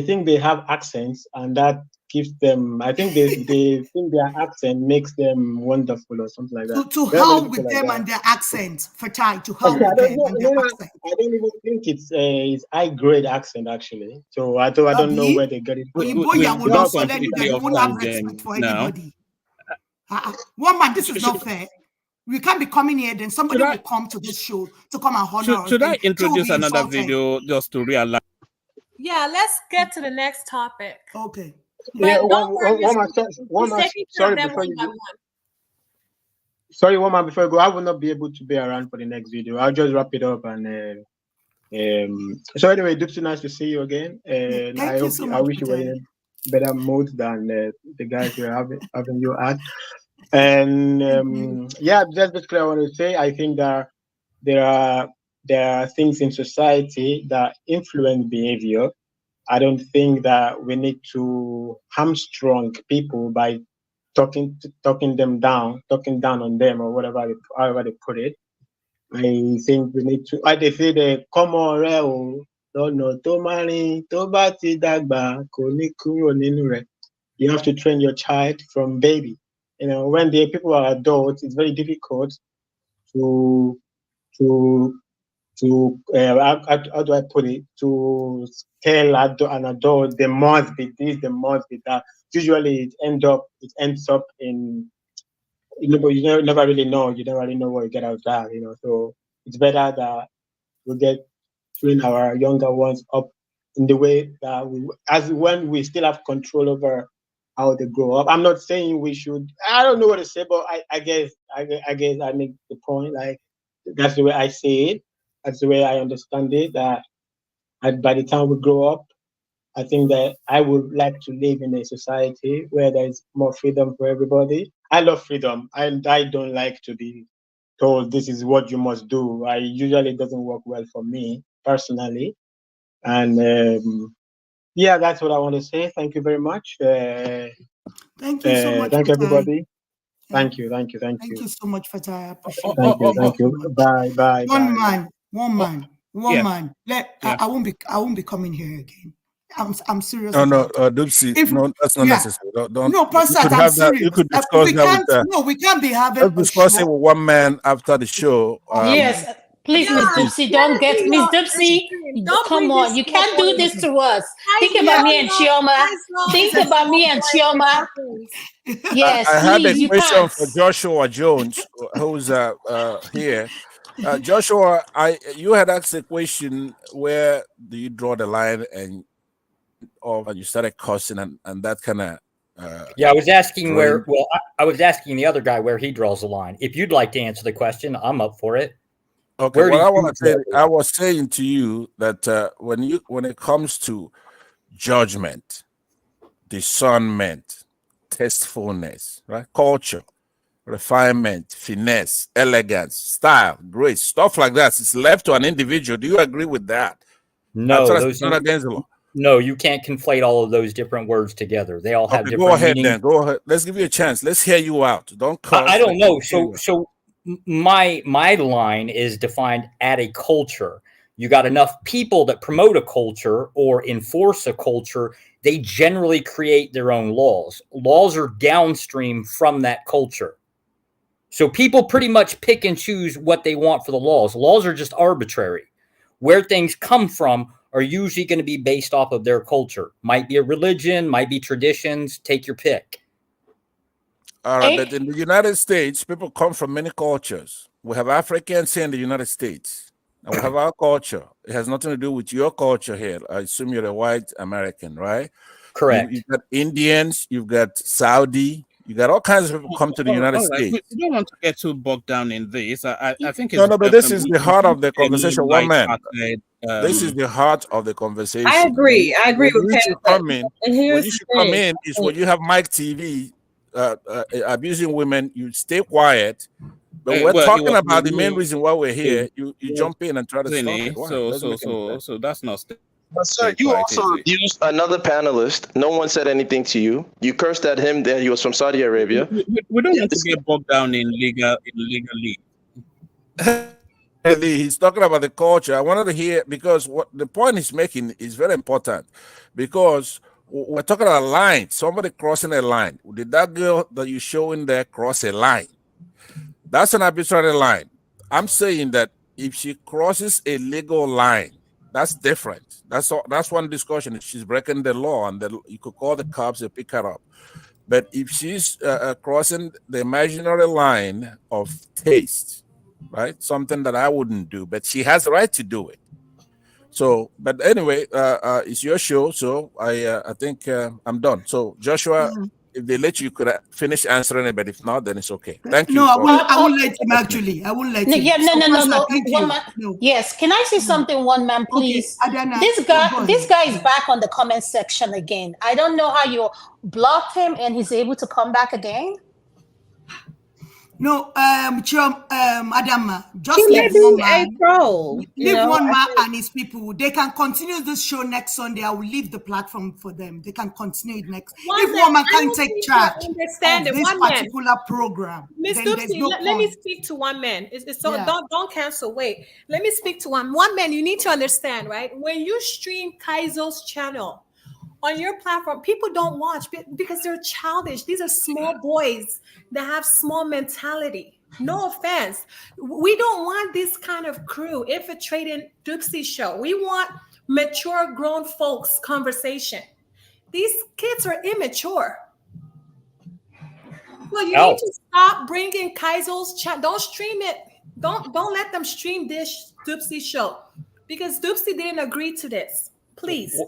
think they have accents, and that gives them. I think they think their accent makes them wonderful or something like that. To hell with them and their accent, for time to hell with them and their accent. I don't even think it's high grade accent actually. So I don't know where they get it from. Will not so let you that you won't have respect for anybody. One man, this is not fair. We can't be coming here, then somebody will come to this show to come and honor us. Should I introduce another video just to realize? Yeah, let's get to the next topic. Okay. Yeah, sorry before you go. Sorry, one man before I go, I will not be able to be around for the next video. I'll just wrap it up and so anyway, Dupsy, nice to see you again. And I wish you were in a better mood than the guys we're having you at. And yeah, just basically I want to say I think that there are things in society that influence behavior. I don't think that we need to hamstrung people by talking them down, talking down on them, or however they put it. I think we need to. Like they say, the common rule, lọ́nà tó máa rìn tó bá ti dàgbà kò ní kúrò nínú rẹ̀. You have to train your child from baby. You know, when the people are adults, it's very difficult to how do I put it, to tell an adult they must be this, they must be that. Usually it ends up in, but you never really know. You don't really know what you get out of that, So it's better that we train our younger ones up in the way that when we still have control over how they grow up. I'm not saying we should. I don't know what to say, but I guess I make the point. Like, that's the way I say it. That's the way I understand it. That by the time we grow up, I think that I would like to live in a society where there's more freedom for everybody. I love freedom. I don't like to be told this is what you must do. Usually doesn't work well for me personally. And yeah, that's what I want to say. Thank you very much. Thank you so much. Thank everybody. Yeah. Thank you so much, Fatai. I appreciate it. Thank you. Bye. One man. I won't be coming here again. I'm serious. No, Dupsy. No, that's not necessary. Don't. No, Pastor, I'm serious. You could discuss that with. No, we can't be having. Let's discuss it with one man after the show. Yes, please, Miss Dupsy, don't get Miss Dupsy. Come on, you can't do this to us. Think about me and Chioma. Think about me and Chioma. Yes, I had a question can't. for Joshua Jones, who's here. Joshua, you had asked a question: where do you draw the line, and you started cussing, and that kind of. Yeah, I was asking where. Well, I was asking the other guy where he draws the line. If you'd like to answer the question, I'm up for it. Okay, I was saying to you that when it comes to judgment, discernment, tastefulness, right, culture, refinement, finesse, elegance, style, grace, stuff like that, it's left to an individual. Do you agree with that? No, those not against the law. No, you can't conflate all of those different words together. They all have different meanings. Then. Go ahead. Let's give you a chance. Let's hear you out. Don't cuss. I don't know. So my line is defined at a culture. You got enough people that promote a culture or enforce a culture, they generally create their own laws. Laws are downstream from that culture. So people pretty much pick and choose what they want for the laws. Laws are just arbitrary. Where things come from are usually going to be based off of their culture. Might be a religion, might be traditions, take your pick. All right, but in the United States, people come from many cultures. We have Africans here in the United States, and we have our culture. It has nothing to do with your culture here. I assume you're a white American, right? Correct. You've got Indians, you've got Saudi, you got all kinds of people come to the United States. We don't want to get too bogged down in this. I think it's but this is the heart of the conversation. One man. This is the heart of the conversation. I agree with Ken. When you should come in is when you have Mike TV abusing women, you stay quiet. But we're talking about the main reason why we're here. You jump in and try to stop it. So that's not. But sir, you also abused another panelist. No one said anything to you. You cursed at him that he was from Saudi Arabia. We don't want to get bogged down in legal. He's talking about the culture. I wanted to hear, because what the point he's making is very important, because we're talking about a line. Somebody crossing a line. Did that girl that you show in there cross a line? That's an arbitrary line. I'm saying that if she crosses a legal line, that's different. That's one discussion. If she's breaking the law, and you could call the cops and pick her up. But if she's crossing the imaginary line of taste, right, something that I wouldn't do, but she has the right to do it. So, but anyway, it's your show, so I think I'm done. So, Joshua, if they let you, could finish answering it, but if not, then it's okay. Thank you. No, I won't let him actually. I won't let him. Yeah, no. Yes, can I say something, one man, please? Okay, Adana, this guy is back on the comment section again. I don't know how you blocked him and he's able to come back again. No, Adama, just He may leave one be a man. troll. Leave one man and his people. They can continue this show next Sunday. I will leave the platform for them. They can continue it next. One If man, one man I can't don't take think charge you're of understanding. this One man. particular program, Miss then there's Dupsy, no let me point. speak to one man. It's so Yeah. don't cancel. Wait, let me speak to one man. You need to understand, right? When you stream Kaizo's channel on your platform, people don't watch because they're childish. These are small boys that have small mentality. No offense. We don't want this kind of crew infiltrating Dupsy show. We want mature grown folks conversation. These kids are immature. Well, you need to stop bringing Kaizo's chat. Don't stream it. Don't let them stream this Dupsy show because Dupsy didn't agree to this. Please.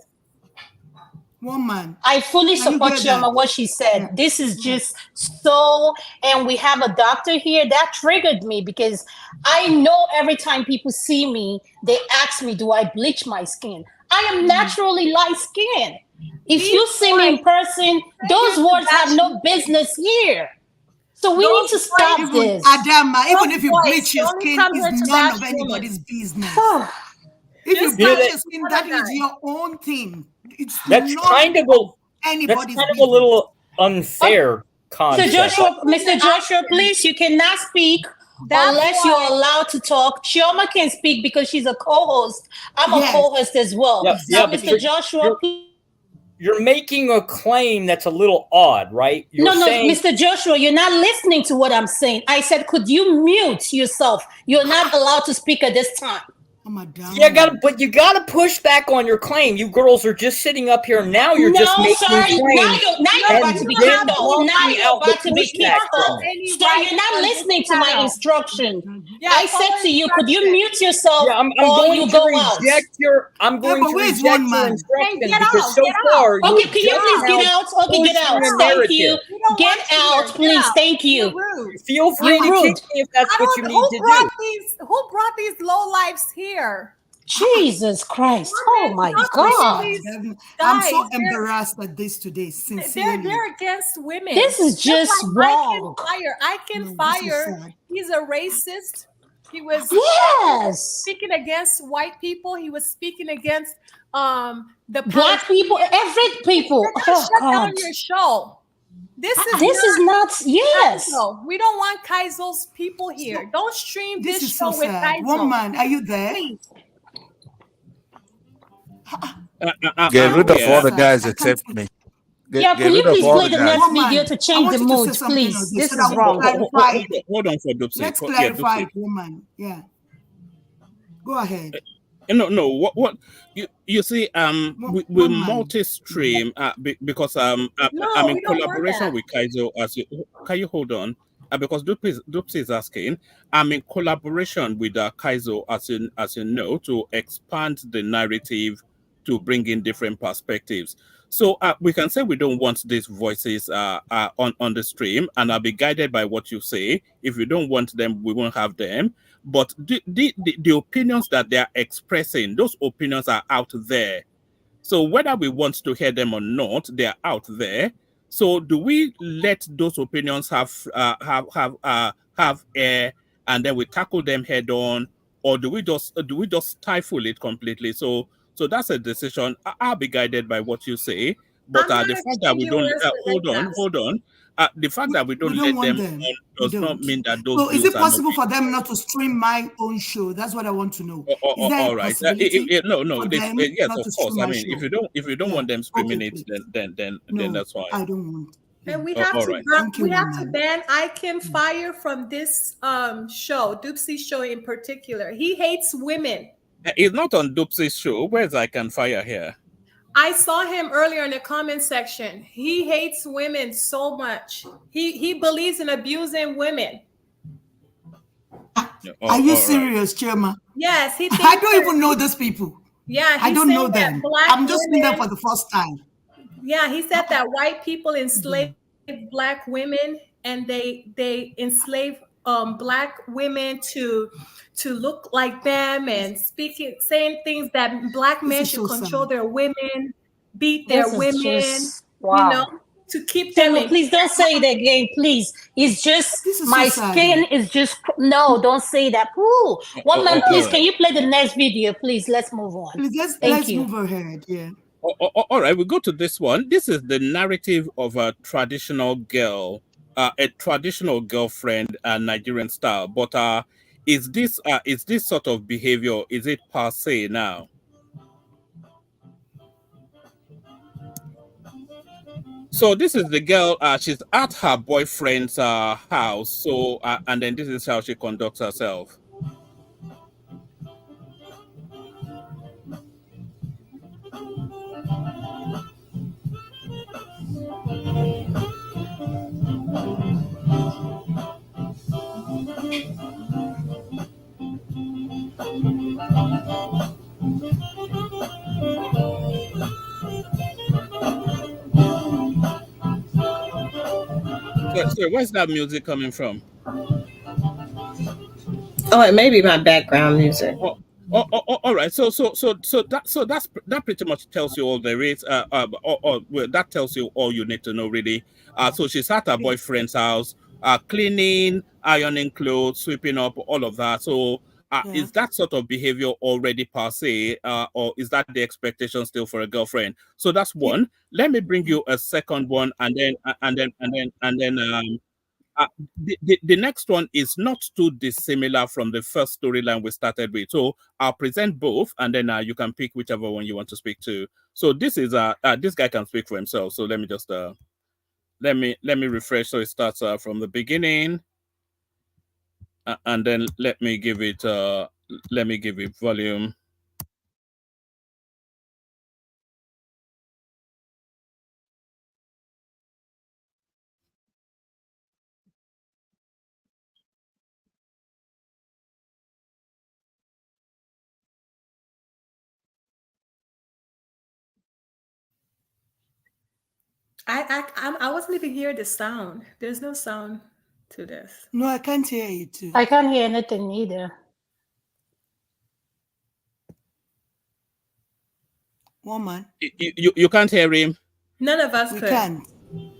One man. I fully support Chioma what she said. Yeah. This is just so, and we have a doctor here that triggered me because I know every time people see me, they ask me, do I bleach my skin? I am naturally light skinned. If you see me in person, those words have no business here. So we need to stop this. Adama, even if you bleach your skin, it's none of anybody's business. If you bleach your skin, that is your own thing. That's kind of a little unfair concept. Mr. Joshua, please, you cannot speak unless you're allowed to talk. Chioma can speak because she's a co-host. I'm a co-host as well. Yeah, Mr. Joshua, please. You're making a claim that's a little odd, right? No, Mr. Joshua, you're not listening to what I'm saying. I said, could you mute yourself? You're not allowed to speak at this time. Yeah, but you gotta push back on your claim. You girls are just sitting up here now. You're just making claims. Now you're about to be kicked off. Now you're about to be kicked off. So you're not listening to my instruction. I said to you, could you mute yourself or you go out? I'm going to reject your instruction because so far okay, can you please get out? Okay, get out. Thank you. Get out, please. Thank you. Feel free to kick me if that's what you need to do. Who brought these low lives here? Jesus Christ. Oh my God. I'm so embarrassed at this today, sincerely. They're against women. This is just wrong. I can fire. He's a racist. He was speaking against white people. He was speaking against the black people, every people. Shut down your show. This is not yes. Kaizo. We don't want Kaizo's people here. Don't stream this show with Kaizo. One man, are you there? Please. Get rid of all the guys except me. Can you please play the next video to change the mood, please? This is wrong. Hold on for Dupsy. Let's clarify it, woman. Yeah. Go ahead. No. What you see? We multi-stream because I'm in collaboration with Kaizo. Can you hold on? Because Dupsy is asking. I'm in collaboration with Kaizo, as you know, to expand the narrative, to bring in different perspectives. So we can say we don't want these voices on the stream, and I'll be guided by what you say. If you don't want them, we won't have them. But the opinions that they are expressing, those opinions are out there. So whether we want to hear them or not, they are out there. So do we let those opinions have air, and then we tackle them head on, or do we just stifle it completely? So that's a decision. I'll be guided by what you say, but the fact that we don't hold on. The fact that we don't let them on does not mean that those. So is it possible for them not to stream my own show? That's what I want to know. Is there all right. No. Yes, of course. I mean, if you don't want them streaming it, then that's fine. I don't want. And we have to ban I Can Fire from this show, Dupsy show in particular. He hates women. He's not on Dupsy's show. Where's I Can Fire here? I saw him earlier in the comment section. He hates women so much. He believes in abusing women. Are you serious, Chema? Yes, he thinks I don't even know those people. Yeah, I don't know them. I'm just seeing them for the first time. Yeah, he said that white people enslave black women, and they enslave black women to look like them and saying things that black men should control their women, beat their women. Wow. You know, to keep them in. Please don't say it again, please. It's just my skin is just no. Don't say that. Ooh, one man, please. Can you play the next video, please? Let's move on. Let's move ahead. Yeah. All right, we go to this one. This is the narrative of a traditional girl, a traditional girlfriend, Nigerian style. But is this sort of behavior, is it passe now? So this is the girl. She's at her boyfriend's house. So and then this is how she conducts herself. So where's that music coming from? Oh, it may be my background music. All right. So that pretty much tells you all there is. Well, that tells you all you need to know, really. So she's at her boyfriend's house, cleaning, ironing clothes, sweeping up, all of that. So is that sort of behavior already passe, or is that the expectation still for a girlfriend? So that's one. Let me bring you a second one, and then the next one is not too dissimilar from the first storyline we started with. So I'll present both, and then you can pick whichever one you want to speak to. So this is this guy can speak for himself. So let me just let me refresh. So it starts from the beginning, and then let me give it volume. I wasn't even hear the sound. There's no sound to this. No, I can't hear you too. I can't hear anything either. Woman. You can't hear him? None of us could. Can't.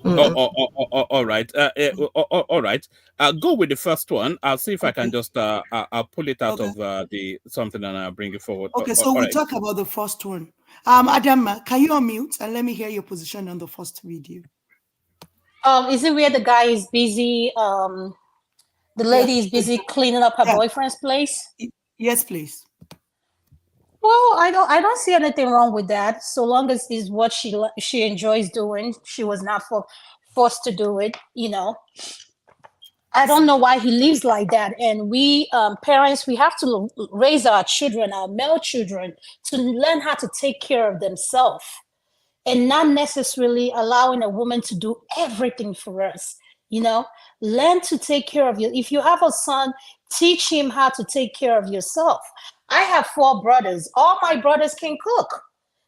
All right. All right. Go with the first one. I'll see if I can just I'll pull it out of the something and I'll bring it forward. Okay, so we'll talk about the first one. Adam, can you unmute and let me hear your position on the first video? Is it where the guy is busy? The lady is busy cleaning up her boyfriend's place? Yes, please. Well, I don't see anything wrong with that, so long as it's what she enjoys doing. She was not forced to do it, you know. I don't know why he lives like that. And we parents, we have to raise our children, our male children, to learn how to take care of themselves, and not necessarily allowing a woman to do everything for us. You know, learn to take care of you. If you have a son, teach him how to take care of yourself. I have 4 brothers. All my brothers can cook.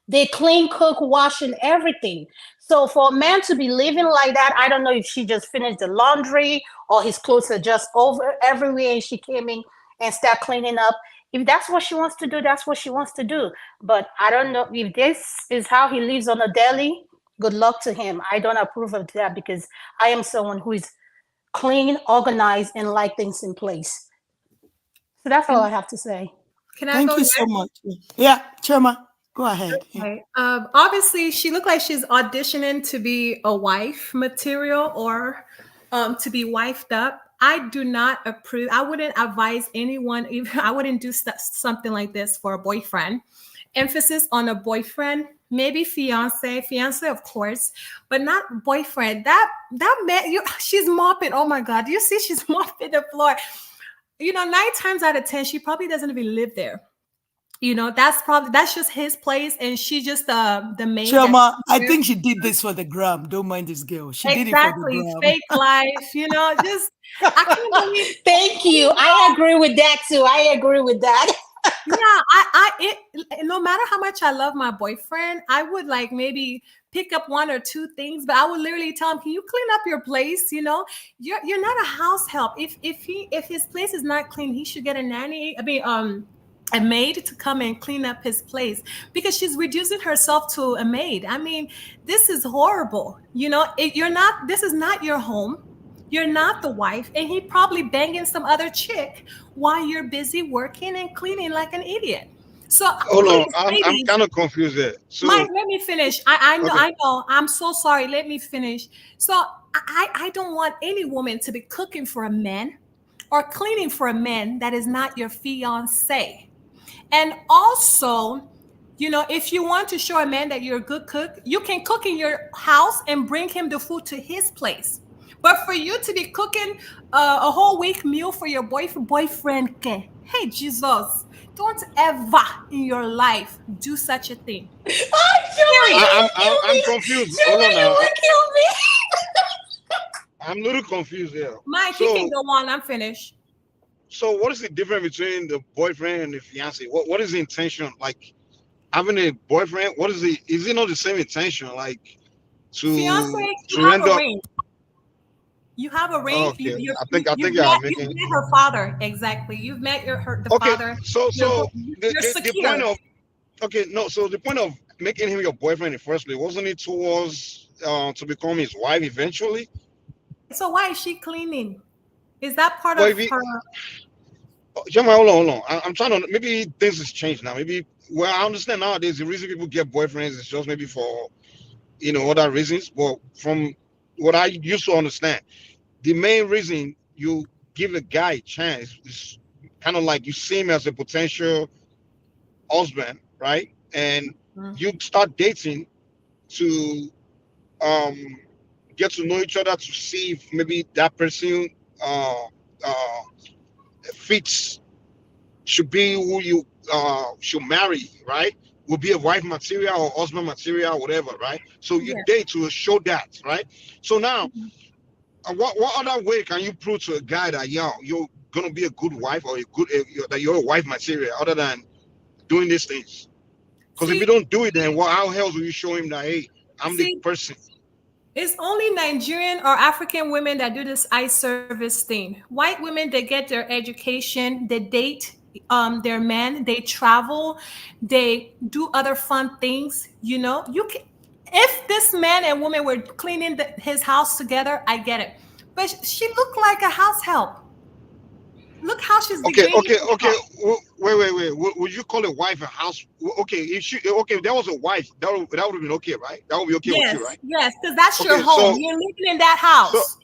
They clean, cook, wash, and everything. So for a man to be living like that, I don't know if she just finished the laundry or his clothes are just over everywhere and she came in and start cleaning up. If that's what she wants to do, that's what she wants to do. But I don't know if this is how he lives on a daily. Good luck to him. I don't approve of that because I am someone who is clean, organized, and like things in place. So that's all I have to say. Can I Thank go you next? so much. Yeah, Chema, go ahead. Okay. Obviously, she looked like she's auditioning to be a wife material or to be wifed up. I do not approve. I wouldn't advise anyone. Even I wouldn't do something like this for a boyfriend. Emphasis on a boyfriend, maybe fiance, of course, but not boyfriend. That man, she's mopping. Oh my God, you see, she's mopping the floor. You know, 9 times out of 10, she probably doesn't even live there. You know, that's just his place, and she just the maid. Chema, I think she did this for the gram. Don't mind this girl. She did it for the gram. Fake life, you know. Just I can't believe. Thank you. I agree with that too. I agree with that. Yeah, no matter how much I love my boyfriend, I would like maybe pick up 1 or 2 things, but I would literally tell him, "Can you clean up your place?" You know, you're not a house help. If his place is not clean, he should get a nanny. I mean, a maid to come and clean up his place because she's reducing herself to a maid. I mean, this is horrible. You know, you're not, this is not your home. You're not the wife. And he probably banging some other chick while you're busy working and cleaning like an idiot. So Hold on, please, I'm ladies, kind of confused there. Mike, So let me finish. I know, okay, I know. I'm so sorry. Let me finish. So I don't want any woman to be cooking for a man or cleaning for a man that is not your fiance. And also, you know, if you want to show a man that you're a good cook, you can cook in your house and bring him the food to his place. But for you to be cooking a whole week meal for your boyfriend, hey Jesus, don't ever in your life do such a thing. Joey, you Period. will kill I'm me. confused. Hold Joey, on you now. will kill me. I'm a little confused here. Mike, you can So go on. I'm finished. so what is the difference between the boyfriend and the fiance? What is the intention? Like having a boyfriend, what is the is it not the same intention? Like Fiance, to end a up ring. You have a ring. okay. I You've think you are you've making met her father exactly. You've met the okay. father. So You're the point secure. of okay, no, so the point of making him your boyfriend in the first place, wasn't it towards to become his wife eventually? So why is she cleaning? Is that part But of if he her? Gemma, hold on. I'm trying to maybe things has changed now. Maybe well I understand nowadays the reason people get boyfriends is just maybe for other reasons. But from what I used to understand, the main reason you give a guy a chance is kind of like you see him as a potential husband, right? And you start dating to um get to know each other to see if maybe that person uh uh fits should be who you should marry, right? Will be a wife material or husband material, whatever, right? So you Yeah. date to show that, right? So now, what other way can you prove to a guy that you're gonna be a good wife or a good that you're a wife material other than doing these things? Because if you See, don't do it, then how else will you show him that hey, I'm the see, person? it's only Nigerian or African women that do this eye service thing. White women, they get their education, they date their men, they travel, they do other fun things. You know, you can. If this man and woman were cleaning his house together, I get it. But she looked like a house help. Look how she's degrading Okay. herself. Wait. Would you call a wife a house? Okay, if she okay, if there was a wife, that would have been okay, right? That would be okay with you, Yes, right? yes, because that's your Okay, home. You're living in that so house.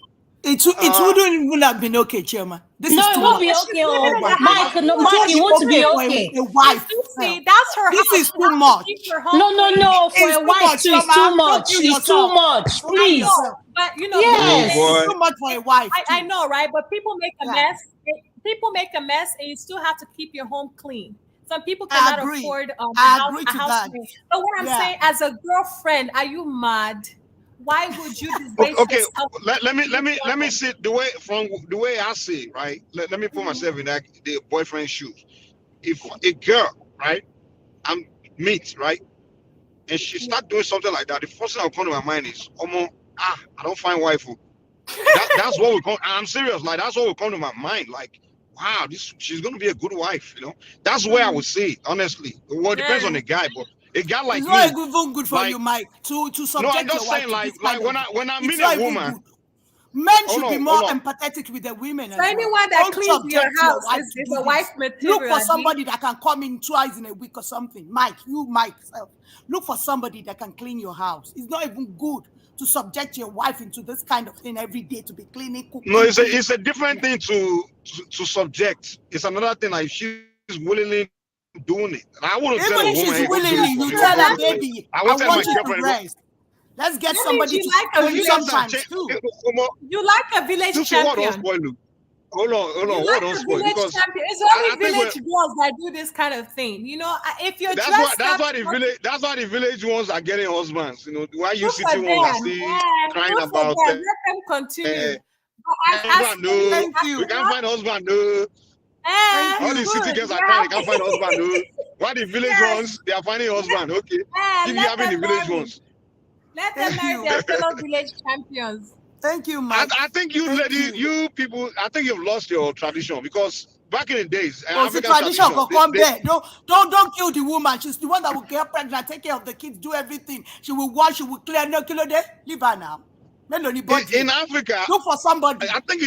It uh wouldn't even have been okay, Chairman. This is No, it too No, won't much be but she's okay. for living a Oh, in the wife. house. Mike, no, It Mike, won't it be won't okay be for okay. a But wife. Susie, Hell, that's her this house. is She too has to much. keep her home No, no, clean. no. For It's a too wife much, too, Chairman. it's too Don't much. kill It's too yourself. much. Don't kill I Please. know, yourself. but you know, people oh make Yes. It's boy. too much for a wife I too. know, right? But people make a Yeah, mess. People make a mess, and you still have to keep your home clean. Some people I cannot agree. afford I agree a to house that. clean. But what I'm Yeah. saying, as a girlfriend, are you mad? Why would you Okay, disgrace okay. yourself Let me to let this me let me level? see the way from the way I see it, right? Let me put Mhm. myself in that the boyfriend's shoes. If a girl, right, I'm meet, right, and she Yeah. start doing something like that, the first thing that will come to my mind is, I don't find wife. That's what will come. I'm serious. Like that's what will come to my mind. Like, wow, this she's gonna be a good wife. That's where I would see it. Honestly, well, it depends Yeah. on the guy, but a guy It's like not me, even good for like, you, Mike, to no, I'm subject your just wife saying, to like, this kind of. when I It's meet a not even woman, good. Men should be more hold on. empathetic with the women So as well. anyone that Don't cleans your subject your house wife to is do a wife this. Look material, for Abby. somebody that can come in twice in a week or something. Mike, self. Look for somebody that can clean your house. It's not even good to subject your wife into this kind of thing every day to be cleaning, No, cooking, cleaning. it's a different thing to subject. It's another thing. Like she's willingly doing it, and I wouldn't tell Even a if woman, she's "Hey, go do willingly, this for you me," or So tell "Go her, that do this for means me." baby, I I won't tell my want you to girlfriend, "Go." rest. Let's get that means somebody you to like a You clean just village. have sometimes too. You like a village see what don't champion. spoil you. Hold You on, what like don't a spoil? village Because champion. It's I only think village girls that do this kind of thing. You know, if you're dressed that's up, why the village ones are getting husbands. Why you good for city ones are them. still crying Good for about them. Let them continue. But as husband, for me, no, Thank as we you. can't not, find husband, no. Thank All the you. city good. girls are crying, they can't Yeah. find husband, no. Why the village Yes. ones, they are finding husband, okay. Keep Let having the them village marry. ones. Let them Thank marry you. their fellow village champions. Thank you, Mike. I think you Thank lady, you. you people, I think you've lost your tradition because back in the days, Oh, it's a African tradition. tradition, Come there. Don't kill the woman. She's the one that will get pregnant, take care of the kids, do everything. She will wash, she will clear. No kilo there. Leave her now. In Africa, look for somebody. I think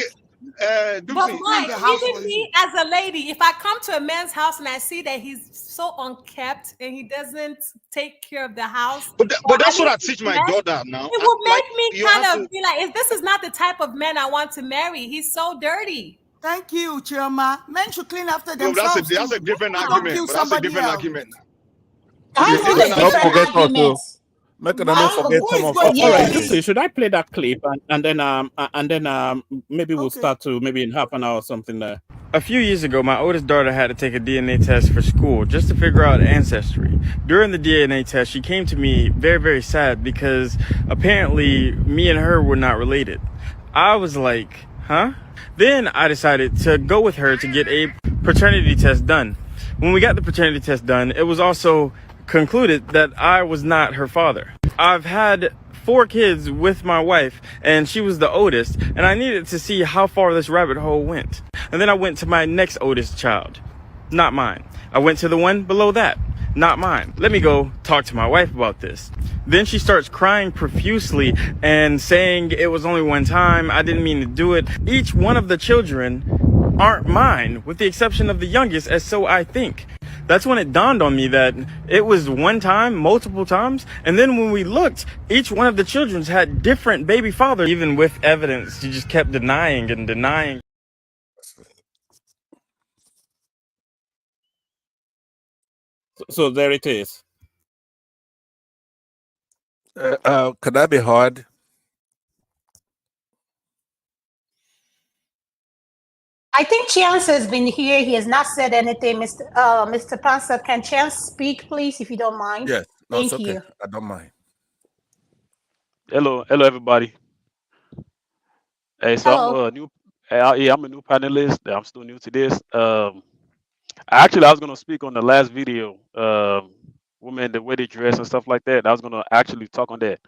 But Dupsy, Mike, the house even for me you. as a lady, if I come to a man's house and I see that he's so unkept and he doesn't take care of the house, but that's what I teach my mess, daughter now. it will Like make me you have kind of to. be like, if this is not the type of man I want to marry, he's so dirty. Thank you, Chiroma. Men should clean after No, themselves that's a too. different Don't argument. kill But that's a somebody different else. argument now. I It's a know different it's Don't different argument. forget also. arguments. Make them not forget Who some is of going to All right, marry? Dupsy, should I play that clip and then maybe we'll Okay. start to maybe in half an hour or something there. A few years ago, my oldest daughter had to take a DNA test for school just to figure out ancestry. During the DNA test, she came to me very, very sad because apparently me and her were not related. I was like, huh? Then I decided to go with her to get a paternity test done. When we got the paternity test done, it was also concluded that I was not her father. I've had 4 kids with my wife, and she was the oldest, and I needed to see how far this rabbit hole went. And then I went to my next oldest child. Not mine. I went to the one below that. Not mine. Let me go talk to my wife about this. Then she starts crying profusely and saying it was only one time, I didn't mean to do it. Each one of the children aren't mine, with the exception of the youngest, as so I think. That's when it dawned on me that it was one time, multiple times, and then when we looked, each one of the children had different baby fathers. Even with evidence, she just kept denying and denying. So there it is. Could that be hard? I think Chance has been here. He has not said anything. Mr. Pansa, can Chance speak, please, if you don't mind? Yes. No, it's Thank okay. you. I don't mind. Hello, everybody. Hey, so I'm Hello. a new, yeah, I'm a new panelist. I'm still new to this. Actually, I was gonna speak on the last video, women the way they dress and stuff like that. I was gonna actually talk on that.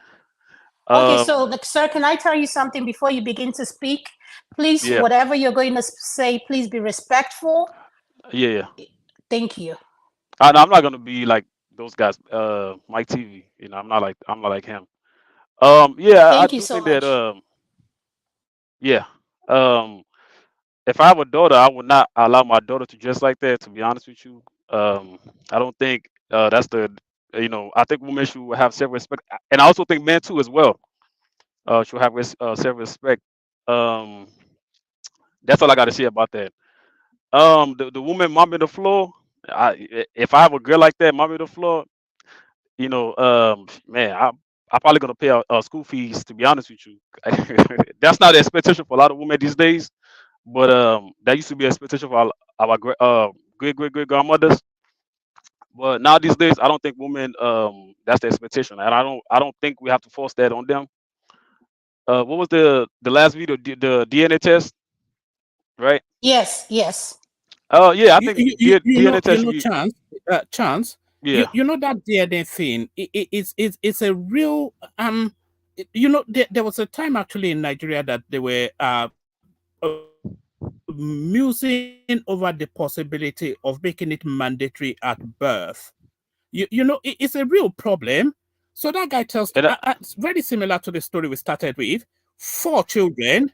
Okay, so, sir, can I tell you something before you begin to speak? Please, Yeah, whatever you're going to say, please be respectful. yeah. Thank you. I'm not gonna be like those guys, Mike TV. You know, I'm not like him. Yeah, I Thank you do so think that, much. yeah. Um, if I have a daughter, I would not allow my daughter to dress like that. To be honest with you, I don't think that's the, I think women should have self-respect, and I also think men too as well. Should have self-respect. Um, that's all I got to say about that. The woman mopping the floor. If I have a girl like that mopping the floor, man, I'm probably gonna pay school fees. To be honest with you, that's not the expectation for a lot of women these days. But that used to be an expectation for our great grandmothers. But now these days, I don't think women that's the expectation, and I don't think we have to force that on them. What was the last video? The DNA test, right? Yes, yes. Oh yeah, I think You DNA test should know, be. Chance. Yeah, You know that DNA thing. It's a real there was a time actually in Nigeria that they were musing over the possibility of making it mandatory at birth. It's a real problem. So that guy tells and it's very similar to the story we started with. 4 children,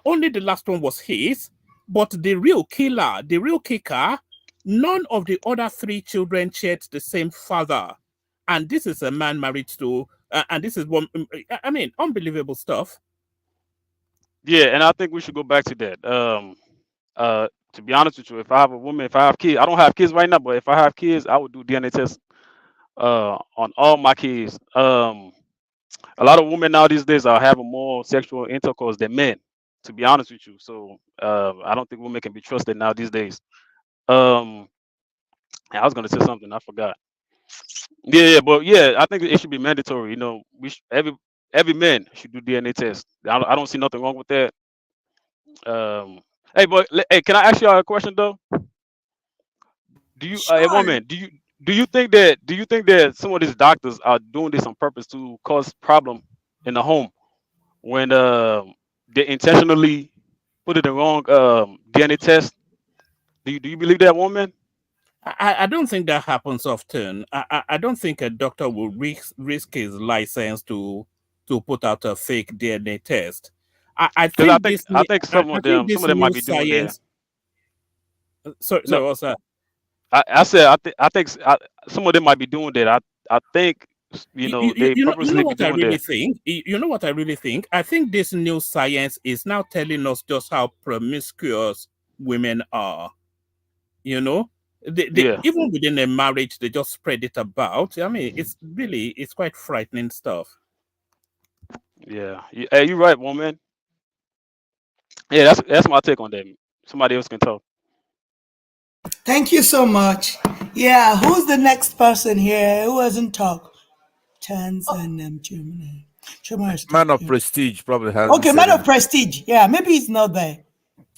only the last one was his, but the real killer, the real kicker, none of the other 3 children shared the same father. And this is a man married to, and this is one, I mean, unbelievable stuff. yeah, and I think we should go back to that. To be honest with you, if I have a woman, if I have kids, I don't have kids right now, but if I have kids, I would do DNA tests on all my kids. A lot of women now these days are having more sexual intercourse than men. To be honest with you, so I don't think women can be trusted now these days. Um, I was gonna say something, I forgot. Yeah, but yeah, I think it should be mandatory. Every man should do DNA test. I don't see nothing wrong with that. Um, hey, but hey, can I ask you a question though? Do you, a Sure. woman, do you think that some of these doctors are doing this on purpose to cause problem in the home? when they intentionally put it the wrong DNA test. Do you believe that, woman? I don't think that happens often. I don't think a doctor will risk his license to put out a fake DNA test. I Because think this I think I think some this of them might new be doing that. science. Sorry, No, what's that? I said some of them might be doing that. I think they You know purposely be what I doing really that. think? You know what I really think? I think this new science is now telling us just how promiscuous women are. You know, Yeah, even within a marriage, they just spread it about. I mean, it's quite frightening stuff. yeah. Hey, you right, woman. Yeah, that's my take on that. Somebody else can talk. Thank you so much. Yeah, who's the next person here who hasn't talked? Chance and Germany. Chuma is Man of talking. prestige probably hasn't Okay, said man of anything. prestige. Yeah, maybe he's not there.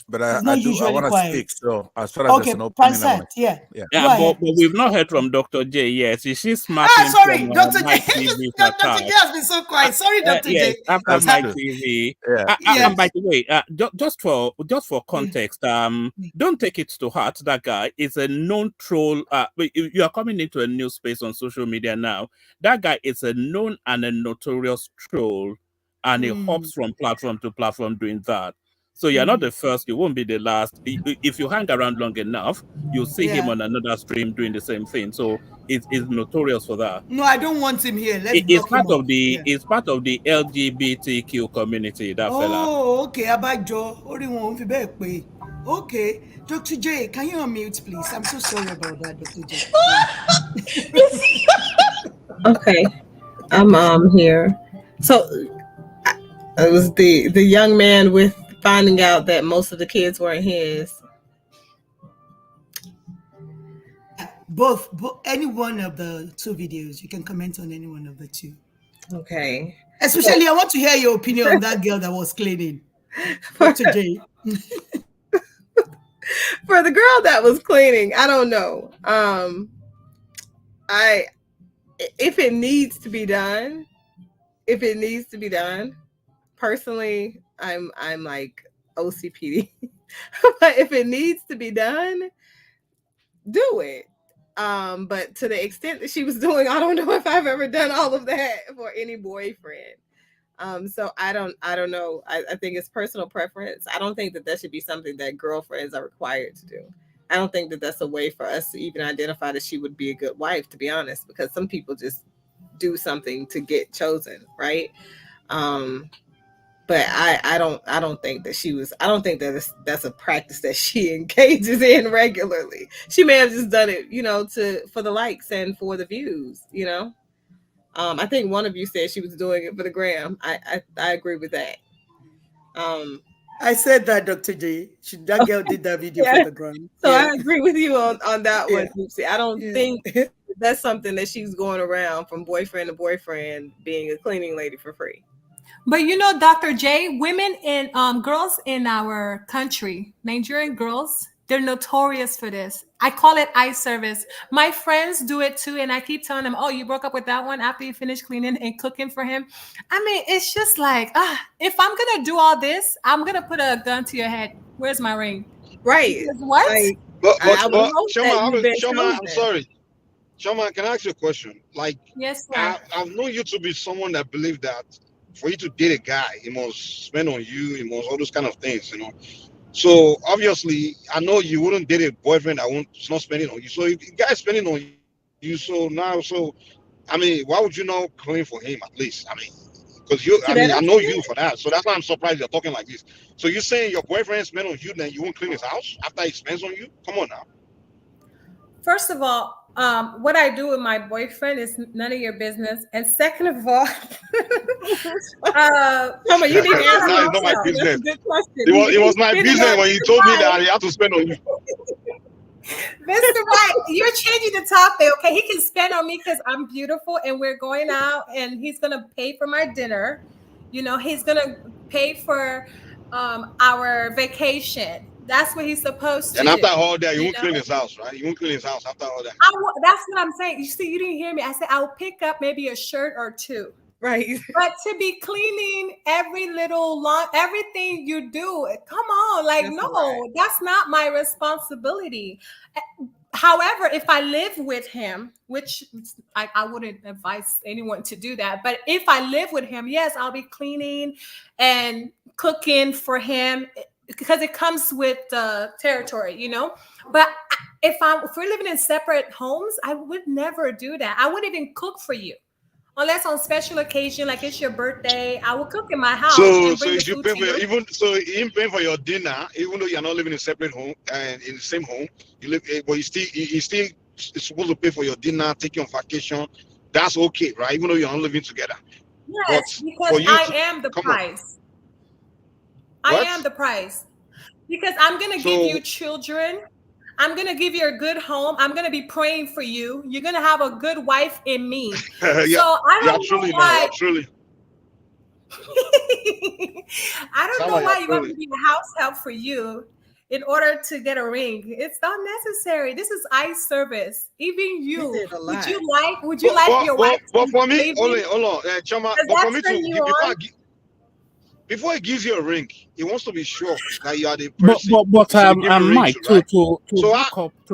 But He's I not do. I usually want to quiet. speak. So as far as there's Okay, an opening, I want Pansat. to. Yeah, Yeah. go Yeah, ahead. but we've not heard from Dr. J yet. Is she Ah, smarting from sorry, Dr. J. my TV's Dr. J attack? has been so quiet. Sorry, Dr. Yes, J. after That's my true. TV. Yeah. And by Yes. the way, just for context, don't take it to heart. That guy is a known troll. But you are coming into a new space on social media now. That guy is a known and a notorious troll, and he Mm, hops from platform to platform doing that. So you're not mm, the first. You won't be the last. If you hang around long enough, you'll see him yeah. on another stream doing the same thing. So it's notorious for that. No, I don't want him here. Let's block him off. Yeah. It's part of the LGBTQ community. That fella. Oh, okay. Abájọ. Orí wọn ò fi bẹ́ẹ̀ pé. Okay. Dr. J, can you unmute, please? I'm so sorry about that, Dr. J. Yeah. Okay, I'm here. So it was the young man with finding out that most of the kids weren't his. Both, any one of the two videos. You can comment on any one of the two. Okay. Especially, I want to hear your opinion on that girl that was cleaning. Dr. J. For the girl that was cleaning, I don't know. If it needs to be done, personally, I'm like OCPD. But if it needs to be done, do it. But to the extent that she was doing, I don't know if I've ever done all of that for any boyfriend. So I don't know. I think it's personal preference. I don't think that should be something that girlfriends are required to do. I don't think that that's a way for us to even identify that she would be a good wife, to be honest, because some people just do something to get chosen, right? But I don't think that I don't think that that's a practice that she engages in regularly. She may have just done it, for the likes and for the views, I think one of you said she was doing it for the gram. I agree with that. I said that, Dr. J. That girl did that video for the gram. So yeah. I agree with you on that one, Yeah. Oopsie. I don't think that's something that she's going around from boyfriend to boyfriend being a cleaning lady for free. But Dr. J, women in girls in our country, Nigerian girls, they're notorious for this. I call it eye service. My friends do it too, and I keep telling them, "Oh, you broke up with that one after you finished cleaning and cooking for him." I mean, it's just like, if I'm gonna do all this, I'm gonna put a gun to your head. Where's my ring? Right. Because what? But Shoma, I'm sorry. Shoma, can I ask you a question? Like, yes, sir. I've known you to be someone that believed that for you to date a guy, he must spend on you, he must all those kind of things. So obviously, I know you wouldn't date a boyfriend that won't not spending on you. So if the guy's spending on you, I mean, why would you not claim for him at least? I mean, because I know you for that. So that's why I'm surprised you're talking like this. So you're saying your boyfriend spent on you, then you won't clean his house after he spends on you? Come on now. First of all, what I do with my boyfriend is none of your business. And second of all, you need to answer it's not my business. That's a good question. It was my business when you told me that he had to spend on you. Mr. Right, you're changing the topic. Okay, he can spend on me because I'm beautiful and we're going out and he's gonna pay for my dinner. He's gonna pay for our vacation. That's what he's supposed to and after do. all that, you won't clean his house, right? You won't clean his house after all that. That's what I'm saying. You see, you didn't hear me. I said I'll pick up maybe a shirt or two. Right. But to be cleaning every little everything you do, come on, like, That's no, right. that's not my responsibility. However, if I live with him, which I wouldn't advise anyone to do that, but if I live with him, yes, I'll be cleaning and cooking for him because it comes with the territory, you know. But if we're living in separate homes, I would never do that. I wouldn't even cook for you unless on special occasion, like it's your birthday. I will cook in my house So and so bring you the should food pay to for your, you. even so him paying for your dinner, even though you're not living in separate home and in the same home, you live, but you still is supposed to pay for your dinner, take you on vacation. That's okay, right? Even though you're not living together. Yes, But because for you I to am the come on, price. I am what? the price. Because I'm going to give So you children. I'm going to give you a good home. I'm going to be praying for you. You're going to have a good wife in me. So yeah, I yeah, don't know truly now, yeah, why. truly. I don't Sound know like why you're you want me truly. to be a house help for you in order to get a ring. It's not necessary. This is eye service. Even You you. did a lot. Would you like your wife to But be for me, bathing? hold on, Chama, Does but that for me turn to you give on? before he gives you a ring, he wants to be sure that you are the But person but but he's going to give you a ring Mike, to, right? to So I, back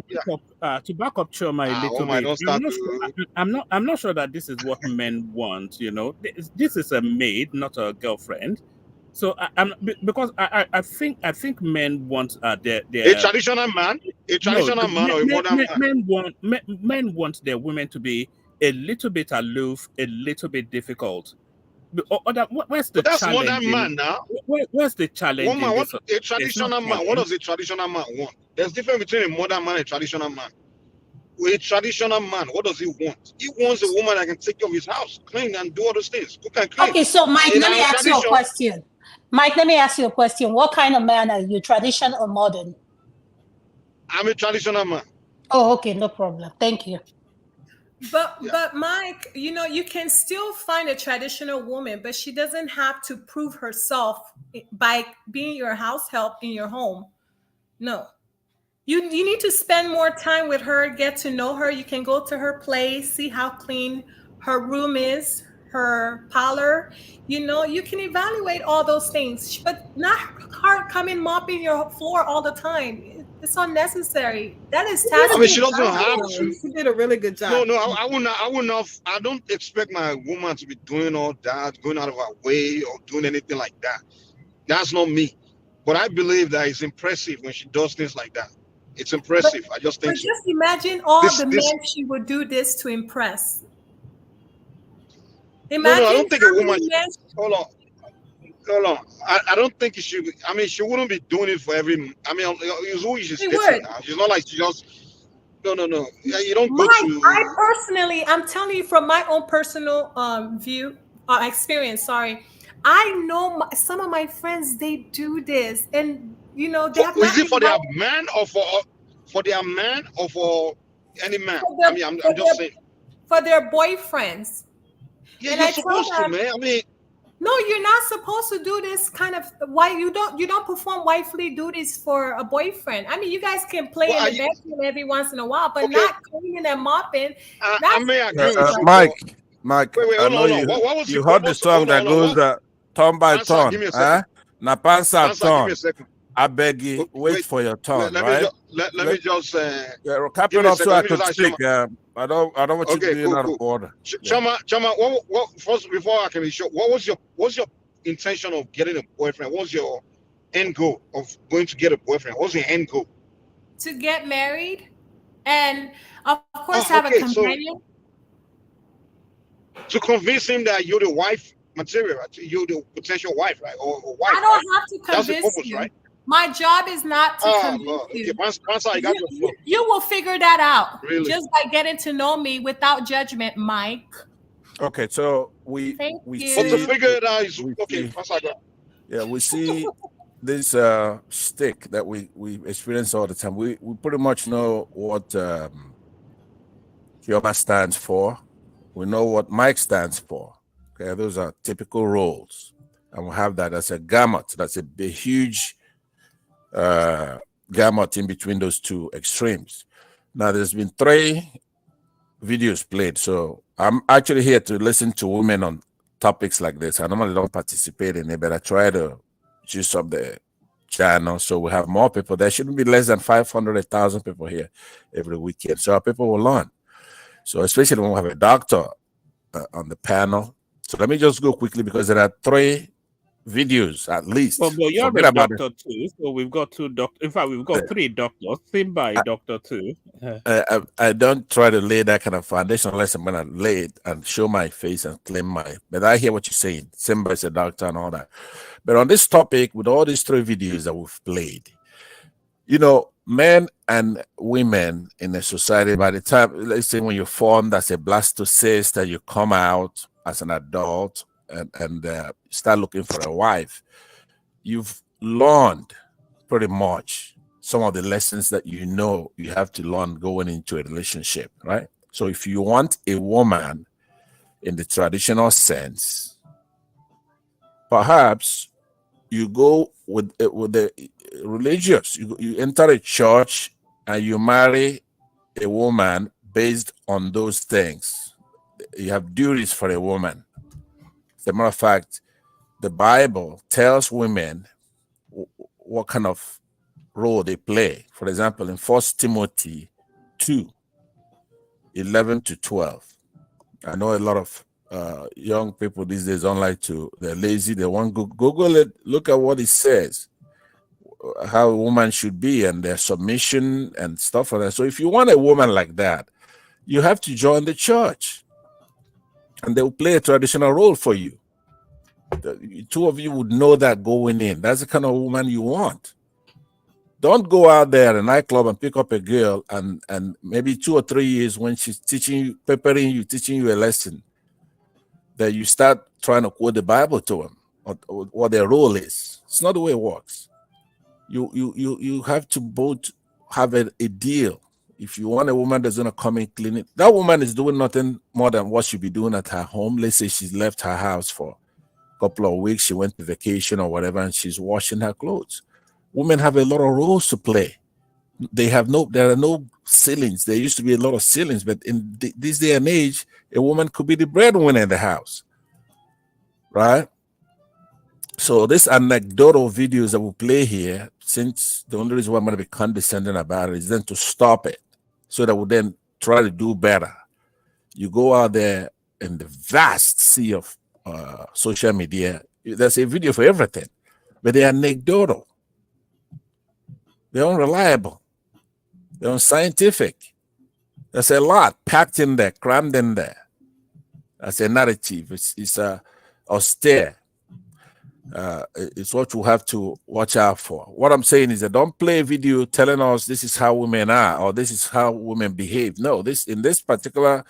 yeah, up to back up Choma a oh little my, bit. don't I'm start not sure. to. I'm not sure that this is what men want. You know, this is a maid, not a girlfriend. So because I think men want A their traditional man, a no traditional man or a modern man. men want their women to be a little bit aloof, a little bit difficult. Where's the But that's challenge modern in man now. where's the challenge One in man, what this? a There's no traditional man. What challenge. does a traditional man want? There's difference between a modern man and a traditional man. With a traditional man, what does he want? He wants a woman that can take care of his house, clean and do all those things, cook and clean. Okay, so Mike, In let me our ask you a tradition, question. Mike, let me ask you a question. What kind of man are you, tradition or modern? I'm a traditional man. Oh, okay, no problem. Thank you. But Mike, you know, you can still find a traditional woman, but she doesn't have to prove herself by being your house help in your home. No. You need to spend more time with her, get to know her. You can go to her place, see how clean her room is, her parlor. You know, you can evaluate all those things, but not her coming mopping your floor all the time. It's unnecessary. That is You did I a mean, good she tasking doesn't job, have time. though. to. You did a really good job. No, I would not. I would not. I don't expect my woman to be doing all that, going out of her way or doing anything like that. That's not me. But I believe that it's impressive when she does things like that. It's But impressive. I just but think so. just imagine all the This. men she would do this to impress. No, I Imagine don't think a how woman. many men Hold on. Hold on. I don't think it should. I mean, she wouldn't be doing it for every. I mean, it's who she's she dating would. now. She's not like she just. No, no, no. Yeah, you don't go Mike, I to. personally, I'm telling you from my own personal view, experience. Sorry, I know some of my friends they do this, and you know they For, have is not it even for their had man or for their man or for any man? for I their mean, for I'm just their saying. for their boyfriends, Yeah, and you're I tell supposed to, them, man. I mean, no, you're not supposed to do this kind of why you don't perform wifely duties for a boyfriend. I mean, you guys can play well, in the bedroom every once in a while, but okay. not cleaning and mopping. I That's may agree with you, but Mike, wait, I hold on, know hold on. What was you heard the song hold on, that hold on. goes What turn by answer? Give turn, me a eh? second. Na pansa Answer, give me a turn. second. I beg you, Okay, wait wait, for your turn, let me right? just let me just Cap give it me a up so second. I Let me could just ask Shama. speak. I don't want you to Okay, be cool, out of cool. order. Yeah. Chama, what first before I can be sure, what's your intention of getting a boyfriend? What's your end goal of going to get a boyfriend? What's your end goal? to get married and of course have Oh, a okay, so companion. to convince him that you're the wife material, right? You're the potential wife, right? Or I wife, right? don't have to That's the convince purpose, you. right? My job is not to Ah, convince Lord. Okay, you. once I got your flow. You will figure that out Really? just by getting to know me without judgment, Mike. Okay, so we Thank we But to see you. figure it out is we okay, see once I got we see this stick that we experience all the time. We pretty much know what Chioma stands for. We know what Mike stands for. Okay, those are typical roles. And we have that as a gamut. That's a big, huge gamut in between those two extremes. Now, there's been 3 videos played. So I'm actually here to listen to women on topics like this. I normally don't participate in it, but I try to juice up the channel so we have more people. There shouldn't be less than 500, 1,000 people here every weekend, so our people will learn. So especially when we have a doctor on the panel. So let me just go quickly because there are 3 videos at least. Well, you have Forget a about it. doctor too, so we've got 2 doctors. In fact, we've got 3 doctors. Simba a doctor too. I don't try to lay that kind of foundation unless I'm gonna lay it and show my face and claim my. But I hear what you're saying. Simba is a doctor and all that. But on this topic, with all these 3 videos that we've played, you know, men and women in a society, by the time, let's say, when you're formed as a blastocyst and you come out as an adult and start looking for a wife, you've learned pretty much some of the lessons that you know you have to learn going into a relationship, right? So if you want a woman in the traditional sense, perhaps you go with the religious. You enter a church and you marry a woman based on those things. You have duties for a woman. As a matter of fact, the Bible tells women what kind of role they play. For example, in 1 Timothy 2:11-12. I know a lot of young people these days don't like to, they're lazy, they want to Google it, look at what it says, how a woman should be and their submission and stuff like that. So if you want a woman like that, you have to join the church and they will play a traditional role for you. The 2 of you would know that going in. That's the kind of woman you want. Don't go out there in a nightclub and pick up a girl and maybe 2 or 3 years when she's teaching you, preparing you, teaching you a lesson, that you start trying to quote the Bible to them or what their role is. It's not the way it works. You have to both have a deal. If you want a woman that's gonna come and clean it, that woman is doing nothing more than what she'll be doing at her home. Let's say she's left her house for a couple of weeks, she went to vacation or whatever, and she's washing her clothes. Women have a lot of roles to play. There are no ceilings. There used to be a lot of ceilings, but in this day and age, a woman could be the breadwinner in the house, right? So these anecdotal videos that we play here, since the only reason why I'm going to be condescending about it is then to stop it, so that we then try to do better. You go out there in the vast sea of social media, there's a video for everything, but they're anecdotal. They're unreliable. They're unscientific. There's a lot packed in there, crammed in there. That's a narrative. It's austere. It's what you have to watch out for. What I'm saying is that don't play a video telling us this is how women are or this is how women behave. No, in this particular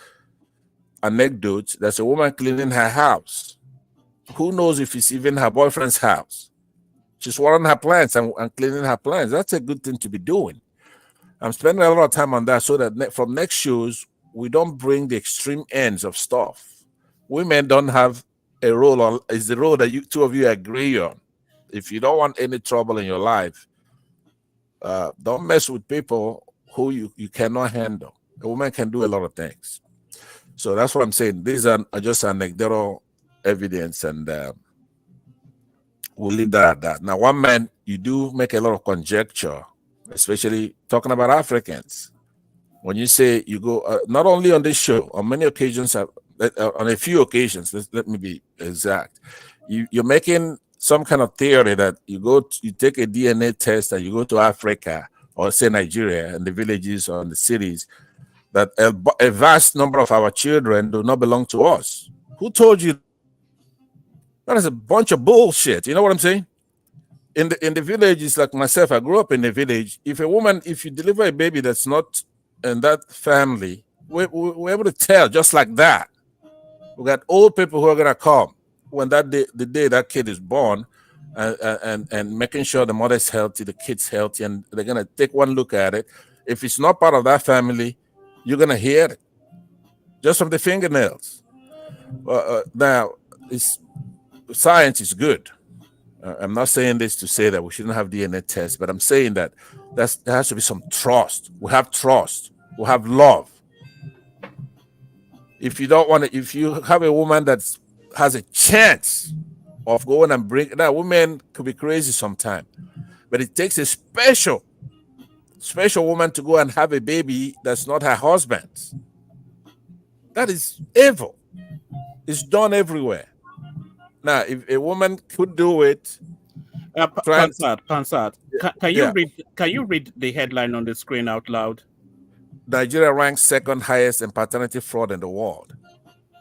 anecdote, there's a woman cleaning her house. Who knows if it's even her boyfriend's house? She's watering her plants and cleaning her plants. That's a good thing to be doing. I'm spending a lot of time on that so that from next shows, we don't bring the extreme ends of stuff. Women don't have a role, or is the role that you 2 of you agree on. If you don't want any trouble in your life, don't mess with people who you cannot handle. A woman can do a lot of things. So that's what I'm saying. These are just anecdotal evidence, and we'll leave that at that. Now, one man, you do make a lot of conjecture, especially talking about Africans. When you say you go, not only on this show, on many occasions, on a few occasions, let me be exact, you're making some kind of theory that you take a DNA test and you go to Africa or say Nigeria and the villages or in the cities, that a vast number of our children do not belong to us. Who told you? That is a bunch of bullshit. You know what I'm saying? In the villages, like myself, I grew up in the village. If you deliver a baby that's not in that family, we're able to tell just like that. We got old people who are gonna come when the day that kid is born, and making sure the mother's healthy, the kid's healthy, and they're gonna take one look at it. If it's not part of that family, you're gonna hear it just from the fingernails. Now, science is good. I'm not saying this to say that we shouldn't have DNA tests, but I'm saying that there has to be some trust. We have trust. We have love. If you don't want to, if you have a woman that's has a chance of going and bring that. Women could be crazy sometimes, but it takes a special woman to go and have a baby that's not her husband's. That is evil. It's done everywhere. Now, if a woman could do it, trying to, Pansat, yeah, can you read the headline on the screen out loud? Nigeria ranks second highest in paternity fraud in the world.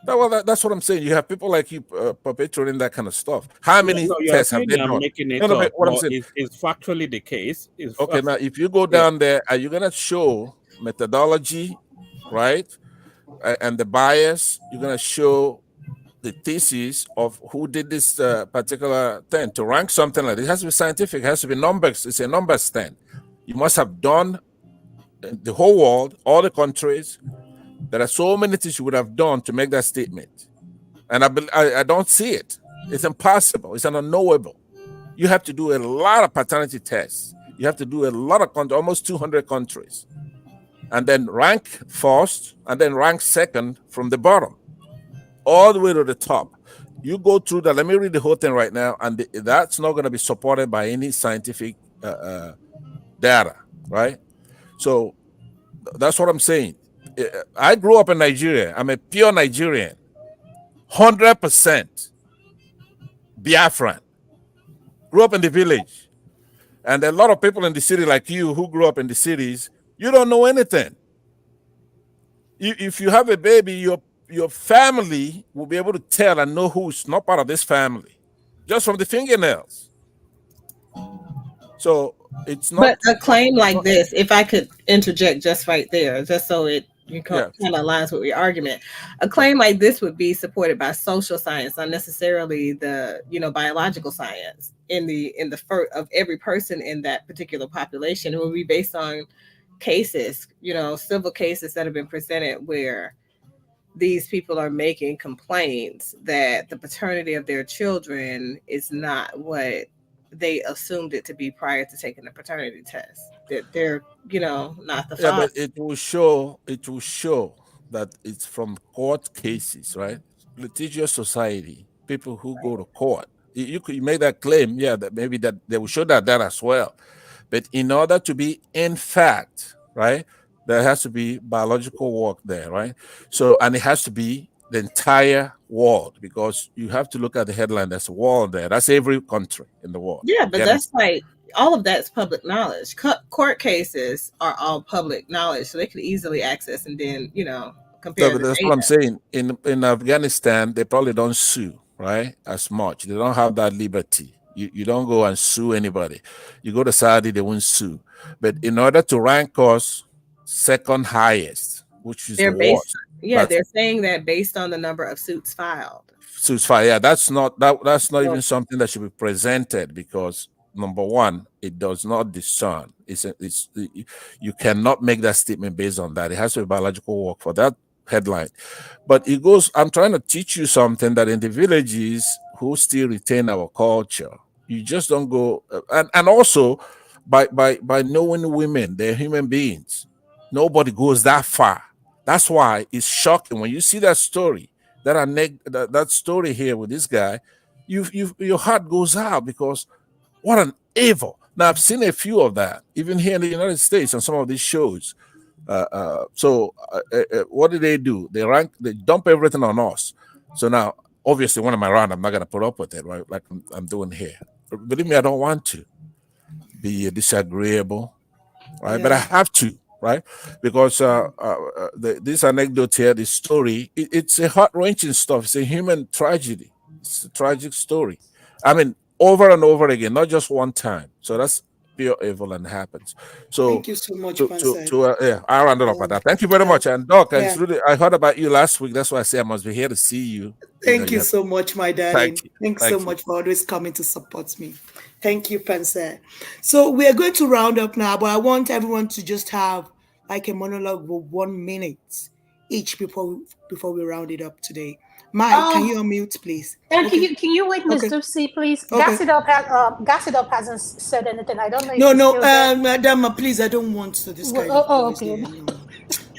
That's what I'm saying. You have people like you perpetuating that kind of stuff. How No, many no, you are tests have saying they I'm done? making No, it no, up, but what I'm but saying. it's factually the case. Okay, now if you go yeah. down there, are you gonna show methodology, right, and the bias? You're gonna show the thesis of who did this particular thing. To rank something like this, it has to be scientific. It has to be numbers. It's a numbers thing. You must have done the whole world, all the countries. There are so many things you would have done to make that statement, and I don't see it. It's impossible. It's an unknowable. You have to do a lot of paternity tests. You have to do a lot of almost 200 countries, and then rank first, and then rank second from the bottom, all the way to the top. You go through that. Let me read the whole thing right now, and that's not going to be supported by any scientific data, right? So that's what I'm saying. I grew up in Nigeria. I'm a pure Nigerian, 100% Biafran. Grew up in the village. And a lot of people in the city like you who grew up in the cities, you don't know anything. If you have a baby, your family will be able to tell and know who's not part of this family just from the fingernails. So it's not. But a claim like this, if I could interject just right there, just so it kind of aligns with your argument, a claim like this would be supported by social science, not necessarily the biological science in the of every person in that particular population. It would be based on cases, civil cases that have been presented where these people are making complaints that the paternity of their children is not what they assumed it to be prior to taking the paternity test. That they're, not the Yeah, father. but it will show that it's from court cases, right? Litigious society, people who go to court. You could make that claim, yeah, that maybe that they will show that as well. But in order to be in fact, right, there has to be biological work there, right? So, and it has to be the entire world, because you have to look at the headline. There's a world there. That's every country in the world. Yeah, but that's like all of that's public knowledge. Court cases are all public knowledge, so they could easily access and then compare No, but the that's what data. I'm saying. In Afghanistan, they probably don't sue, right? As much. They don't have that liberty. You don't go and sue anybody. You go to Saudi, they won't sue. But in order to rank us second highest, which is the They're based, worst, but they're saying that based on the number of suits filed. suits fire. Yeah, that's not Well, even something that should be presented, because number one, it does not discern. You cannot make that statement based on that. It has to be biological work for that headline. But it goes, I'm trying to teach you something that in the villages who still retain our culture, you just don't go and also by knowing women, they're human beings. Nobody goes that far. That's why it's shocking when you see that story, that story here with this guy. Your heart goes out, because what an evil. Now I've seen a few of that, even here in the United States on some of these shows. What do? They dump everything on us. So now, obviously, when I'm around, I'm not gonna put up with it, right? Like I'm doing here. Believe me, I don't want to be disagreeable, right? But I have to, right? Because this anecdote here, this story, it's a heart-wrenching stuff. It's a human tragedy. It's a tragic story. I mean, over and over again, not just one time. So that's pure evil and happens. So Thank you so much, Pansai. yeah, I'll round it up at that. Thank you very much. And Doc, I heard about you last week. That's why I say I must be here to see you. Thank you so much, my darling. Thank you. Thanks so much for always coming to support me. Thank you, Pansai. So we are going to round up now, but I want everyone to just have like a monologue for 1 minute each before we round it up today. Mike, can you unmute, please? And can you wait, Miss Dupsy, please? Gossip hasn't said anything. I don't know if No, still there. Madam, please, I don't want this kind of voice okay. here. No.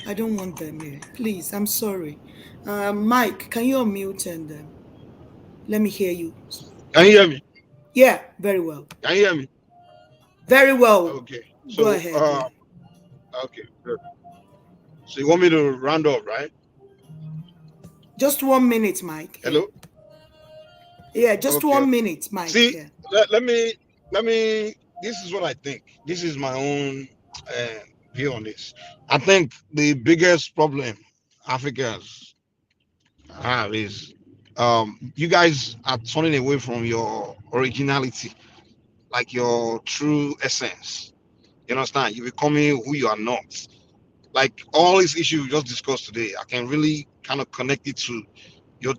I don't want them here. Please, I'm sorry. Mike, can you unmute and Let me hear you. Can you hear me? Yeah, very well. Can you hear me? Very well. Okay. Go So ahead. Yeah. okay. Good. So you want me to round up, right? Just 1 minute, Mike. Hello? Yeah, just Okay. 1 minute, Mike. See, Yeah. let me this is what I think. This is my own view on this. I think the biggest problem Africans have is you guys are turning away from your originality, like your true essence. You understand? You're becoming who you are not. Like all these issues we just discussed today, I can really kind of connect it to your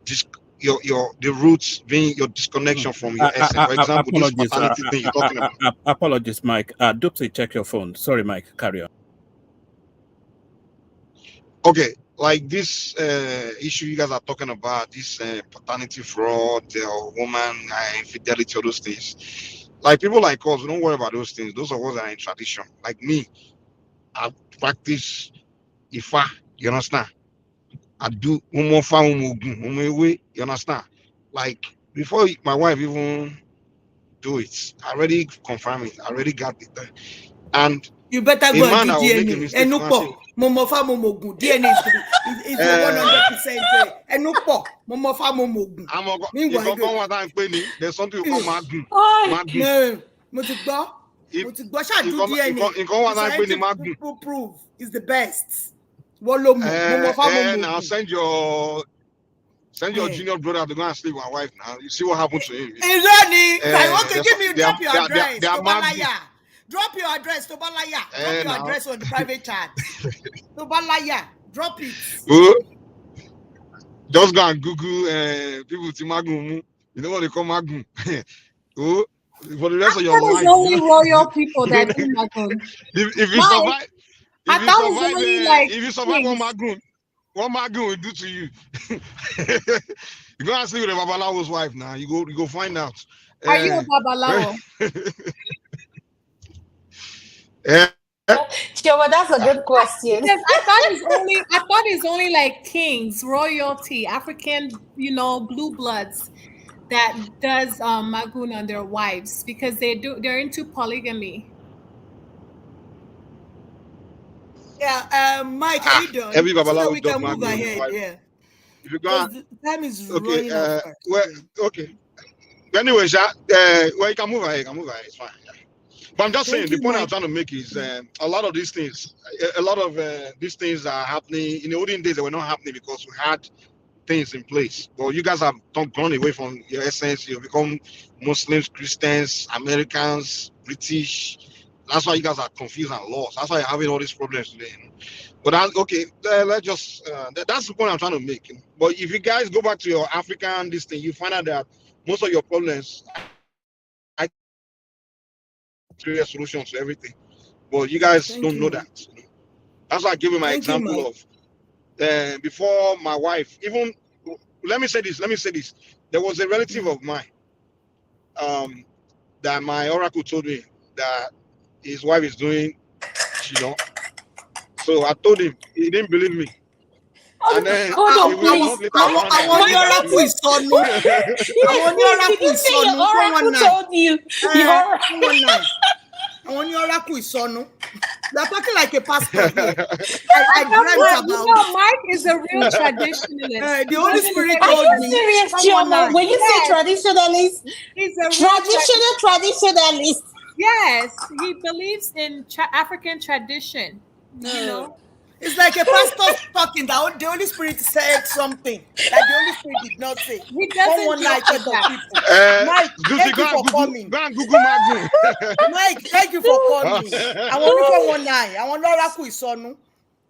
your the roots being your disconnection from your essence. For example, this Apologies. paternity thing you're talking about. Apologies, Mike. Dupsy, check your phone. Sorry, Mike. Carry on. Okay, like this issue you guys are talking about, this paternity fraud, woman infidelity, all those things. Like people like us, we don't worry about those things. Those of us that are in tradition, like me, I practice Ifa. You understand? I do umofa umugun umewe. You understand? Like before my wife even do it, I already confirm it. I already got it. And you better a go and man do that will make a DNA. mistake to Enupo, say, momofa momogun. DNA is your 100%. Enupo, momofa momogun. Meanwhile, there's something you call magun. No, mo ti gbọ́. Ṣáà do DNA. Prove is the best. Wọ́n ló mọ̀, momofa momogun. Now send your junior brother to go and sleep with my wife now. You see what happened to him. Okay, drop your address. Drop your address, Tobalaya. Drop your address on the private chat. Tobalaya, drop it. Just go and Google people to Magum. You know what they call Magum? For the rest of your life. Only royal people that do Magum. If you survive, if you survive one Magum will do to you. You go and sleep with a Babalawo's wife now. You go find out. Are you a Babalawo? Chioma, that's a good question. I thought it's only like kings, royalty, African, blue bloods that does magoon on their wives because they're into polygamy. Yeah, Mike, are you done? Every So that Babalawo we can move ahead. Yeah. If you go, the time is running out. Well, okay. Anyway, well, you can move ahead. It's fine. Yeah. But I'm just saying, the point I'm trying to make is a lot of these things, these things are happening. In the olden days, they were not happening because we had things in place. But you guys have gone away from your essence. You become Muslims, Christians, Americans, British. That's why you guys are confused and lost. That's why you're having all these problems today. But that's okay. Let's just that's the point I'm trying to make. But if you guys go back to your African this thing, you find out that most of your problems I create solutions to everything. But you guys don't know that. That's why I give you my example of before my wife. Even let me say this. There was a relative of mine that my oracle told me that his wife is doing, So I told him, he didn't believe me. And then hold on, please. I want your oracle is son. I want your oracle is son. Oracle told you. I want your oracle is son. You're talking like a pastor here. I dreamt about. Mike is a real traditionalist. The Holy Spirit told me. Serious, Chioma? When you say traditionalist, he's a traditionalist. Yes, he believes in African tradition. It's like a pastor talking. The Holy Spirit said something that the Holy Spirit did not say. He doesn't like that. Mike, thank you for coming. Go and Google Magoo. Mike, thank you for coming. I want I want oracle is son.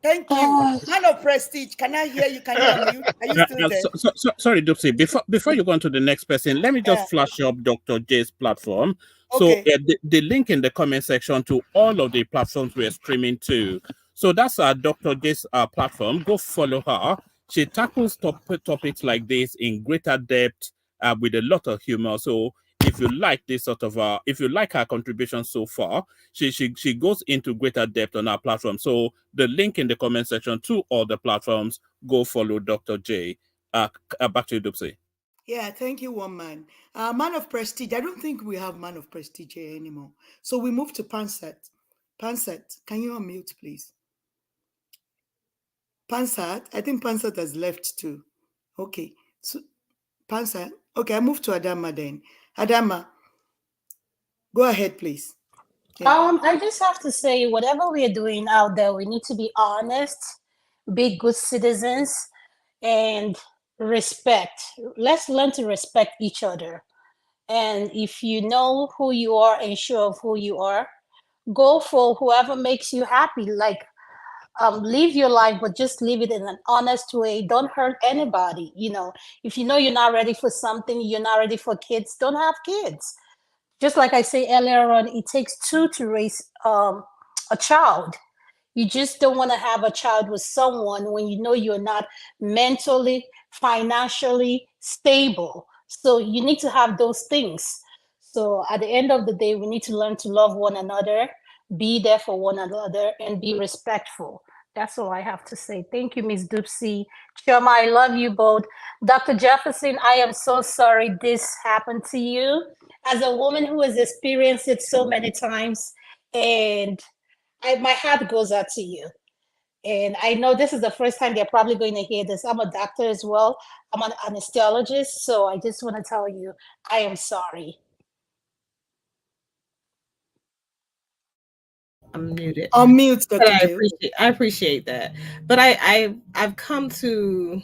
Thank you. Man of prestige. Can I hear you? Can you unmute? Are you still there? Sorry, Dupsy. Before you go on to the next person, let me just flash up Dr. J's platform. So the link in the comment section to all of the platforms we're streaming to. So that's Dr. J's platform. Go follow her. She tackles topics like this in greater depth with a lot of humor. So if you like this sort of, if you like her contribution so far, she goes into greater depth on our platform. So the link in the comment section to all the platforms, go follow Dr. J. Back to you, Dupsy. Yeah, thank you, one man. Man of prestige. I don't think we have man of prestige here anymore. So we move to Pansat. Pansat, can you unmute, please? Pansat, I think Pansat has left too. Okay, so Pansat. Okay, I move to Adama then. Adama, go ahead, please. Yeah. I just have to say, whatever we are doing out there, we need to be honest, be good citizens, and respect. Let's learn to respect each other. And if you know who you are and sure of who you are, go for whoever makes you happy. Like, live your life, but just live it in an honest way. Don't hurt anybody. If you know you're not ready for something, you're not ready for kids, don't have kids. Just like I say earlier on, it takes two to raise a child. You just don't want to have a child with someone when you know you're not mentally, financially stable. So you need to have those things. So at the end of the day, we need to learn to love one another, be there for one another, and be respectful. That's all I have to say. Thank you, Miss Dupsy. Choma, I love you both. Dr. Jefferson, I am so sorry this happened to you. As a woman who has experienced it so many times, and my heart goes out to you. And I know this is the first time they're probably going to hear this. I'm a doctor as well. I'm an anesthesiologist. So I just want to tell you, I am sorry. I'm muted. Unmute, But Dr. Jill. I appreciate that. But I've come to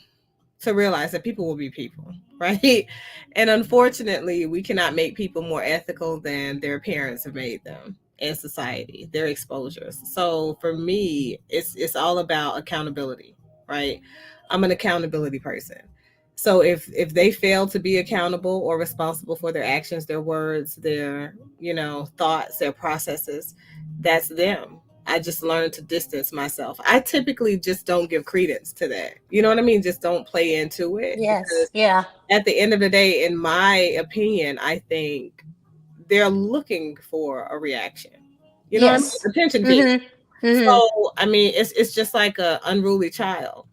realize that people will be people, right? And unfortunately, we cannot make people more ethical than their parents have made them in society, their exposures. So for me, it's all about accountability, right? I'm an accountability person. So if they fail to be accountable or responsible for their actions, their words, their, thoughts, their processes, that's them. I just learned to distance myself. I typically just don't give credence to that. You know what I mean? Just don't play into it. Yes. Because Yeah. at the end of the day, in my opinion, I think they're looking for a reaction. You know what I mean? Yes. Attention key. Mm-hmm. Mm-hmm. So I mean, it's just like a unruly child.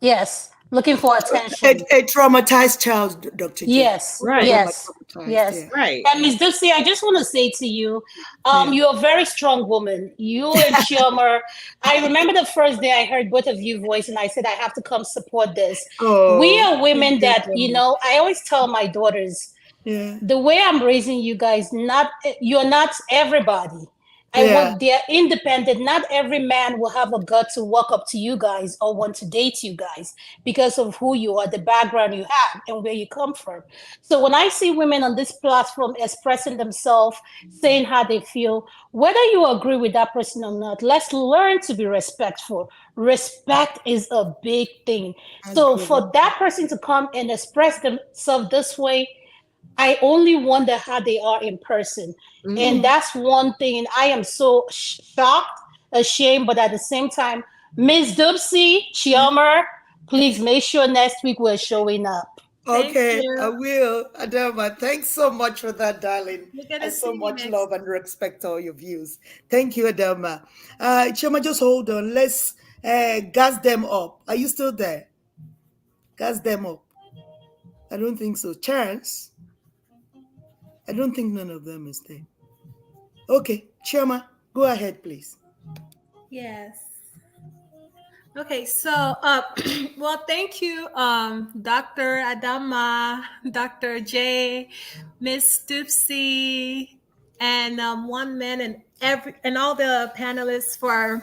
Yes. Looking for attention. A traumatized child, Dr. J. Yes, Right. yes, Traumatized, yes. yeah. Right. And Miss Dipsy, I just want to say to you, Yeah. you're a very strong woman. You and Chioma. I remember the first day I heard both of you voice, and I said I have to come support this. We Oh, are thank women you that, so much. I always tell my daughters, Yeah. the way I'm raising you guys, you're not everybody. I Yeah. want they're independent. Not every man will have a gut to walk up to you guys or want to date you guys because of who you are, the background you have, and where you come from. So when I see women on this platform expressing themselves, saying how they feel, whether you agree with that person or not, let's learn to be respectful. Respect is a big thing. So Agree. for that person to come and express themselves this way, I only wonder how they are in person. And that's one thing I am so shocked, ashamed, but at the same time, Miss Dubsy, Chioma, please make sure next week we're showing up. Thank Okay, I you. will. Adama, thanks so much for that, darling. We're I gonna so see you much next. love and respect all your views. Thank you, Adama. Choma, just hold on. Let's gas them up. Are you still there? Gas them up. I don't think so. Chance? I don't think none of them is there. Okay, Choma, go ahead, please. Yes. Okay, so well, thank you, Dr. Adama, Dr. J, Miss Stupsy, and one man and all the panelists for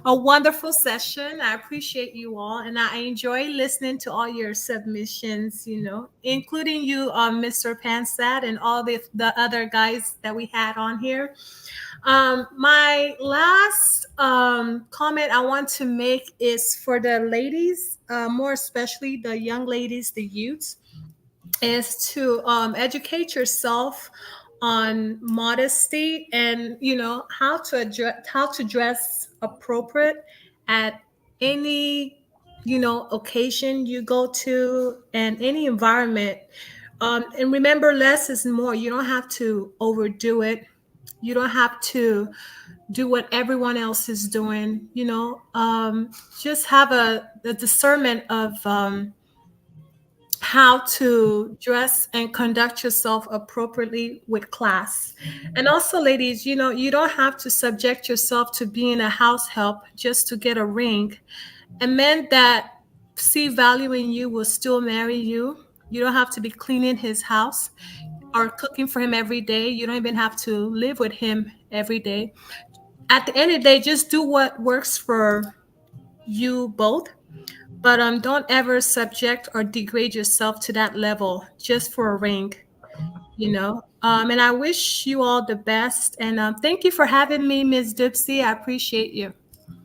a wonderful session. I appreciate you all, and I enjoy listening to all your submissions. Including you, Mr. Pansat, and all the other guys that we had on here. My last comment I want to make is for the ladies, more especially the young ladies, the youths, is to educate yourself on modesty and how to dress appropriate at any occasion you go to and any environment. And remember, less is more. You don't have to overdo it. You don't have to do what everyone else is doing. Just have a discernment of how to dress and conduct yourself appropriately with class. And also, ladies, you don't have to subject yourself to being a house help just to get a ring. And men that see value in you will still marry you. You don't have to be cleaning his house or cooking for him every day. You don't even have to live with him every day. At the end of the day, just do what works for you both. But don't ever subject or degrade yourself to that level just for a ring. And I wish you all the best. And thank you for having me, Ms. Dipsy. I appreciate you.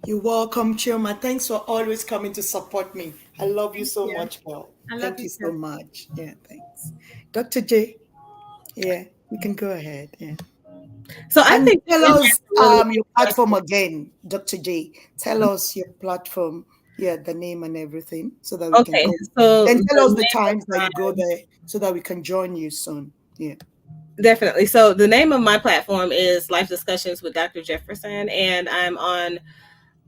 You're welcome, Choma. Thanks for always coming to support me. I love you so Yeah, much, Paul. I love Thank you you so too. much. Yeah, thanks. Dr. J, yeah, you can go ahead. Yeah. So I And think tell women us really your platform again, Dr. J. Tell us your platform, yeah, the name and everything, so that we can okay. go. So Then tell the us the name times that of you go there so that we can join you soon. Yeah. definitely. So the name of my platform is Life Discussions with Dr. Jefferson, and I'm on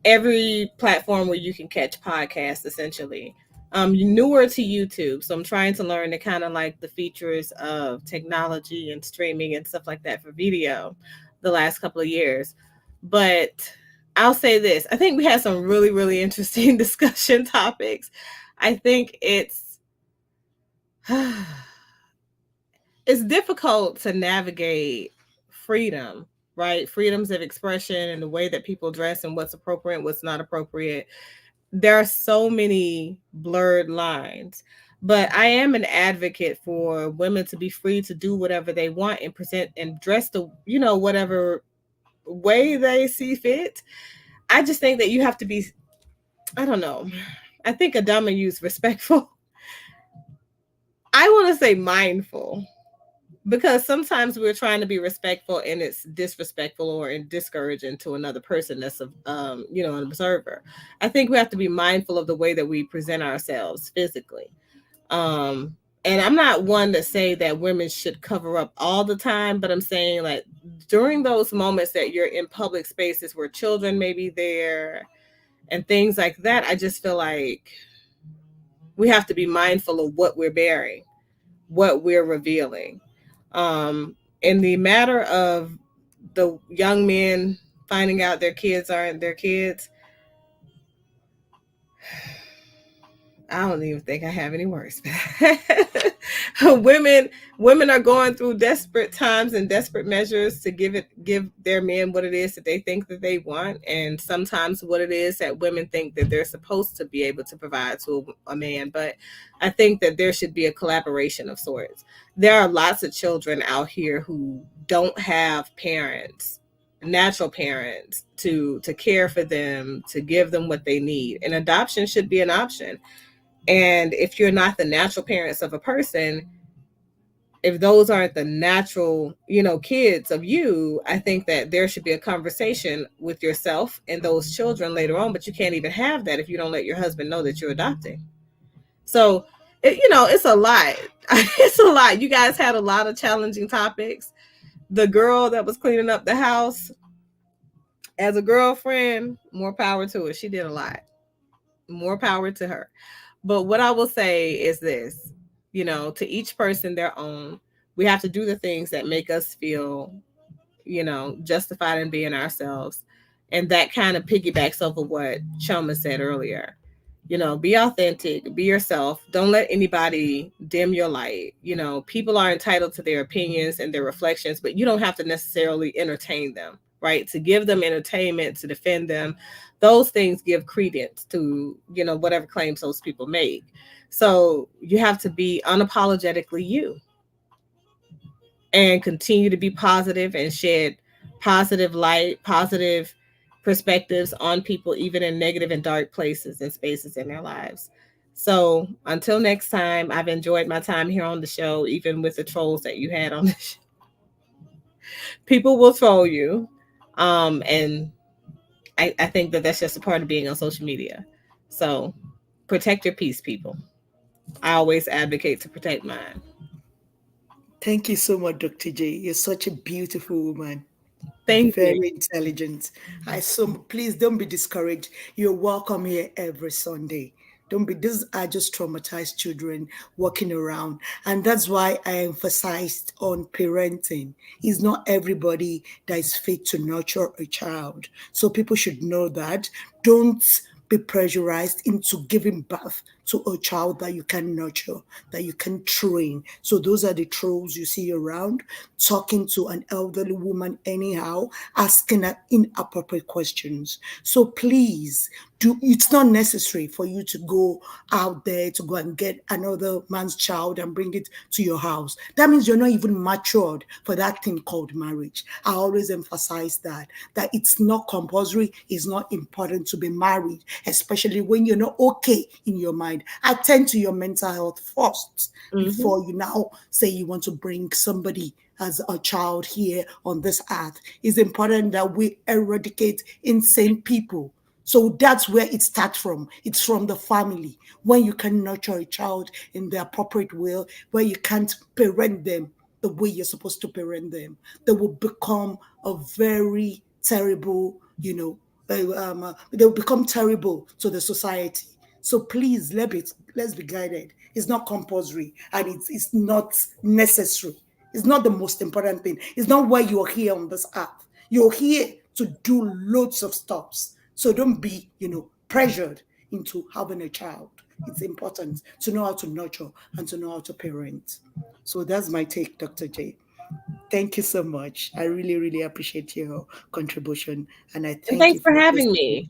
every platform where you can catch podcasts, essentially. Newer to YouTube, so I'm trying to learn the kind of like the features of technology and streaming and stuff like that for video the last couple of years. But I'll say this: I think we had some really, really interesting discussion topics. I think it's difficult to navigate freedom, right? Freedoms of expression and the way that people dress and what's appropriate, what's not appropriate. There are so many blurred lines. But I am an advocate for women to be free to do whatever they want and present and dress the, whatever way they see fit. I just think that you have to be, I don't know. I think Adama used respectful. I want to say mindful, because sometimes we're trying to be respectful and it's disrespectful or discouraging to another person that's an observer. I think we have to be mindful of the way that we present ourselves physically. And I'm not one to say that women should cover up all the time, but I'm saying like during those moments that you're in public spaces where children may be there and things like that, I just feel like we have to be mindful of what we're bearing, what we're revealing. In the matter of the young men finding out their kids aren't their kids, I don't even think I have any words. women are going through desperate times and desperate measures to give their men what it is that they think that they want, and sometimes what it is that women think that they're supposed to be able to provide to a man. But I think that there should be a collaboration of sorts. There are lots of children out here who don't have parents, natural parents, to care for them, to give them what they need, and adoption should be an option. And if you're not the natural parents of a person, if those aren't the natural, kids of you, I think that there should be a conversation with yourself and those children later on. But you can't even have that if you don't let your husband know that you're adopting. So, it's a lot. It's a lot. You guys had a lot of challenging topics. The girl that was cleaning up the house, as a girlfriend, more power to her. She did a lot. More power to her. But what I will say is this, to each person their own. We have to do the things that make us feel, justified in being ourselves. And that kind of piggybacks over what Choma said earlier. Be authentic, be yourself. Don't let anybody dim your light. People are entitled to their opinions and their reflections, but you don't have to necessarily entertain them, right? To give them entertainment, to defend them, those things give credence to, whatever claims those people make. So you have to be unapologetically you and continue to be positive and shed positive light, positive perspectives on people, even in negative and dark places and spaces in their lives. So until next time, I've enjoyed my time here on the show, even with the trolls that you had on the show. People will troll you. And I think that that's just a part of being on social media. So protect your peace, people. I always advocate to protect mine. Thank you so much, Dr. J. You're such a beautiful woman. Thank Very you. intelligent. Please don't be discouraged. You're welcome here every Sunday. Don't be, these are just traumatized children walking around. And that's why I emphasized on parenting. It's not everybody that is fit to nurture a child. So people should know that. Don't be pressurized into giving birth to a child that you can nurture, that you can train. So those are the trolls you see around, talking to an elderly woman anyhow, asking her inappropriate questions. So please, it's not necessary for you to go out there to go and get another man's child and bring it to your house. That means you're not even matured for that thing called marriage. I always emphasize that it's not compulsory, it's not important to be married, especially when you're not okay in your mind. Attend to your mental health first before you now say you want to bring somebody as a child here on this earth. It's important that we eradicate insane people. So that's where it starts from. It's from the family. When you can nurture a child in the appropriate way, where you can't parent them the way you're supposed to parent them, they will become a very terrible, they will become terrible to the society. So please, let's be guided. It's not compulsory and it's not necessary. It's not the most important thing. It's not why you're here on this earth. You're here to do loads of stuffs. So don't be, pressured into having a child. It's important to know how to nurture and to know how to parent. So that's my take, Dr. J. Thank you so much. I really, really appreciate your contribution. And I And thank thanks you for for having listening. me.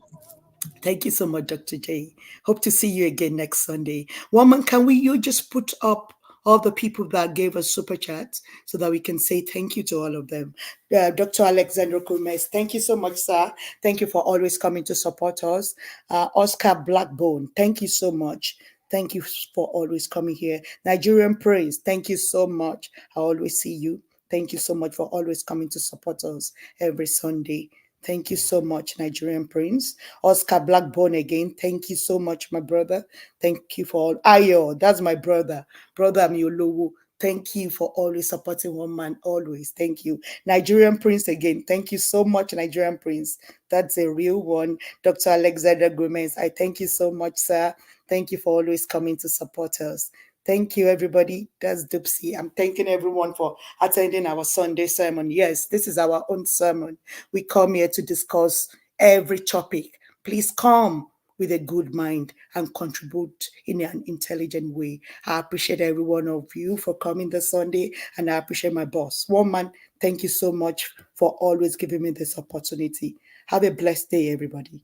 Thank you so much, Dr. J. Hope to see you again next Sunday. Woman, you just put up all the people that gave us super chats so that we can say thank you to all of them. Dr. Alexander Gomez, thank you so much, sir. Thank you for always coming to support us. Oscar Blackbone, thank you so much. Thank you for always coming here. Nigerian Praise, thank you so much. I always see you. Thank you so much for always coming to support us every Sunday. Thank you so much, Nigerian Prince. Oscar Blackbone again. Thank you so much, my brother. Thank you for all. Ayo, that's my brother. Brother Amiolowo. Thank you for always supporting one man, always. Thank you. Nigerian Prince again. Thank you so much, Nigerian Prince. That's a real one. Dr. Alexander Gomez. I thank you so much, sir. Thank you for always coming to support us. Thank you, everybody. That's Dupsy. I'm thanking everyone for attending our Sunday sermon. Yes, this is our own sermon. We come here to discuss every topic. Please come with a good mind and contribute in an intelligent way. I appreciate every one of you for coming this Sunday, and I appreciate my boss. One man, thank you so much for always giving me this opportunity. Have a blessed day, everybody.